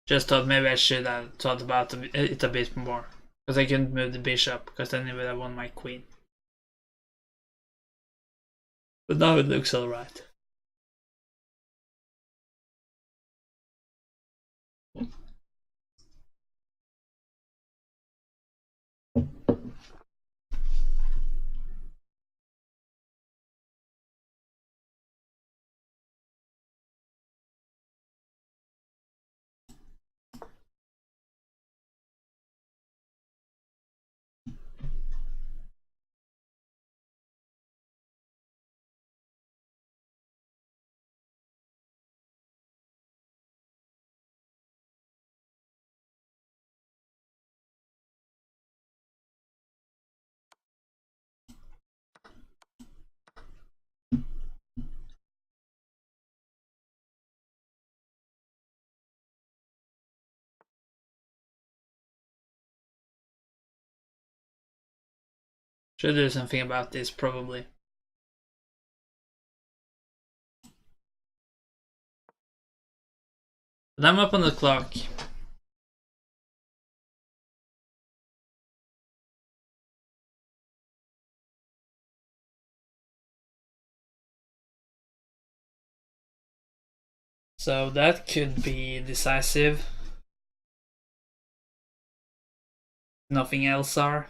Speaker 1: Just thought maybe I should have thought about it a bit more. Because I couldn't move the bishop, because then it would have won my queen. But now it looks alright. Should do something about this, probably. But I'm up on the clock. So that could be decisive. Nothing else are.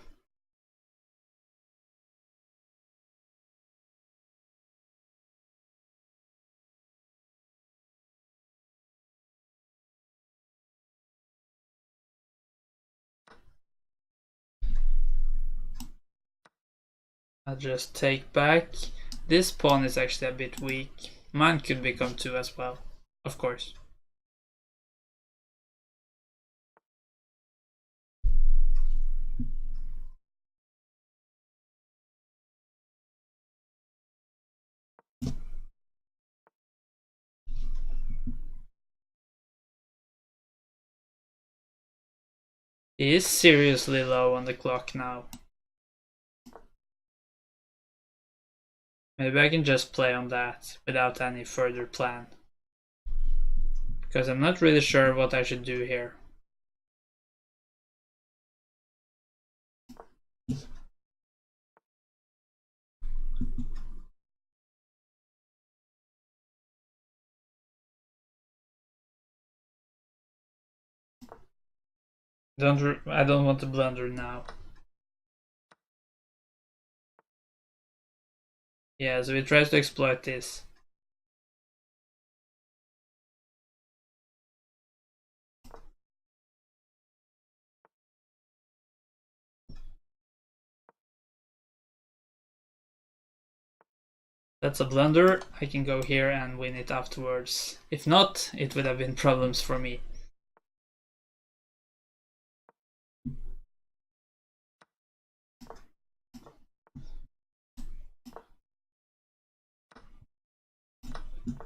Speaker 1: I'll just take back. This pawn is actually a bit weak. Mine could become 2 as well, of course. He is seriously low on the clock now. Maybe I can just play on that without any further plan. Because I'm not really sure what I should do here. I don't want to blunder now. Yeah, so he tries to exploit this. That's a blunder. I can go here and win it afterwards. If not, it would have been problems for me.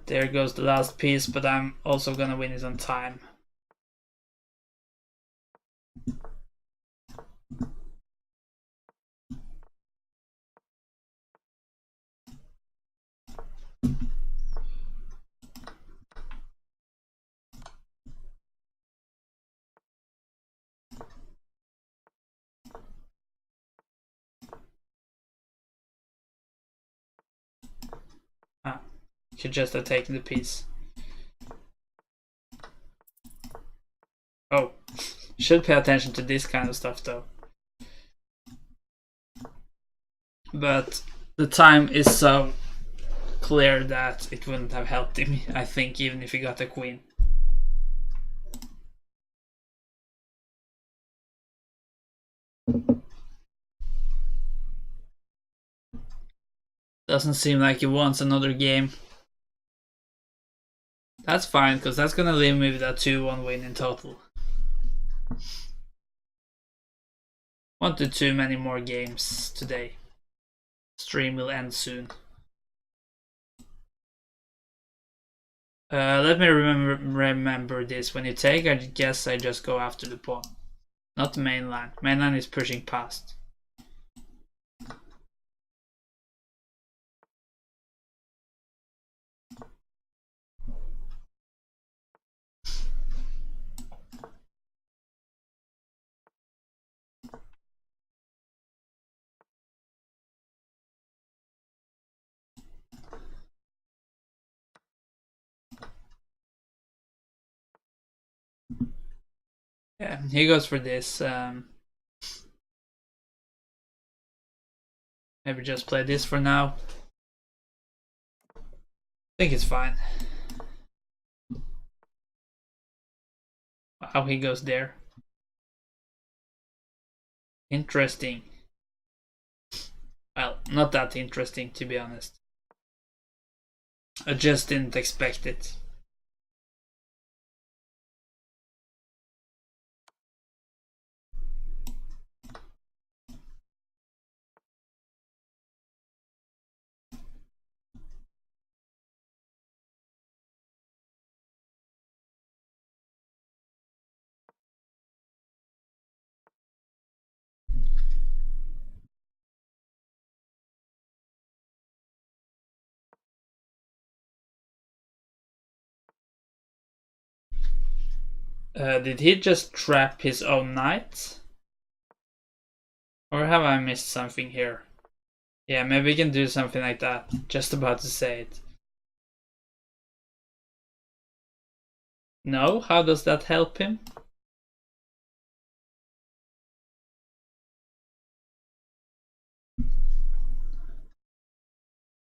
Speaker 1: There goes the last piece, but I'm also gonna win it on time. Should just have taken the piece. Oh, should pay attention to this kind of stuff though. But the time is so clear that it wouldn't have helped him, I think, even if he got a queen. Doesn't seem like he wants another game. That's fine, because that's gonna leave me with a 2-1 win in total. Won't do too many more games today. Stream will end soon. Let me remember this. When you take, I guess I just go after the pawn. Not the main line. Main line is pushing past. Yeah, he goes for this. Maybe just play this for now. I think it's fine. How he goes there. Interesting. Well, not that interesting, to be honest. I just didn't expect it. Did he just trap his own knight? Or have I missed something here? Yeah, maybe we can do something like that. Just about to say it. No? How does that help him?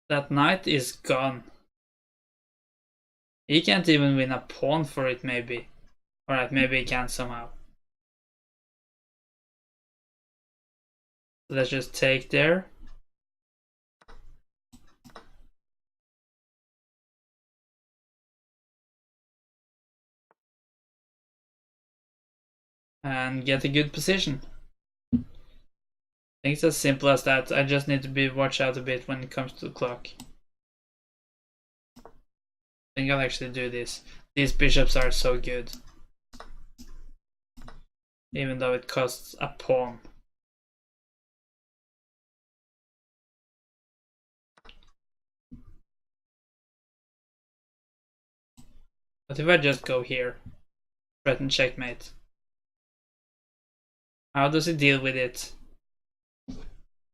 Speaker 1: That knight is gone. He can't even win a pawn for it, maybe. Alright, maybe he can somehow. So let's just take there. And get a good position. I think it's as simple as that. I just need to watch out a bit when it comes to the clock. I think I'll actually do this. These bishops are so good. Even though it costs a pawn. But if I just go here, threaten checkmate. How does he deal with it?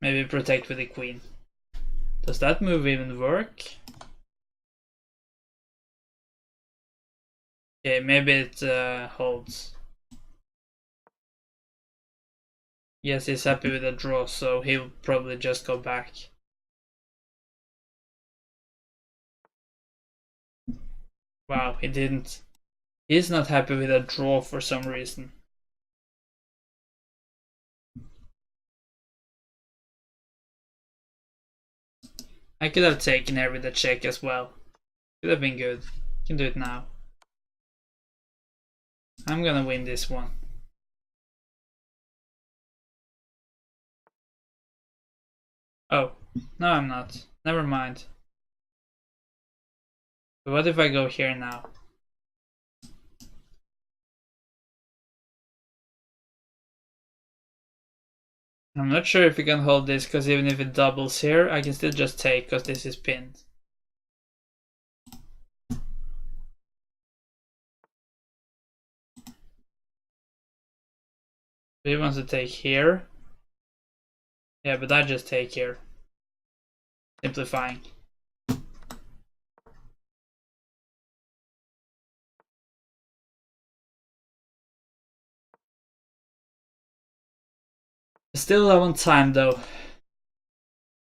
Speaker 1: Maybe protect with the queen. Does that move even work? Okay, maybe it holds. Yes, he's happy with a draw, so he'll probably just go back. Wow, he didn't. He's not happy with a draw for some reason. I could have taken her with a check as well. Could have been good. Can do it now. I'm gonna win this one. Oh, no I'm not. Never mind. But what if I go here now? I'm not sure if we can hold this, because even if it doubles here, I can still just take, because this is pinned. He wants to take here. Yeah, but I just take here. Simplifying. Still low on time though.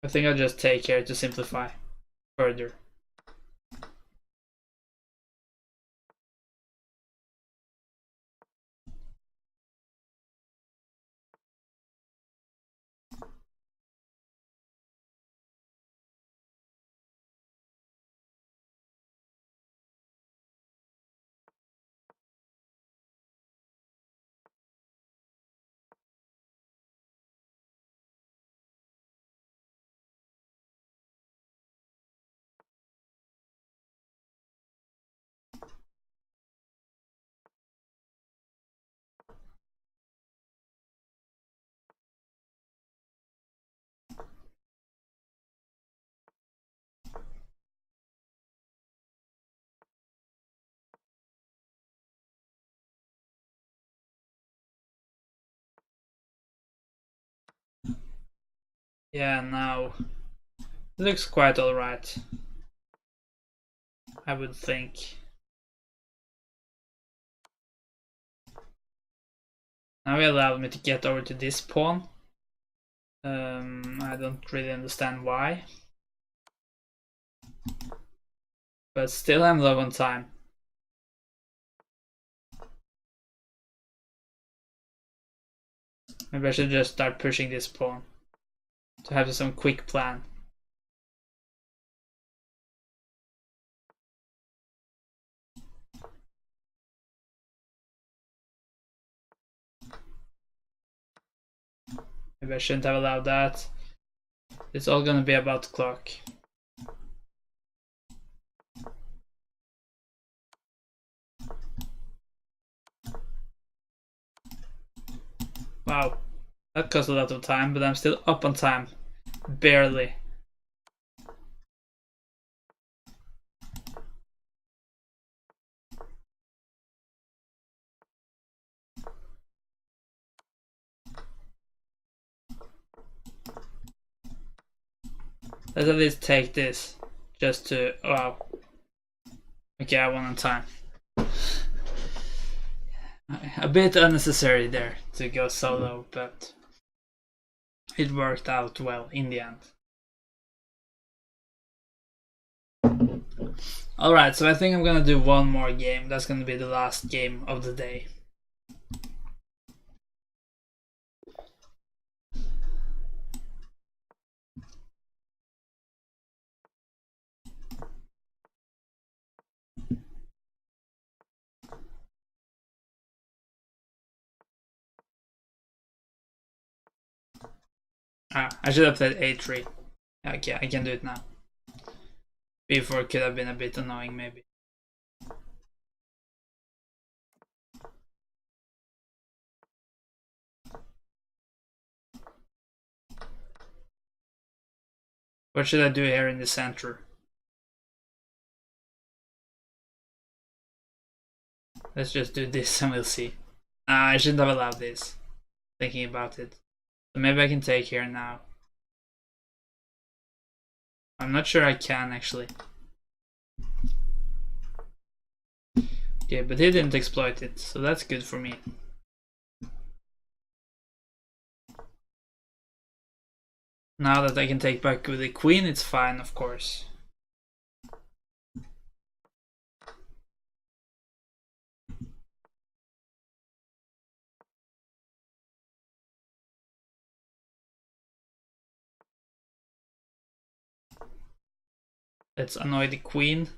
Speaker 1: I think I'll just take here to simplify further. Yeah, now it looks quite alright, I would think. Now he allowed me to get over to this pawn. I don't really understand why. But still I'm low on time. Maybe I should just start pushing this pawn to have some quick plan. Maybe I shouldn't have allowed that. It's all gonna be about the clock. Wow, that cost a lot of time, but I'm still up on time. Barely. Let's at least take this, just to, wow. Okay, I won on time. A bit unnecessary there to go solo, but it worked out well in the end. Alright, so I think I'm gonna do one more game. That's gonna be the last game of the day. I should have played A3. Okay, I can do it now. Before it could have been a bit annoying, maybe. What should I do here in the center? Let's just do this and we'll see. I shouldn't have allowed this. Thinking about it. So maybe I can take here now. I'm not sure I can actually. Okay, but he didn't exploit it, so that's good for me. Now that I can take back with the queen, it's fine, of course. Let's annoy the queen.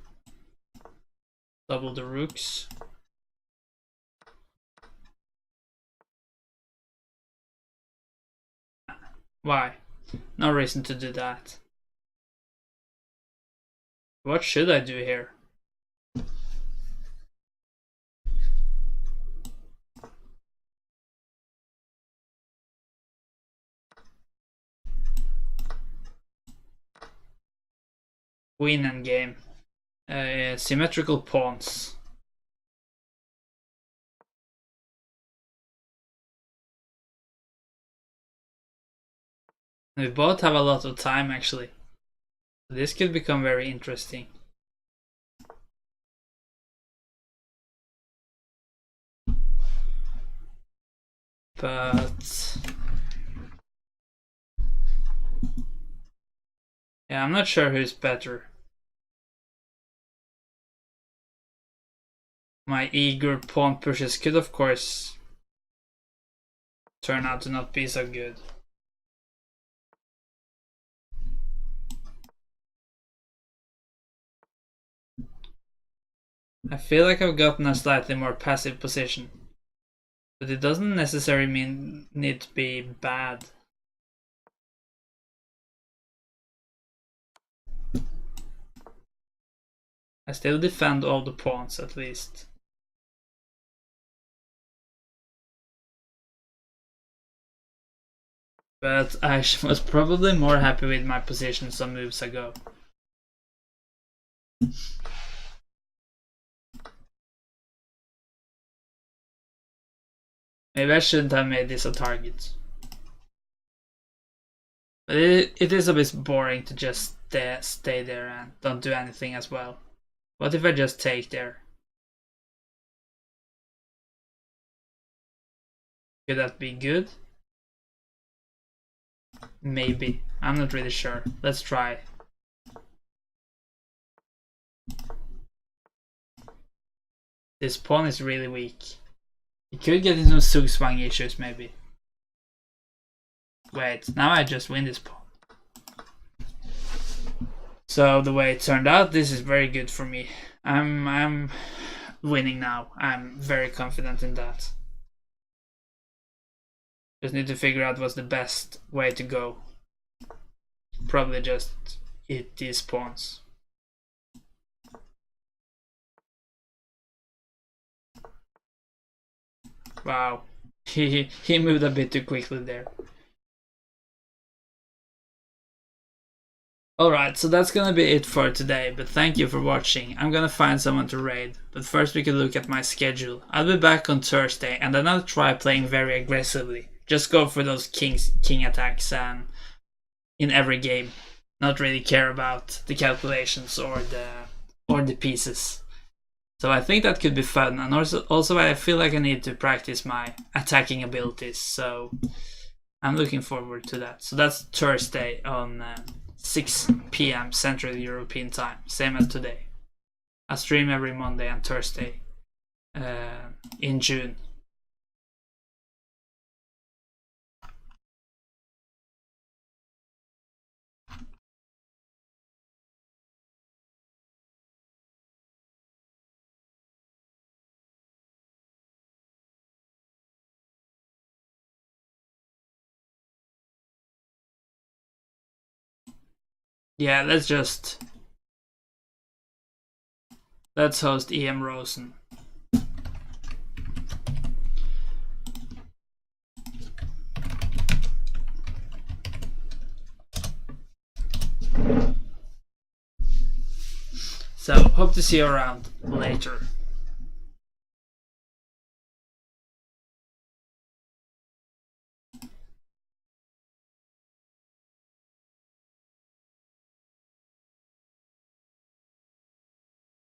Speaker 1: Double the rooks. Why? No reason to do that. What should I do here? Queen endgame. Symmetrical pawns. We both have a lot of time actually. This could become very interesting. But yeah, I'm not sure who's better. My eager pawn pushes could of course turn out to not be so good. I feel like I've gotten a slightly more passive position, but it doesn't necessarily mean need to be bad. I still defend all the pawns at least. But I was probably more happy with my position some moves ago. Maybe I shouldn't have made this a target. But it is a bit boring to just stay there and don't do anything as well. What if I just take there? Could that be good? Maybe. I'm not really sure. Let's try. This pawn is really weak. He could get into some Zugzwang issues maybe. Wait, now I just win this pawn. So the way it turned out, this is very good for me. I'm winning now. I'm very confident in that. Just need to figure out what's the best way to go. Probably just hit these pawns. Wow, he moved a bit too quickly there. Alright, so that's gonna be it for today, but thank you for watching. I'm gonna find someone to raid, but first we can look at my schedule. I'll be back on Thursday, and then I'll try playing very aggressively. Just go for those king attacks and in every game. Not really care about the calculations or the pieces. So I think that could be fun, and also I feel like I need to practice my attacking abilities, so I'm looking forward to that. So that's Thursday on 6 p.m. Central European Time, same as today. I stream every Monday and Thursday in June. Yeah, let's host EM Rosen. So hope to see you around later.